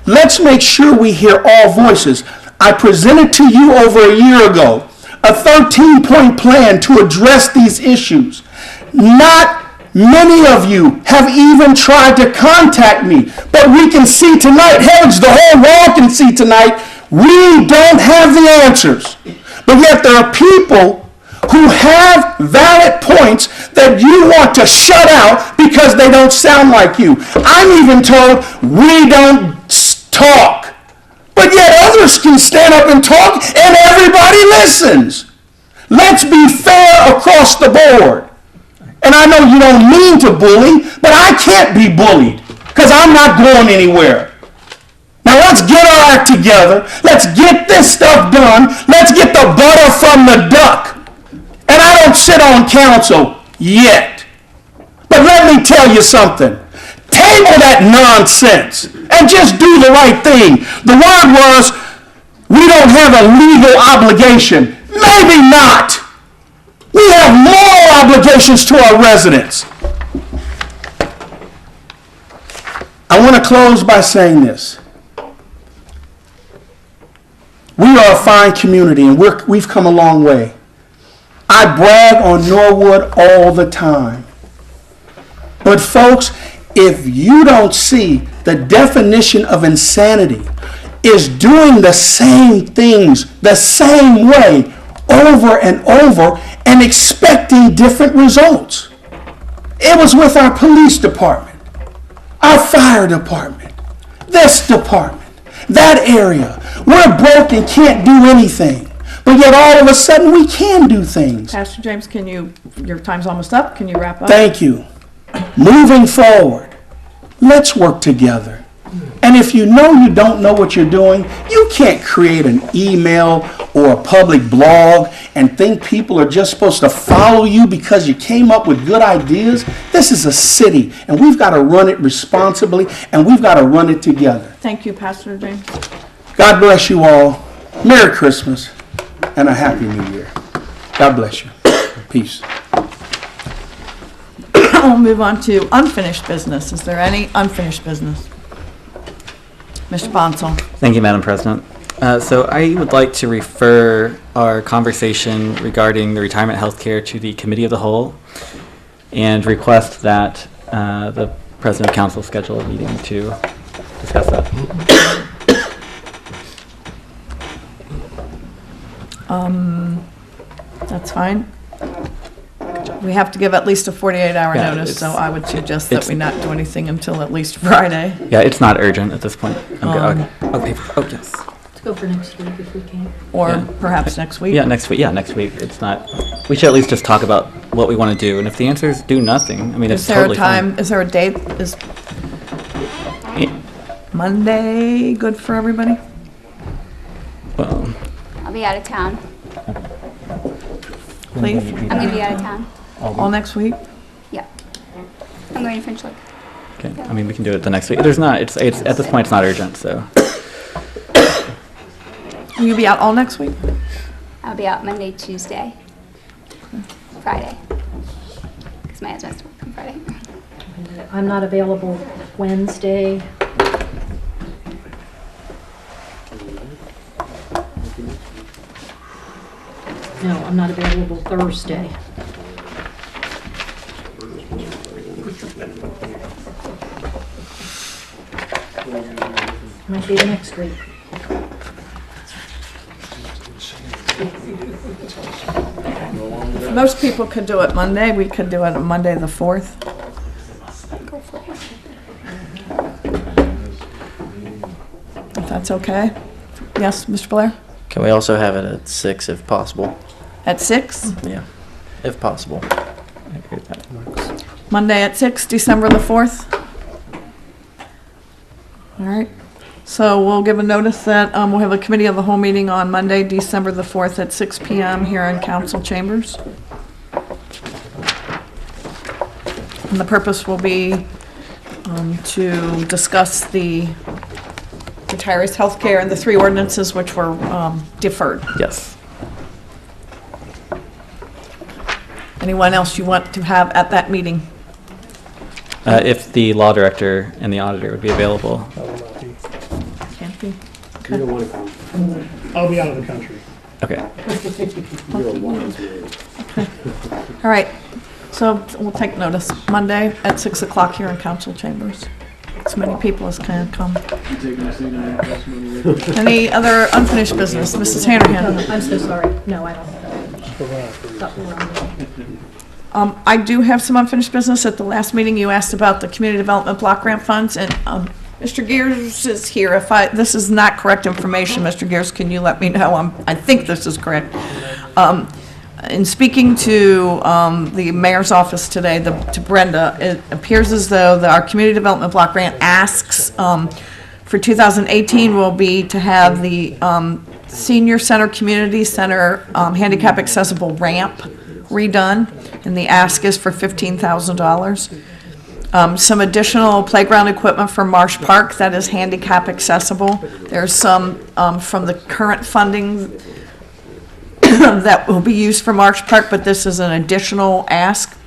Let's make sure we hear all voices. I presented to you over a year ago a 13-point plan to address these issues. Not many of you have even tried to contact me, but we can see tonight, heavens, the whole world can see tonight, we don't have the answers. But yet there are people who have valid points that you want to shut out because they don't sound like you. I'm even told we don't talk. But yet others can stand up and talk and everybody listens. Let's be fair across the board. And I know you don't mean to bully, but I can't be bullied because I'm not going anywhere. Now let's get our act together. Let's get this stuff done. Let's get the butter from the duck. And I don't sit on council yet. But let me tell you something. Table that nonsense and just do the right thing. The word was, we don't have a legal obligation. Maybe not. We have moral obligations to our residents. I want to close by saying this. We are a fine community and we've come a long way. I brag on Norwood all the time. But folks, if you don't see the definition of insanity is doing the same things the same way over and over and expecting different results. It was with our police department, our fire department, this department, that area. We're broke and can't do anything. But yet all of a sudden we can do things. Pastor James, your time's almost up. Can you wrap up? Thank you. Moving forward, let's work together. And if you know you don't know what you're doing, you can't create an email or a public blog and think people are just supposed to follow you because you came up with good ideas. This is a city, and we've got to run it responsibly, and we've got to run it together. Thank you, Pastor James. God bless you all. Merry Christmas and a Happy New Year. God bless you. Peace. We'll move on to unfinished business. Is there any unfinished business? Mr. Bonsall. Thank you, Madam President. So I would like to refer our conversation regarding the retirement health care to the Committee of the Whole and request that the President of Council schedule a meeting to discuss that. That's fine. We have to give at least a 48-hour notice, so I would suggest that we not do anything until at least Friday. Yeah, it's not urgent at this point. Okay. Oh, yes. Let's go for next week if we can. Or perhaps next week. Yeah, next week. Yeah, next week. It's not. We should at least just talk about what we want to do, and if the answer is do nothing, I mean, it's totally fine. Is there a date? Is Monday good for everybody? Well, I'll be out of town. Please? I'm going to be out of town. All next week? Yeah. I'm going to French Lick. okay. I mean, we can do it the next week. There's not. It's at this point, it's not urgent. So. Will you be out all next week? I'll be out Monday, Tuesday, Friday. Because my husband has to work on Friday. I'm not available Wednesday. No, I'm not available Thursday. Might be the next week. Most people could do it Monday. We could do it on Monday the 4th. If that's okay. Yes, Mr. Blair? Can we also have it at 6 if possible? At 6? Yeah, if possible. Monday at 6, December the 4th? All right. So we'll give a notice that we'll have a committee of the whole meeting on Monday, December the 4th at 6 p.m. here in council chambers. And the purpose will be to discuss the retirees' health care and the 3 ordinances which were deferred. Yes. Anyone else you want to have at that meeting? If the law director and the auditor would be available. Can't be. You don't want to come. I'll be out of the country. Okay. All right. So we'll take notice. Monday at 6 o'clock here in council chambers. As many people as can come. Any other unfinished business? Mrs. Hanahan? I'm so sorry. No, I don't. Thought we were on I do have some unfinished business. At the last meeting, you asked about the community development block grant funds, and Mr. Gears is here. If this is not correct information, Mr. Gears, can you let me know? I think this is correct. In speaking to the mayor's office today, to Brenda, it appears as though our community development block grant asks for 2018 will be to have the senior center, community center, handicap accessible ramp redone, and the ask is for $15,000. Some additional playground equipment for Marsh Park that is handicap accessible. There's some from the current funding that will be used for Marsh Park, but this is an additional ask.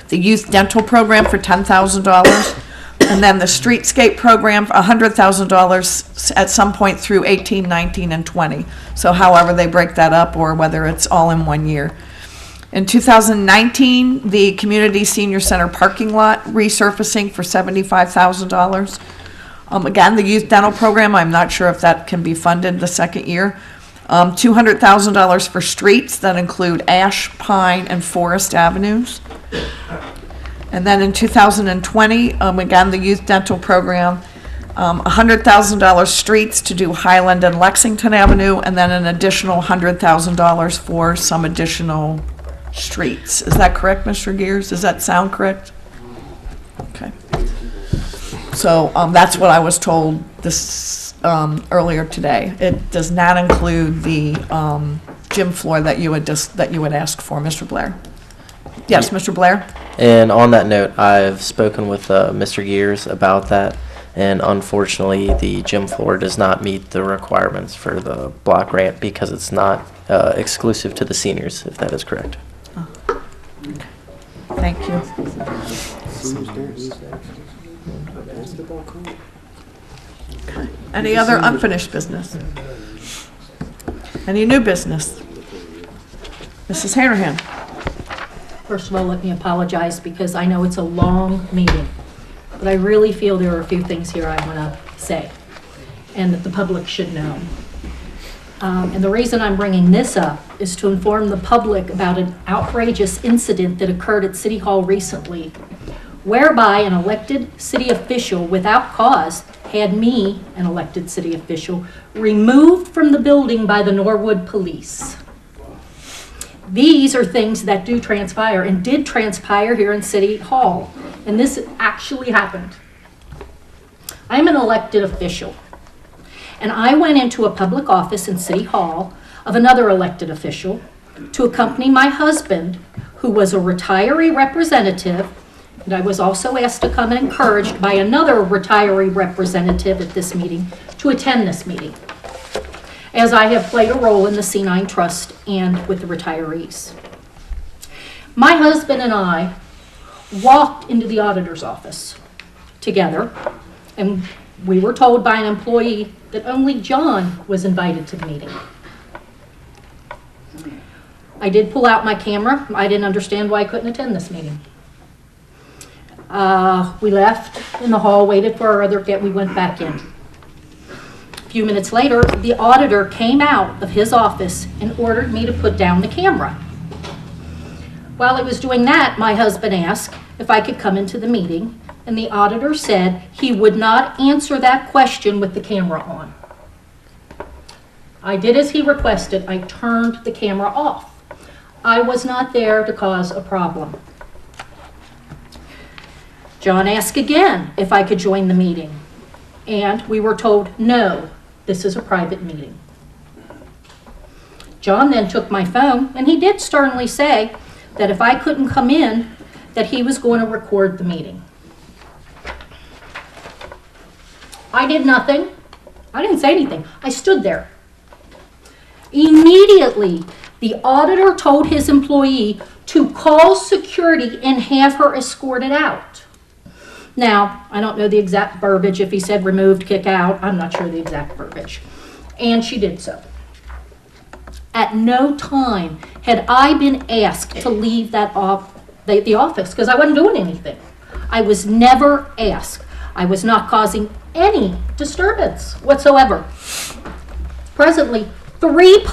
The youth dental program for $10,000. And then the streetscape program for $100,000 at some point through 18, 19, and 20. So however they break that up, or whether it's all in one year. In 2019, the community senior center parking lot resurfacing for $75,000. Again, the youth dental program, I'm not sure if that can be funded the second year. $200,000 for streets that include Ash, Pine, and Forest Avenues. And then in 2020, again, the youth dental program, $100,000 streets to do Highland and Lexington Avenue, and then an additional $100,000 for some additional streets. Is that correct, Mr. Gears? Does that sound correct? Okay. So that's what I was told this earlier today. It does not include the gym floor that you had asked for, Mr. Blair. Yes, Mr. Blair? And on that note, I've spoken with Mr. Gears about that, and unfortunately, the gym floor does not meet the requirements for the block grant because it's not exclusive to the seniors, if that is correct. Oh. Thank you. Okay. Any other unfinished business? Any new business? Mrs. Hanahan? First of all, let me apologize because I know it's a long meeting, but I really feel there are a few things here I want to say and that the public should know. And the reason I'm bringing this up is to inform the public about an outrageous incident that occurred at City Hall recently, whereby an elected city official without cause had me, an elected city official, removed from the building by the Norwood police. These are things that do transpire and did transpire here in City Hall, and this actually happened. I'm an elected official, and I went into a public office in City Hall of another elected official to accompany my husband, who was a retiree representative, and I was also asked to come and encouraged by another retiree representative at this meeting to attend this meeting, as I have played a role in the C9 Trust and with the retirees. My husband and I walked into the auditor's office together, and we were told by an employee that only John was invited to the meeting. I did pull out my camera. I didn't understand why I couldn't attend this meeting. We left in the hall, waited for our other guest. We went back in. A few minutes later, the auditor came out of his office and ordered me to put down the camera. While I was doing that, my husband asked if I could come into the meeting, and the auditor said he would not answer that question with the camera on. I did as he requested. I turned the camera off. I was not there to cause a problem. John asked again if I could join the meeting, and we were told, no, this is a private meeting. John then took my phone, and he did sternly say that if I couldn't come in, that he was going to record the meeting. I did nothing. I didn't say anything. I stood there. Immediately, the auditor told his employee to call security and have her escorted out. Now, I don't know the exact verbiage, if he said removed, kick out, I'm not sure the exact verbiage. And she did so. At no time had I been asked to leave the office, because I wasn't doing anything. I was never asked. I was not causing any disturbance whatsoever. Presently, 3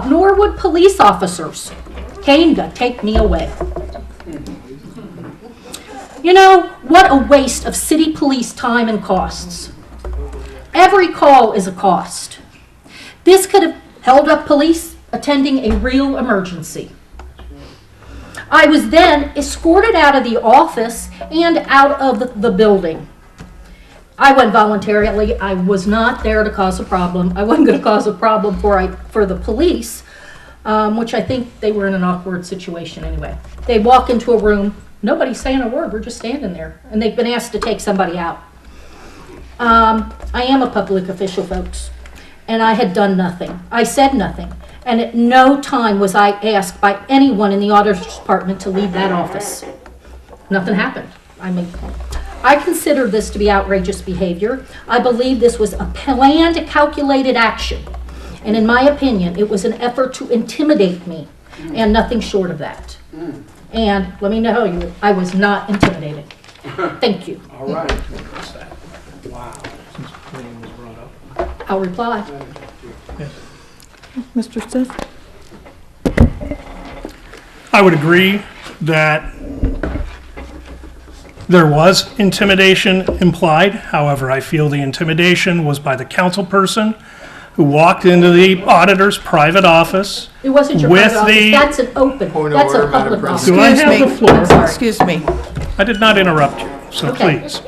Norwood police officers came to take me away. You know, what a waste of city police time and costs. Every call is a cost. This could have held up police attending a real emergency. I was then escorted out of the office and out of the building. I went voluntarily. I was not there to cause a problem. I wasn't going to cause a problem for the police, which I think they were in an awkward situation anyway. They walk into a room, nobody's saying a word, we're just standing there, and they've been asked to take somebody out. I am a public official, folks, and I had done nothing. I said nothing, and at no time was I asked by anyone in the auditor's department to leave that office. Nothing happened. I consider this to be outrageous behavior. I believe this was a planned, calculated action. And in my opinion, it was an effort to intimidate me, and nothing short of that. And let me know you, I was not intimidated. Thank you. All right. Wow. Since the name was brought up. I'll reply. Yes. Mr. Stith? I would agree that there was intimidation implied. However, I feel the intimidation was by the council person who walked into the auditor's private office. It wasn't your private office. That's an open, that's a public office. Do I have the floor? I'm sorry. Excuse me. I did not interrupt you, so Okay. please.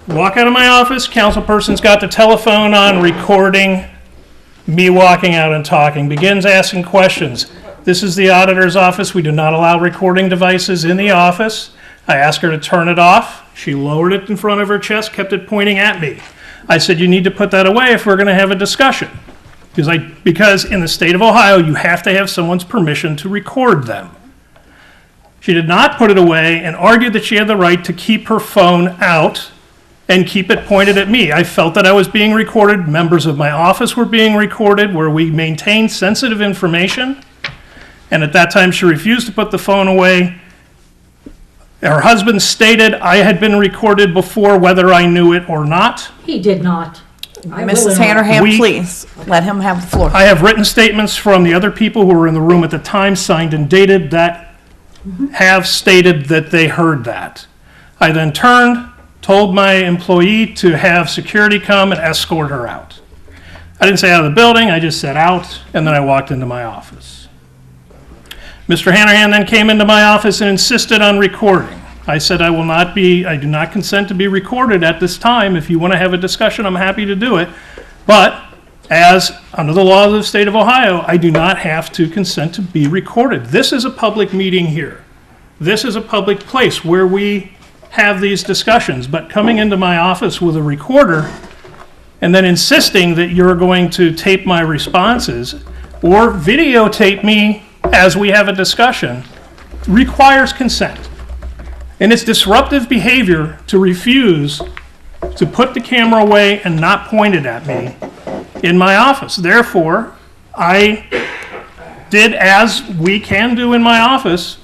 Walk out of my office, council person's got the telephone on, recording me walking out and talking, begins asking questions. This is the auditor's office. We do not allow recording devices in the office. I asked her to turn it off. She lowered it in front of her chest, kept it pointing at me. I said, you need to put that away if we're going to have a discussion. Because in the state of Ohio, you have to have someone's permission to record them. She did not put it away and argued that she had the right to keep her phone out and keep it pointed at me. I felt that I was being recorded. Members of my office were being recorded, where we maintain sensitive information. And at that time, she refused to put the phone away. Her husband stated I had been recorded before, whether I knew it or not. He did not. Mrs. Hanrahan, please, let him have the floor. I have written statements from the other people who were in the room at the time, signed and dated, that have stated that they heard that. I then turned, told my employee to have security come and escort her out. I didn't say out of the building, I just said out, and then I walked into my office. Mr. Hanrahan then came into my office and insisted on recording. I said I do not consent to be recorded at this time. If you want to have a discussion, I'm happy to do it. But as under the laws of the state of Ohio, I do not have to consent to be recorded. This is a public meeting here. This is a public place where we have these discussions. But coming into my office with a recorder and then insisting that you're going to tape my responses or videotape me as we have a discussion requires consent. And it's disruptive behavior to refuse to put the camera away and not point it at me in my office. Therefore, I did as we can do in my office.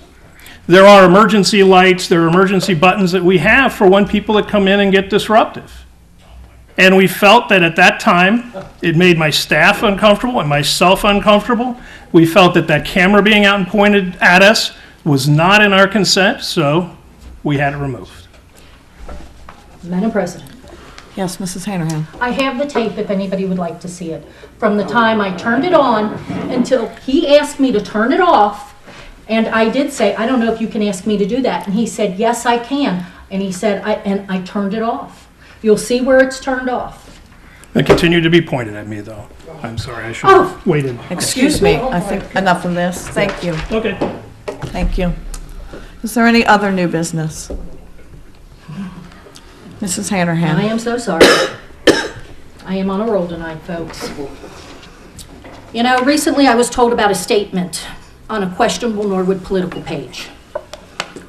There are emergency lights, there are emergency buttons that we have for when people that come in and get disruptive. And we felt that at that time, it made my staff uncomfortable and myself uncomfortable. We felt that that camera being out and pointed at us was not in our consent, so we had it removed. Madam President, Yes, Mrs. Hanrahan. I have the tape if anybody would like to see it. From the time I turned it on until he asked me to turn it off, and I did say, I don't know if you can ask me to do that. And he said, yes, I can. And he said, I turned it off. You'll see where it's turned off. It continued to be pointed at me, though. I'm sorry, I should have waited. Excuse me, I think enough of this. Thank you. Okay. Thank you. Is there any other new business? Mrs. Hanrahan. I am so sorry. I am on a roll tonight, folks. You know, recently I was told about a statement on a questionable Norwood political page.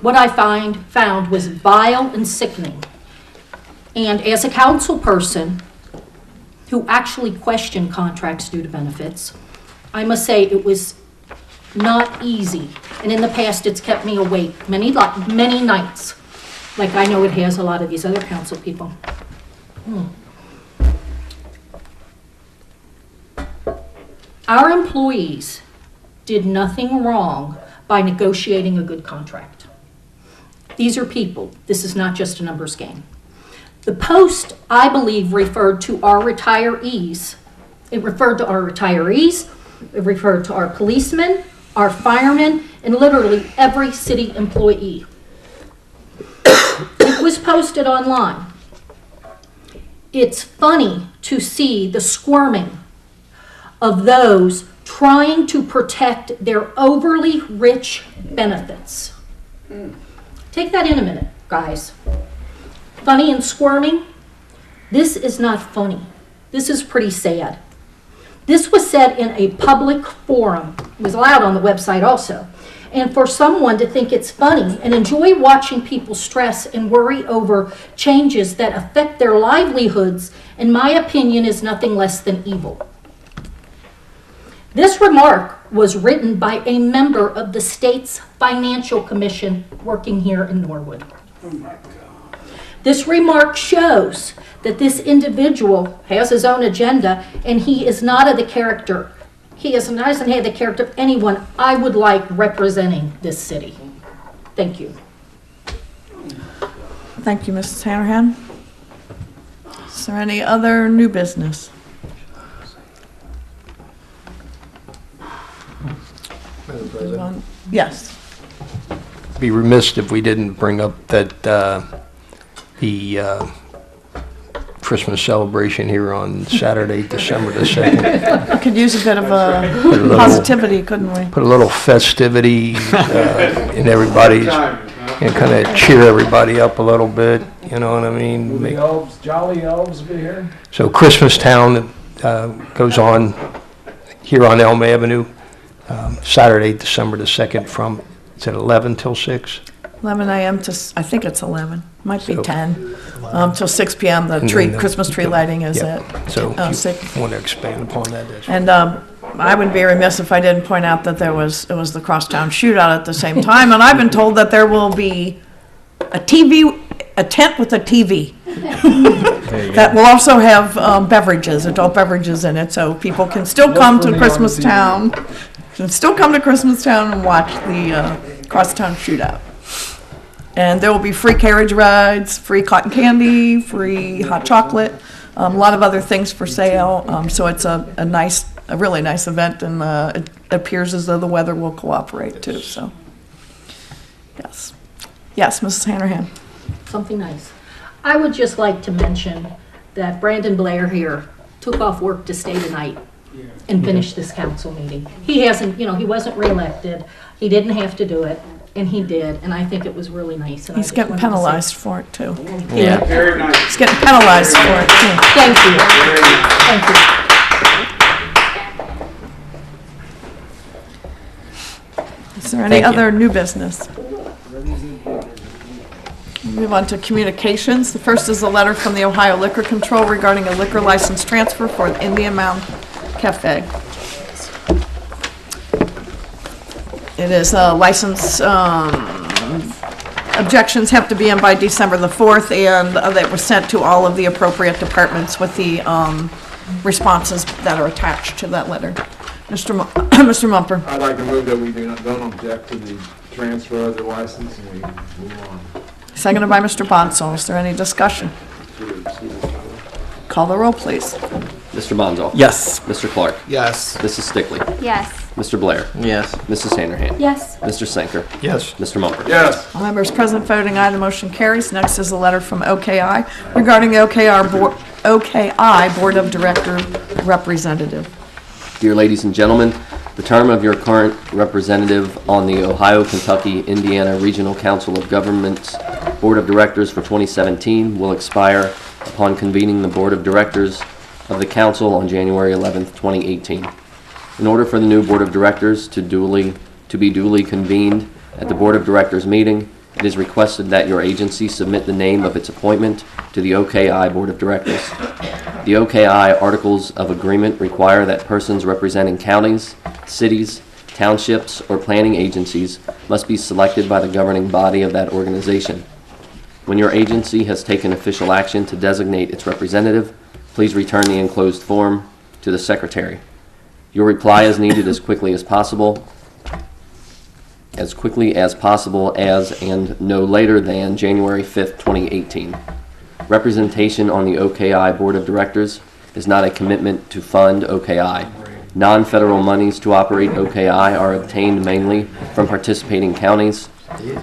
What I found was vile and sickening. And as a council person who actually questioned contracts due to benefits, I must say it was not easy. And in the past, it's kept me awake many nights, like I know it has a lot of these other council people. Our employees did nothing wrong by negotiating a good contract. These are people. This is not just a numbers game. The Post, I believe, referred to our retirees. It referred to our retirees, it referred to our policemen, our firemen, and literally every city employee. It was posted online. It's funny to see the squirming of those trying to protect their overly rich benefits. Take that in a minute, guys. Funny and squirming? This is not funny. This is pretty sad. This was said in a public forum. It was allowed on the website also. And for someone to think it's funny and enjoy watching people stress and worry over changes that affect their livelihoods, in my opinion, is nothing less than evil. This remark was written by a member of the state's financial commission working here in Norwood. This remark shows that this individual has his own agenda and he is not of the character. He doesn't have the character of anyone I would like representing this city. Thank you. Thank you, Mrs. Hanrahan. Is there any other new business? Madam President? Yes. Be remiss if we didn't bring up that the Christmas celebration here on Saturday, December the 2nd. We could use a bit of positivity, couldn't we? Put a little festivity in everybody's, and kind of cheer everybody up a little bit, you know what I mean? The elves, jolly elves be here. So Christmas Town goes on here on Elm Avenue, Saturday, December the 2nd from, is it 11 till 6? 11 a.m. to, I think it's 11, might be So- 10, till 6 p.m. The And tree, then Christmas tree lighting is yeah. at So if 6. you want to expand upon that, that's And I would be remiss if I didn't point out that it was the Crosstown Shootout at the same time, and I've been told that there will be a tent with a TV. That will also have adult beverages in it, so people can still come to Christmastown, and watch the Crosstown Shootout. And there will be free carriage rides, free cotton candy, free hot chocolate, a lot of other things for sale. So it's a really nice event, and it appears as though the weather will cooperate too. So, yes, Mrs. Hanrahan. Something nice. I would just like to mention that Brandon Blair here took off work to stay tonight and finish this council meeting. He hasn't, he wasn't reelected. He didn't have to do it, and he did, and I think it was really nice. And He's getting penalized for it too. Yeah. Very nice. He's getting penalized for it too. Thank you. Thank you. Is there any other new business? Move on to communications. The first is a letter from the Ohio Liquor Control regarding a liquor license transfer for the Indian Mound Cafe. It is a license, objections have to be in by December the 4th, and they were sent to all of the appropriate departments with the responses that are attached to that letter. Mr. Mumper. I'd like to move that we don't object to the transfer of the license and we move on. Seconded by Mr. Bonsall. Is there any discussion? Call the roll, please. Mr. Bonzall? Yes. Mr. Clark? Yes. Mrs. Stickley? Yes. Mr. Blair? Yes. Mrs. Handerhan? Yes. Mr. Senker? Yes. Mr. Mumper? Yes. All members present voting aye, the motion carries. Next is a letter from OKI regarding the OKI Board of Director Representative. Dear ladies and gentlemen, the term of your current representative on the Ohio, Kentucky, Indiana Regional Council of Governments Board of Directors for 2017 will expire upon convening the Board of Directors of the Council on January 11th, 2018. In order for the new Board of Directors to be duly convened at the Board of Directors meeting, it is requested that your agency submit the name of its appointment to the OKI Board of Directors. The OKI Articles of Agreement require that persons representing counties, cities, townships, or planning agencies must be selected by the governing body of that organization. When your agency has taken official action to designate its representative, please return the enclosed form to the Secretary. Your reply is needed as quickly as possible, and no later than January 5th, 2018. Representation on the OKI Board of Directors is not a commitment to fund OKI. Non-federal monies to operate OKI are obtained mainly from participating counties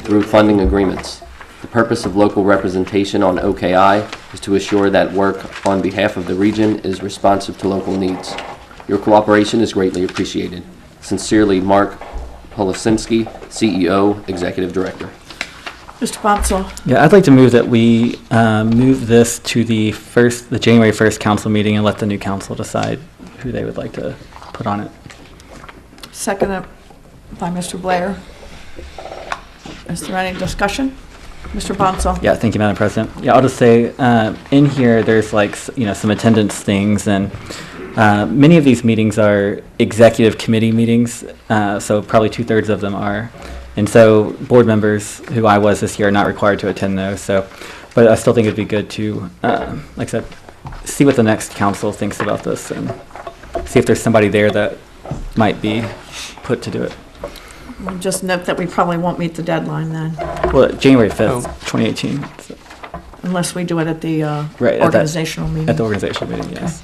through funding agreements. The purpose of local representation on OKI is to assure that work on behalf of the region is responsive to local needs. Your cooperation is greatly appreciated. Sincerely, Mark Polisinski, CEO, Executive Director. Mr. Bonsall. Yeah, I'd like to move that we move this to the January 1st council meeting and let the new council decide who they would like to put on it. Seconded by Mr. Blair. Is there any discussion? Mr. Bonsall. Yeah, thank you, Madam President. Yeah, I'll just say, in here, there's some attendance things, and many of these meetings are executive committee meetings, so probably 2/3 of them are. And so board members, who I was this year, are not required to attend those. So, but I still think it'd be good to, like I said, see what the next council thinks about this and see if there's somebody there that might be put to do it. We'll just note that we probably won't meet the deadline then, Well, January 5th, 2018. So, unless we do it at the right, organizational meeting. At the organizational meeting, yes.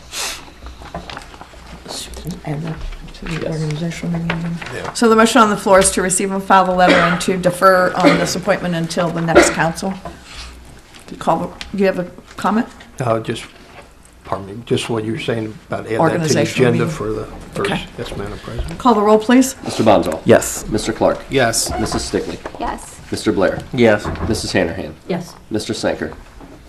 Add that to the organizational meeting. So the motion on the floor is to receive and file the letter and to defer on this appointment until the next council. Do you have a comment? Pardon me, just what you were saying about add that to the Organizational agenda meeting. for the first. Okay. Yes, Madam President. Call the roll, please. Mr. Bonzall? Yes. Mr. Clark? Yes. Mrs. Stickley? Yes. Mr. Blair? Yes. Mrs. Handerhan? Yes. Mr. Senker?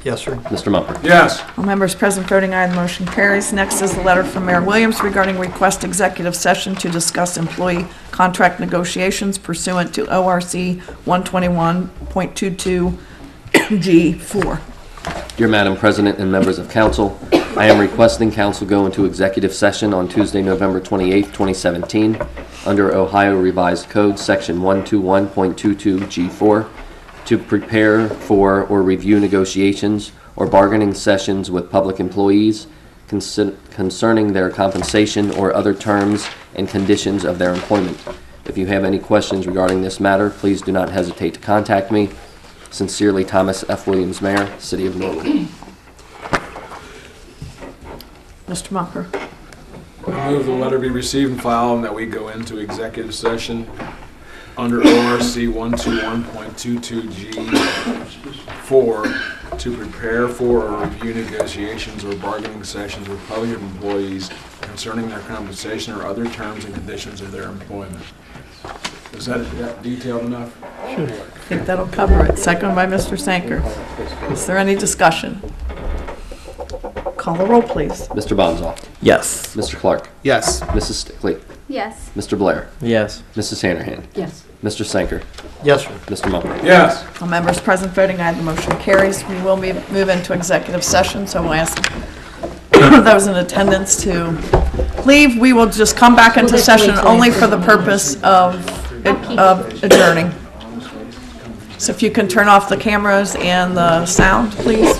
Yes, sir. Mr. Mumper? Yes. All members present voting aye, the motion carries. Next is the letter from Mayor Williams regarding request executive session to discuss employee contract negotiations pursuant to ORC 121.22 G4. Dear Madam President and members of council, I am requesting council go into executive session on Tuesday, November 28th, 2017, under Ohio Revised Code, Section 121.22 G4, to prepare for or review negotiations or bargaining sessions with public employees concerning their compensation or other terms and conditions of their employment. If you have any questions regarding this matter, please do not hesitate to contact me. Sincerely, Thomas F. Williams, Mayor, City of Norwood. Mr. Mumper. I move the letter be received and filed and that we go into executive session under ORC 121.22G4 to prepare for or review negotiations or bargaining sessions with public employees concerning their compensation or other terms and conditions of their employment. Is that detailed enough? I think that'll cover it. Second by Mr. Sanker. Is there any discussion? Call the roll, please. Mr. Bonzall? Yes. Mr. Clark? Yes. Mrs. Stickley? Yes. Mr. Blair? Yes. Mrs. Handerhan? Yes. Mr. Senker? Yes, sir. Mr. Mumper? Yes. All members present voting aye, the motion carries. We will move into executive session, so we'll ask those in attendance to leave. We will just come back into session only for the purpose of adjourning. So if you can turn off the cameras and the sound, please.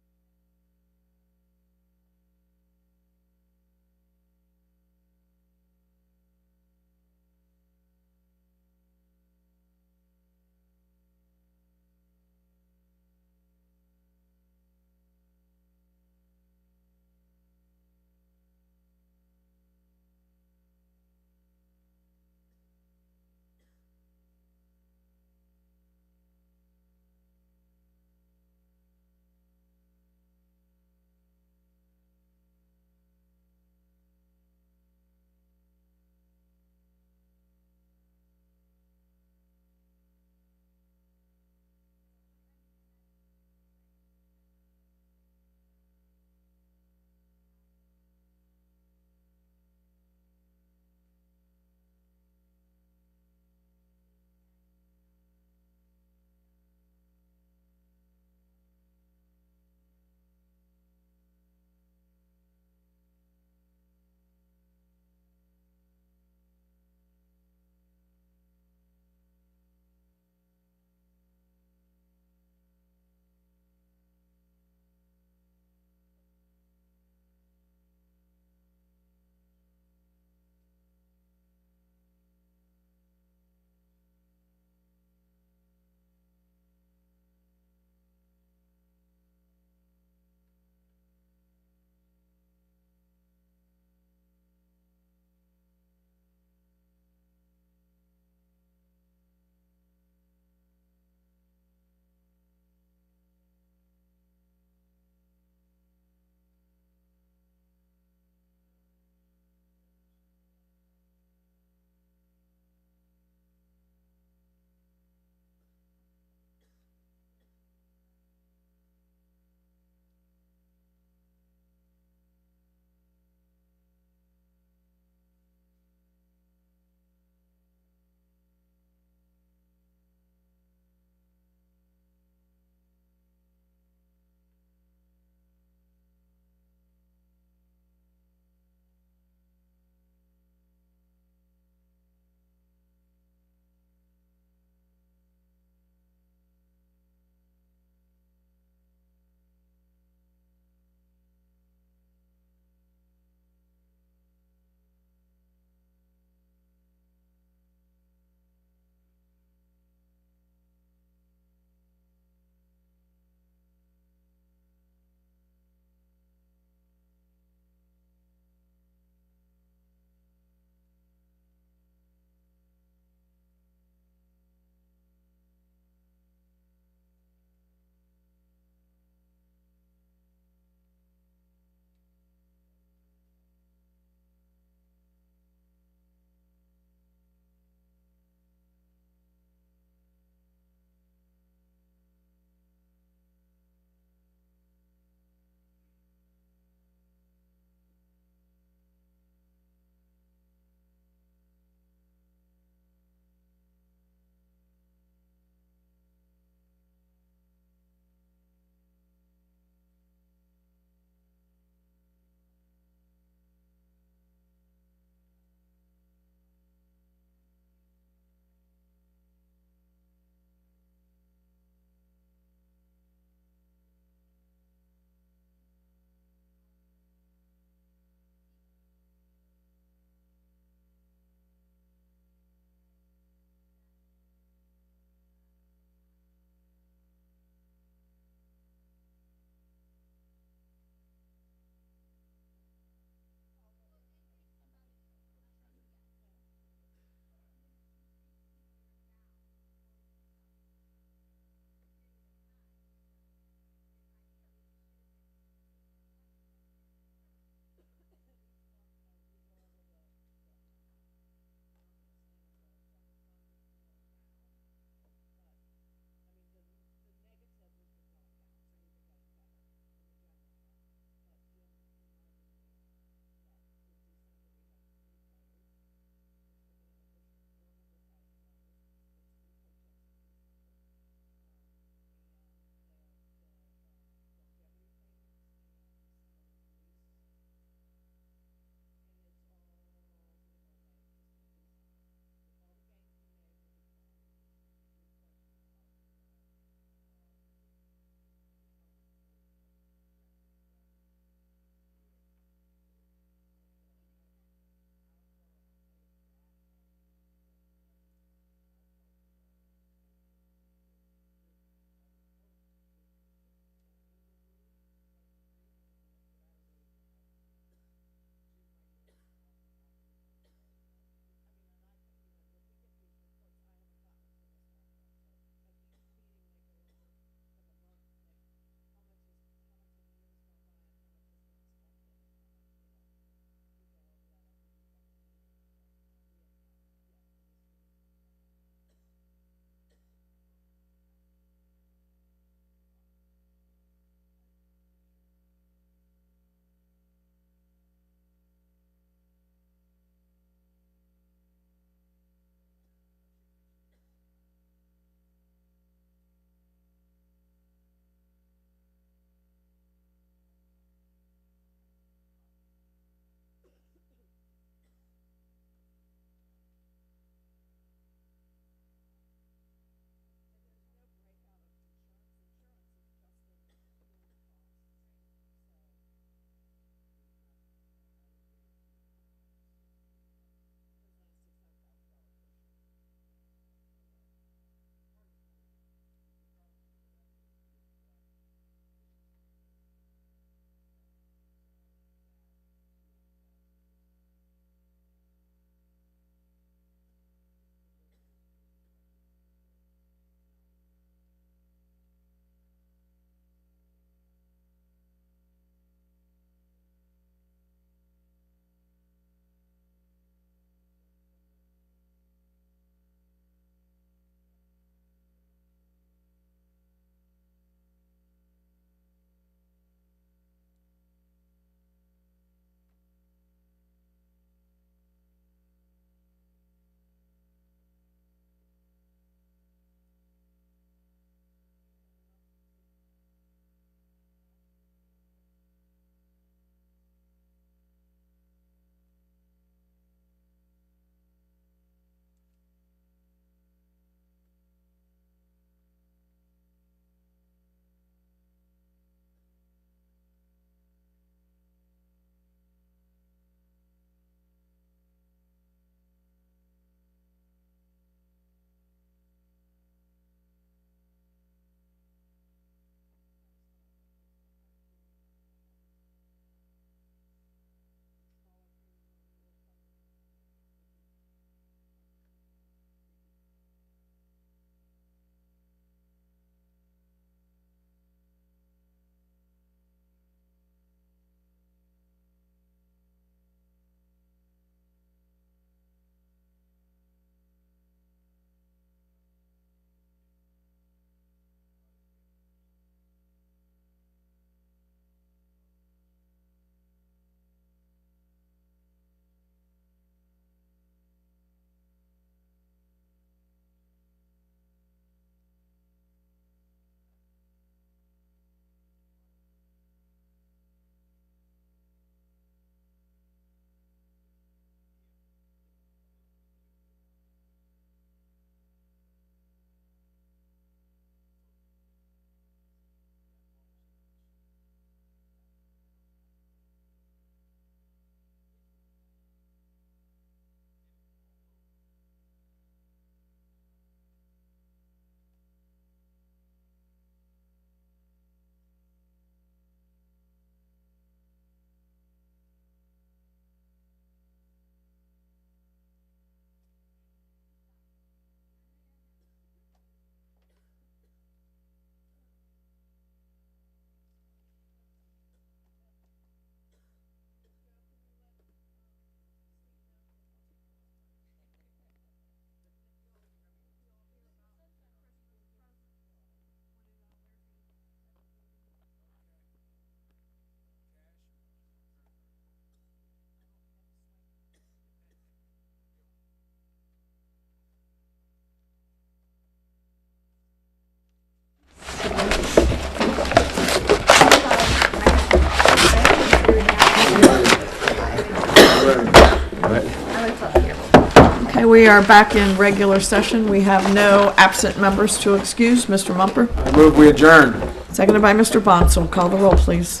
Okay, we are back in regular session. We have no absent members to excuse. Mr. Mumper? I move we adjourn. Seconded by Mr. Bonsall. Call the roll, please.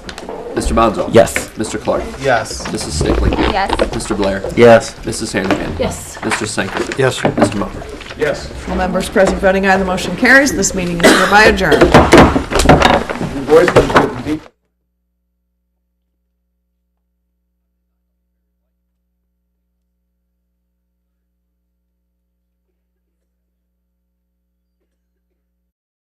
Mr. Bonzo? Yes. Mr. Clark? Yes. Mrs. Stickley? Yes. Mr. Blair? Yes. Mrs. Hannigan? Yes. Mr. Senker? Yes, sir. Mr. Mumper? Yes. All members present voting aye, the motion carries. This meeting is hereby adjourned. Your voice was getting deep.